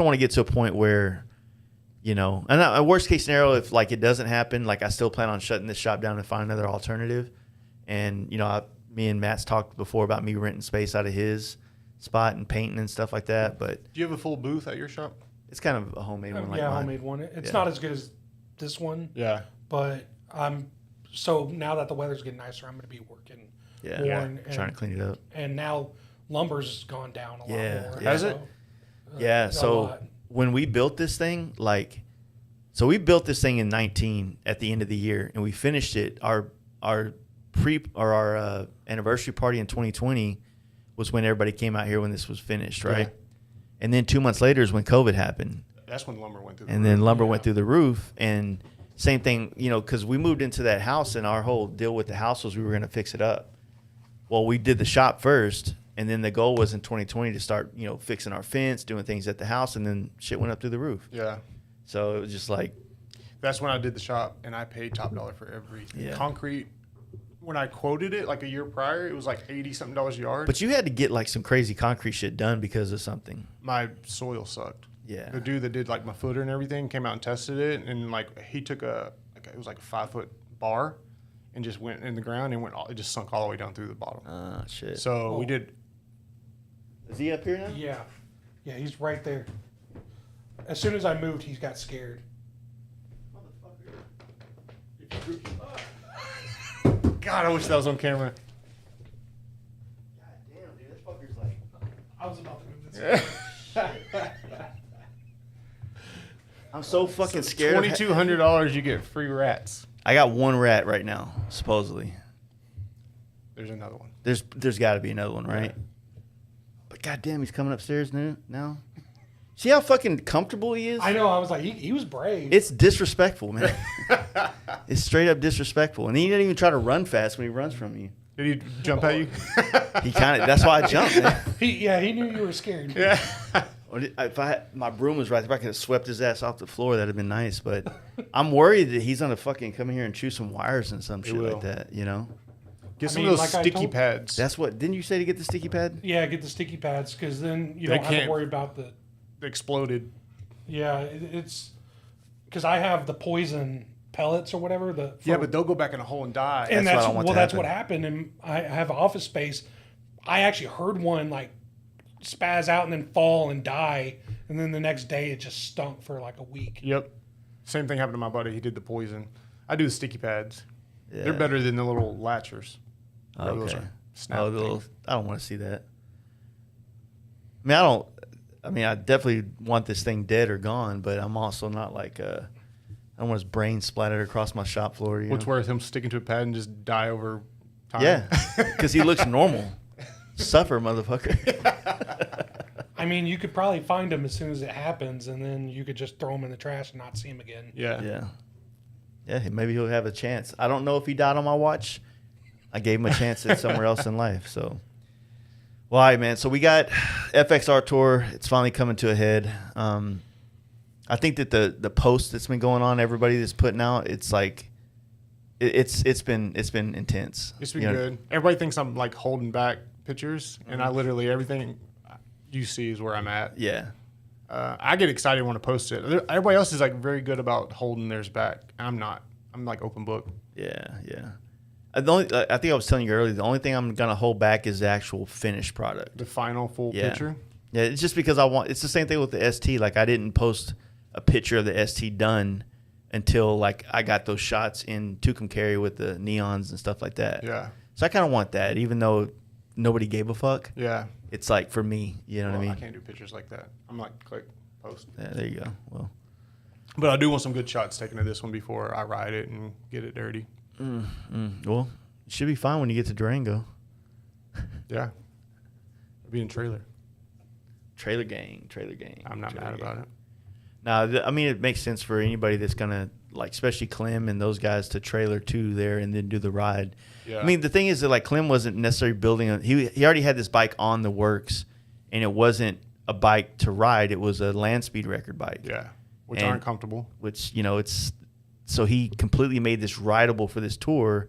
want to get to a point where, and a worst case scenario, if like it doesn't happen, like I still plan on shutting this shop down and find another alternative. And, me and Matt's talked before about me renting space out of his spot and painting and stuff like that. But do you have a full booth at your shop? It's kind of a homemade one. Like homemade one. It's not as good as this one. Yeah. But so now that the weather's getting nicer, I'm going to be working more and trying to clean it up. And now lumber's gone down a lot more. Has it? So when we built this thing, we built this thing in 19 at the end of the year, and we finished it. Our anniversary party in 2020 was when everybody came out here when this was finished, right? Yeah. And then 2 months later is when COVID happened. That's when lumber went through the roof. And then lumber went through the roof. And same thing, because we moved into that house, and our whole deal with the house was we were going to fix it up. Well, we did the shop first, and then the goal was in 2020 to start, fixing our fence, doing things at the house, and then shit went up through the roof. Yeah. So it was just like. That's when I did the shop, and I paid top dollar for everything. Yeah. Concrete. When I quoted it like a year prior, it was like $80-something a yard. But you had to get like some crazy concrete shit done because of something. My soil sucked. Yeah. The dude that did like my footer and everything came out and tested it, and like he took it was like a 5-foot bar and just went in the ground and it just sunk all the way down through the bottom. Ah, shit. So we did. Is he up here now? Yeah. Yeah, he's right there. As soon as I moved, he got scared. God, I wish that was on camera. God damn, dude. I was about to move this. I'm so fucking scared. $2,200, you get free rats. I got one rat right now, supposedly. There's another one. There's got to be another one, right? But goddamn, he's coming upstairs now. See how fucking comfortable he is? I know. I was like, he was brave. It's disrespectful, man. It's straight up disrespectful, and he didn't even try to run fast when he runs from you. Did he jump at you? He kind of. That's why I jumped, man. He knew you were scared. Yeah. If my broom was right, if I could have swept his ass off the floor, that'd have been nice. But I'm worried that he's gonna fucking come in here and chew some wires and some shit like that. You know. Get some of those sticky pads. That's what. Didn't you say to get the sticky pad? Yeah, get the sticky pads because then you don't have to worry about the exploded. Yeah, it's because I have the poison pellets or whatever. But they'll go back in a hole and die. And that's what happened. And I have office space. I actually heard one like spaz out and then fall and die, and then the next day it just stunk for like a week. Yep. Same thing happened to my buddy. He did the poison. I do the sticky pads. Yeah. They're better than the little latchers. Okay. I don't want to see that. I mean, I definitely want this thing dead or gone, but I'm also not like I don't want his brain splattered across my shop floor. What's worse, him sticking to a pad and just die over time? Yeah, because he looks normal. Suffer, motherfucker. I mean, you could probably find him as soon as it happens, and then you could just throw him in the trash and not see him again. Yeah. Maybe he'll have a chance. I don't know if he died on my watch. I gave him a chance at somewhere else in life. So, well, all right, man. So we got FXR Tour. It's finally coming to a head. I think that the post that's been going on, everybody that's putting out, it's like it's been intense. It's been good. Everybody thinks I'm like holding back pictures, and I literally everything you see is where I'm at. Yeah. I get excited when I post it. Everybody else is like very good about holding theirs back. I'm not. I'm like open book. Yeah. I think I was telling you earlier, the only thing I'm going to hold back is the actual finished product. The final full picture? Yeah, it's just because it's the same thing with the ST. Like, I didn't post a picture of the ST done until, like, I got those shots in Tucumcari with the neons and stuff like that. Yeah. So I kind of want that, even though nobody gave a fuck. Yeah. It's like, for me, you know what I mean? I can't do pictures like that. I'm like, click, post. Yeah, there you go. Well. But I do want some good shots taken of this one before I ride it and get it dirty. Well, it should be fine when you get to Durango. Yeah. I'll be in trailer. Trailer gang. I'm not mad about it. No, I mean, it makes sense for anybody that's going to, like, especially Clem and those guys to trailer to there and then do the ride. Yeah. I mean, the thing is that, like, Clem wasn't necessarily building he already had this bike on the works, and it wasn't a bike to ride. It was a land speed record bike. Yeah. Which aren't comfortable. Which, so he completely made this rideable for this tour,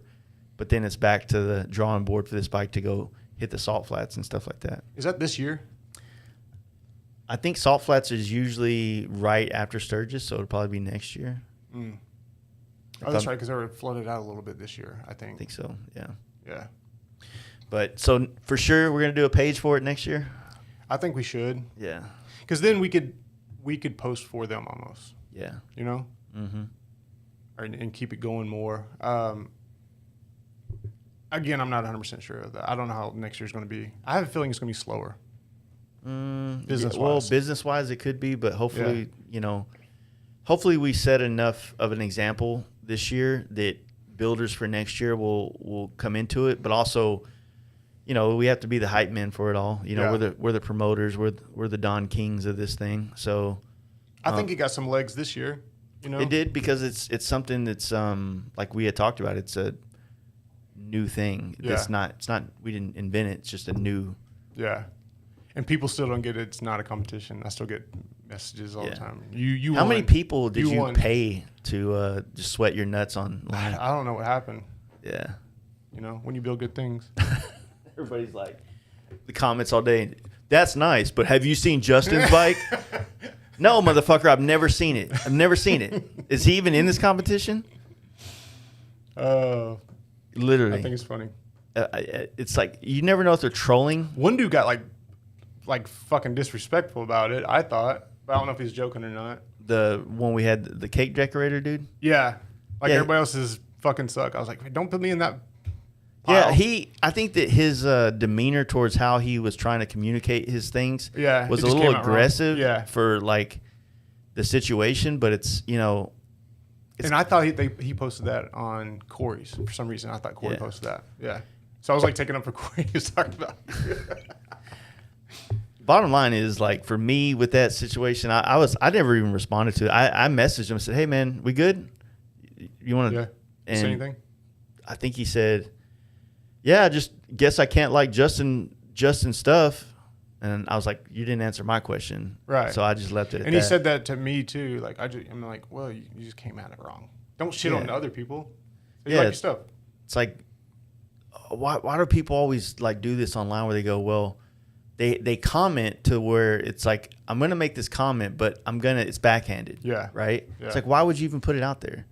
but then it's back to the drawing board for this bike to go hit the salt flats and stuff like that. Is that this year? I think salt flats is usually right after Sturgis, so it'll probably be next year. Oh, that's right, because they were flooded out a little bit this year, I think. I think so, yeah. Yeah. But so for sure, we're going to do a page for it next year? I think we should. Yeah. Because then we could post for them almost. Yeah. You know? Mm-hmm. And keep it going more. Again, I'm not 100% sure of that. I don't know how next year's going to be. I have a feeling it's going to be slower. Business-wise. Well, business-wise it could be, but hopefully, hopefully we set enough of an example this year that builders for next year will come into it. But also, we have to be the hype men for it all. We're the promoters. We're the Don Kings of this thing. So I think it got some legs this year. It did, because it's something that's like we had talked about. It's a new thing. Yeah. It's not. We didn't invent it. It's just a new. Yeah. And people still don't get it. It's not a competition. I still get messages all the time. You How many people did you won. pay to just sweat your nuts online? I don't know what happened. Yeah. When you build good things. Everybody's like, the comments all day, that's nice, but have you seen Justin's bike? No, motherfucker, I've never seen it. Is he even in this competition? Literally. I think it's funny. It's like, you never know if they're trolling. One dude got like fucking disrespectful about it, I thought. But I don't know if he's joking or not. The one we had, the cake decorator dude? Yeah. Everybody else is fucking suck. I was like, don't put me in that pile. Yeah, I think that his demeanor towards how he was trying to communicate his things was a little aggressive for like the situation, but it's, you know. And I thought he posted that on Corey's for some reason. I thought Corey posted that. Yeah. So I was like taking up for Corey he was talking about. Bottom line is, like, for me with that situation, I never even responded to it. I messaged him and said, "Hey man, we good? You want to say anything?" I think he said, "Yeah, just guess I can't like Justin stuff." And I was like, "You didn't answer my question." Right. So I just left it at that. And he said that to me too. Like I'm like, well, you just came at it wrong. Don't shit on other people. You like your stuff. It's like, why do people always like do this online where they go, well, they comment to where it's like, I'm gonna make this comment, but it's backhanded. Yeah. Right. Yeah. It's like, why would you even put it out there?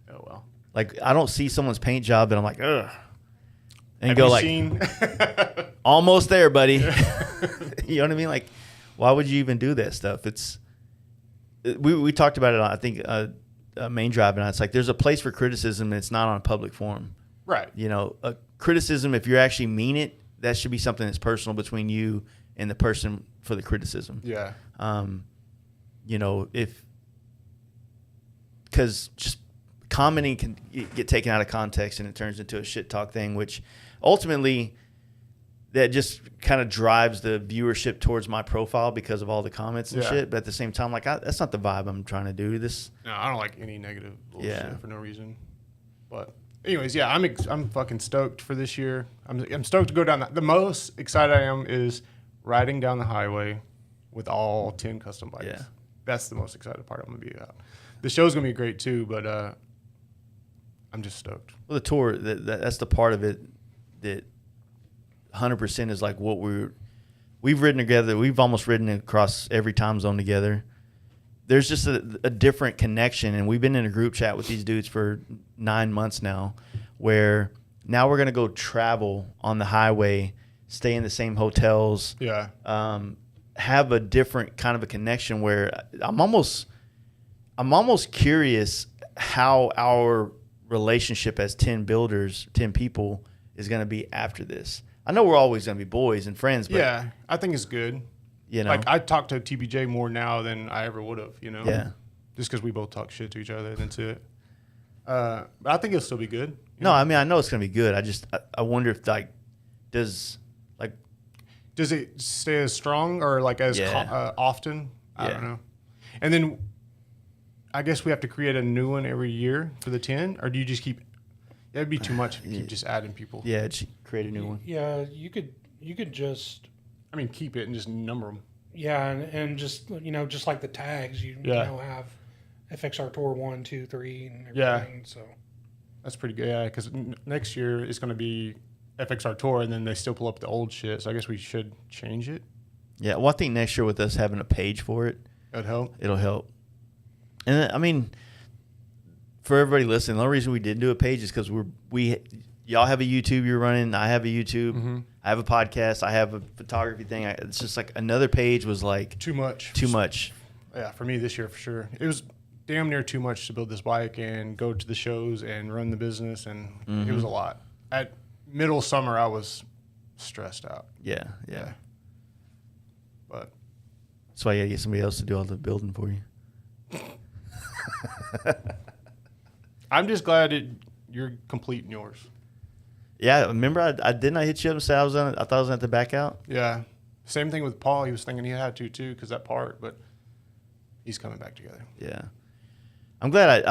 Oh well. Like, I don't see someone's paint job and I'm like, ugh. And Have go you like, seen? almost there, buddy. You know what I mean? Like, why would you even do that stuff? We talked about it on, I think, Main Drive, and it's like, there's a place for criticism and it's not on a public forum. Right. You know, a criticism, if you actually mean it, that should be something that's personal between you and the person for the criticism. Yeah. You know, because just commenting can get taken out of context and it turns into a shit talk thing, which ultimately that just kind of drives the viewership towards my profile because of all the comments and shit. But at the same time, like, that's not the vibe I'm trying to do. No, I don't like any negative bullshit for no reason. But anyways, yeah, I'm fucking stoked for this year. I'm stoked to go down the most excited I am is riding down the highway with all 10 custom bikes. Yeah. That's the most excited part I'm gonna be about. The show's gonna be great too, but I'm just stoked. Well, the tour, that's the part of it that 100% is like what we've ridden together. We've almost ridden across every time zone together. There's just a different connection, and we've been in a group chat with these dudes for 9 months now, where now we're gonna go travel on the highway, stay in the same hotels, have a different kind of a connection. Where I'm almost curious how our relationship as 10 builders, 10 people, is gonna be after this. I know we're always gonna be boys and friends, but yeah, I think it's good. You know, like I talk to TBJ more now than I ever would have. You know, just because we both talk shit to each other. That's it. But I think it'll still be good. No, I mean, I know it's gonna be good. I wonder if does it stay as strong or like as often? I don't know. And then I guess we have to create a new one every year for the 10, or do you just keep? That'd be too much if you keep just adding people. Yeah, create a new one. Yeah, you could just. I mean, keep it and just number them. Yeah, and just just like the tags, you have FXR Tour 1, 2, 3, and everything. Yeah. So that's pretty good. Yeah, because next year it's going to be FXR Tour, and then they still pull up the old shit. So I guess we should change it. Yeah, well, I think next year with us having a page for it, It'll help. And I mean, for everybody listening, the only reason we didn't do a page is because y'all have a YouTube you're running. I have a YouTube. Mm-hmm. I have a podcast. I have a photography thing. It's just like another page was like too much. Yeah, for me this year for sure. It was damn near too much to build this bike and go to the shows and run the business, and it was a lot. At middle summer, I was stressed out. Yeah. But that's why you gotta get somebody else to do all the building for you. I'm just glad you're complete in yours. Yeah, remember I didn't hit you up and say I thought I was going to have to back out? Yeah. Same thing with Paul. He was thinking he had to too because that part, but he's coming back together. Yeah. I'm glad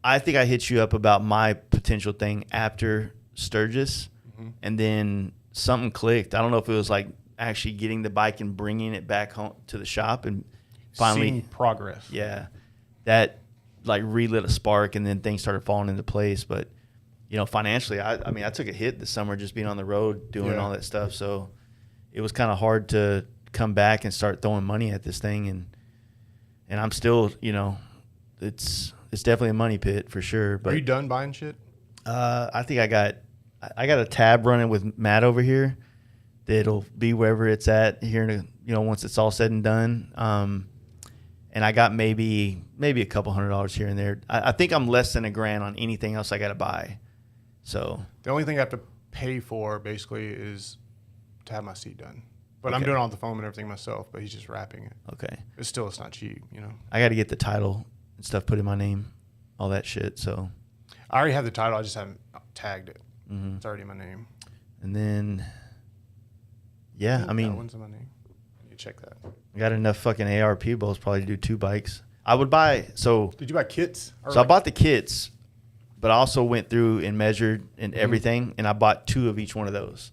I think I hit you up about my potential thing after Sturgis, and then something clicked. I don't know if it was like actually getting the bike and bringing it back home to the shop and finally seeing progress. Yeah. That like relit a spark, and then things started falling into place. But financially, I took a hit this summer just being on the road doing all that stuff. So it was kind of hard to come back and start throwing money at this thing. And I'm still, it's definitely a money pit for sure. But are you done buying shit? I think I got a tab running with Matt over here that'll be wherever it's at here, once it's all said and done. And I got maybe a couple $100 here and there. I think I'm less than $1,000 on anything else I got to buy. So the only thing I have to pay for basically is to have my seat done. But I'm doing all the foam and everything myself, but he's just wrapping it. Okay. It's not cheap, you know. I got to get the title and stuff put in my name, all that shit. So I already have the title. I just haven't tagged it. Mm-hmm. It's already in my name. And then, yeah, I mean, that one's in my name. You check that. I got enough fucking ARP bolts probably to do 2 bikes. I would buy, so. Did you buy kits? So I bought the kits, but I also went through and measured and everything, and I bought 2 of each one of those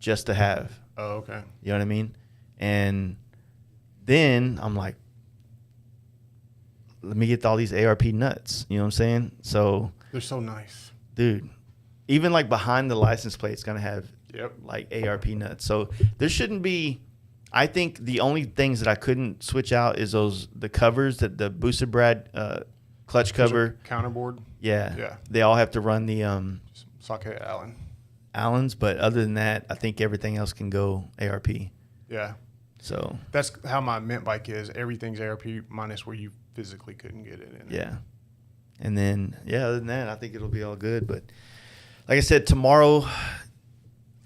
just to have. Oh, okay. You know what I mean? And then I'm like, let me get all these ARP nuts. You know what I'm saying? So they're so nice. Dude, even like behind the license plate, it's going to have like ARP nuts. So there shouldn't be, I think the only things that I couldn't switch out is the covers, that the boosted brad clutch cover. Counterboard. Yeah. They all have to run the socket Allens, but other than that, I think everything else can go ARP. Yeah. So that's how my mint bike is. Everything's ARP minus where you physically couldn't get it in. Yeah. And then, other than that, I think it'll be all good. But like I said, tomorrow,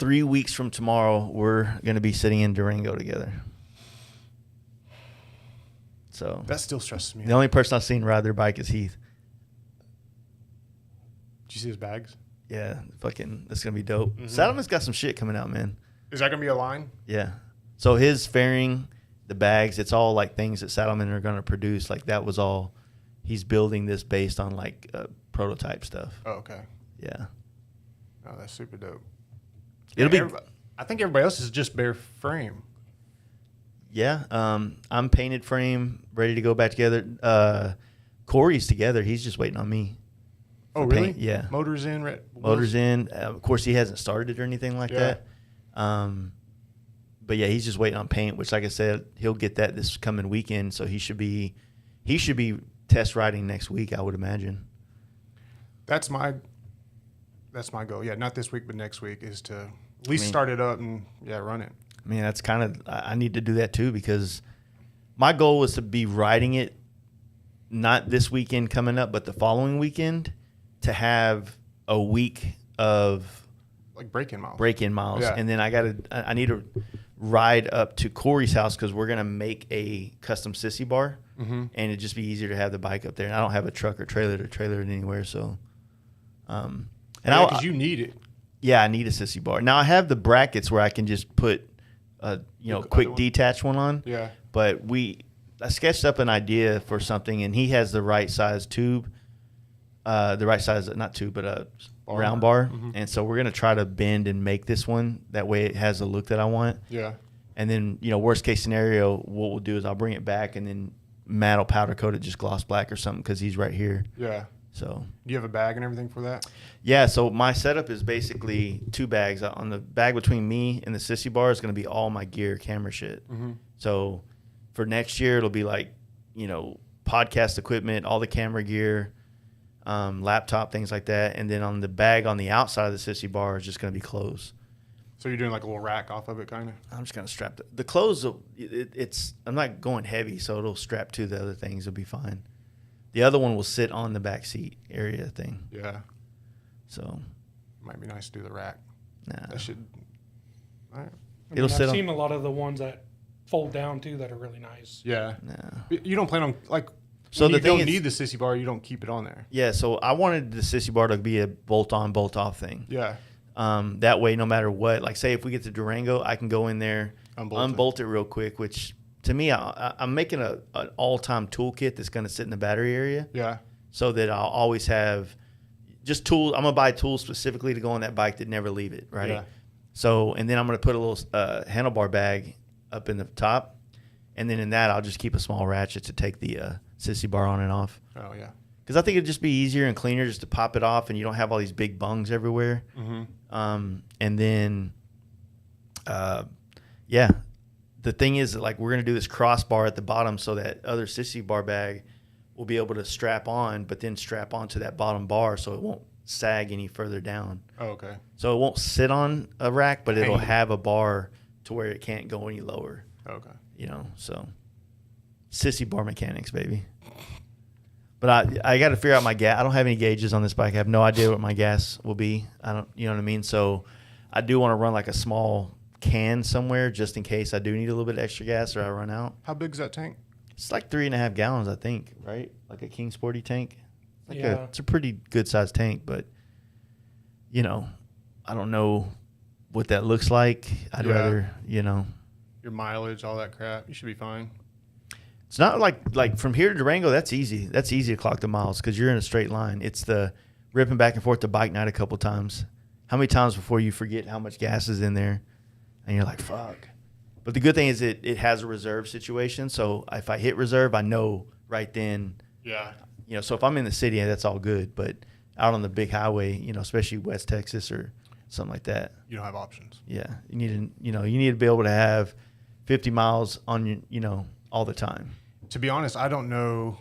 3 weeks from tomorrow, we're going to be sitting in Durango together. So that still stresses me. The only person I've seen ride their bike is Heath. Did you see his bags? Yeah, fucking, that's going to be dope. Mm-hmm. Saddleman's got some shit coming out, man. Is that going to be a line? Yeah. So his fairing, the bags, it's all like things that Saddleman are going to produce. Like that was all, he's building this based on like prototype stuff. Oh, okay. Yeah. Oh, that's super dope. It'll be. I think everybody else is just bare frame. Yeah. I'm painted frame, ready to go back together. Corey's together. He's just waiting on me. Oh, really? Paint. Yeah. Motors in. Motors in. Of course, he hasn't started or anything like that. But yeah, he's just waiting on paint, which, like I said, he'll get that this coming weekend. So he should be test riding next week, I would imagine. That's my goal. Yeah, not this week, but next week is to at least start it up and run it. I mean, that's kind of, I need to do that too, because my goal was to be riding it not this weekend coming up, but the following weekend, to have a week of like break-in miles. Yeah. And then I need to ride up to Corey's house, because we're going to make a custom sissy bar, and it'd just be easier to have the bike up there. And I don't have a truck or trailer to trailer it anywhere. So, because you need it. Yeah, I need a sissy bar. Now I have the brackets where I can just put a quick detach one on. Yeah. But I sketched up an idea for something, and he has the right size tube, not tube, but a round bar. Mm-hmm. And so we're gonna try to bend and make this one that way it has the look that I want. Yeah. And then worst case scenario, what we'll do is I'll bring it back, and then Matt will powder coat it just gloss black or something, because he's right here. Yeah. So. Do you have a bag and everything for that? Yeah, so my setup is basically 2 bags. On the bag between me and the sissy bar is going to be all my gear, camera shit. Mm-hmm. So for next year, it'll be like, podcast equipment, all the camera gear, laptop, things like that. And then on the bag on the outside of the sissy bar is just going to be clothes. So you're doing like a little rack off of it, kind of? I'm just going to strap the clothes. I'm not going heavy, so it'll strap to the other things. It'll be fine. The other one will sit on the back seat area thing. Yeah. So. Might be nice to do the rack. Nah. That should. All right. I've seen a lot of the ones that fold down too that are really nice. Yeah. Nah. You don't plan on So when you don't need the sissy bar, you don't keep it on there. Yeah. So I wanted the sissy bar to be a bolt on, bolt off thing. Yeah. That way, no matter what, like say if we get to Durango, I can go in there, unbolt it real quick, which to me, I'm making an all-time toolkit that's going to sit in the battery area. Yeah. So that I'll always have just tools. I'm going to buy tools specifically to go on that bike that never leave it, right? Yeah. So, and then I'm going to put a little handlebar bag up in the top. And then in that, I'll just keep a small ratchet to take the sissy bar on and off. Oh, yeah. Because I think it'd just be easier and cleaner just to pop it off, and you don't have all these big bungs everywhere. Mm-hmm. And then, the thing is that, like, we're going to do this crossbar at the bottom so that other sissy bar bag will be able to strap on, but then strap onto that bottom bar so it won't sag any further down. Oh, okay. So it won't sit on a rack, but it'll have a bar to where it can't go any lower. Okay. So sissy bar mechanics, baby. But I got to figure out my gas. I don't have any gauges on this bike. I have no idea what my gas will be. I don't, you know what I mean? So I do want to run like a small can somewhere just in case I do need a little bit of extra gas or I run out. How big is that tank? It's like 3.5 gallons, I think, right? Like a King Sporty tank. Yeah. It's a pretty good sized tank, but you know, I don't know what that looks like. I'd rather, you know. Your mileage, all that crap. You should be fine. It's not like from here to Durango, that's easy. That's easy to clock the miles because you're in a straight line. It's the ripping back and forth to bike night a couple times. How many times before you forget how much gas is in there and you're like, fuck. But the good thing is it has a reserve situation. So if I hit reserve, I know right then. Yeah. You know, so if I'm in the city, that's all good. But out on the big highway, you know, especially West Texas or something like that. You don't have options. Yeah. You need to be able to have 50 miles on your, you know, all the time. To be honest, I don't know.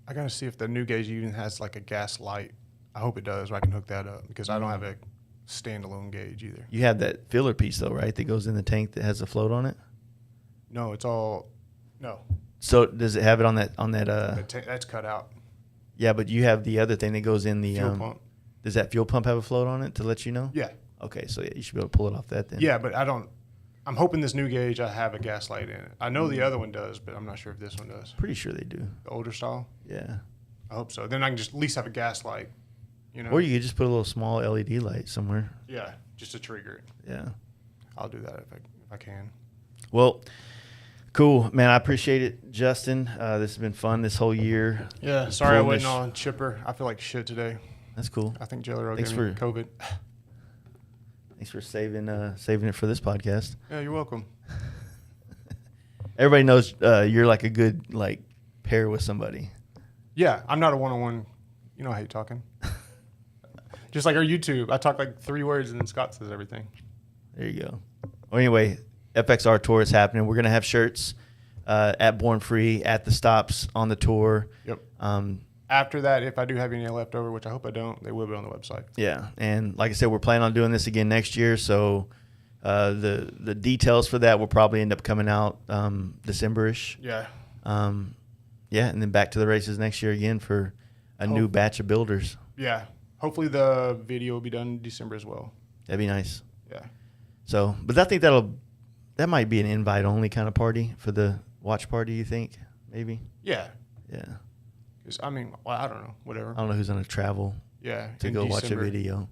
I got to see if the new gauge even has like a gas light. I hope it does, or I can hook that up because I don't have a standalone gauge either. You have that filler piece though, right? That goes in the tank that has a float on it. No, it's all no. So does it have it on that? That's cut out. Yeah, but you have the other thing that goes in the Fuel pump. Does that fuel pump have a float on it to let you know? Yeah. Okay, so yeah, you should be able to pull it off that then. Yeah, but I don't. I'm hoping this new gauge I have a gas light in it. I know the other one does, but I'm not sure if this one does. Pretty sure they do. The older style. Yeah. I hope so. Then I can just at least have a gas light. You know. Or you could just put a little small LED light somewhere. Yeah, just to trigger it. Yeah. I'll do that if I can. Well, cool, man. I appreciate it, Justin. This has been fun this whole year. Yeah. Sorry I wasn't on Chipper. I feel like shit today. That's cool. I think Jelly Roll gave me COVID. Thanks for saving it for this podcast. Yeah, you're welcome. Everybody knows you're like a good pair with somebody. Yeah, I'm not a one-on-one. You know how you're talking. Just like our YouTube. I talk like 3 words and then Scott says everything. There you go. Well, anyway, FXR Tour is happening. We're going to have shirts at Born Free, at the stops on the tour. Yep. After that, if I do have any left over, which I hope I don't, they will be on the website. Yeah, and like I said, we're planning on doing this again next year, so the details for that will probably end up coming out December-ish. Yeah. Yeah, and then back to the races next year again for a new batch of builders. Yeah. Hopefully the video will be done in December as well. That'd be nice. Yeah. So, but I think that might be an invite-only kind of party for the watch party, you think? Maybe? Yeah. Yeah. I mean, well, I don't know. Whatever. I don't know who's going to travel to go watch a December. video.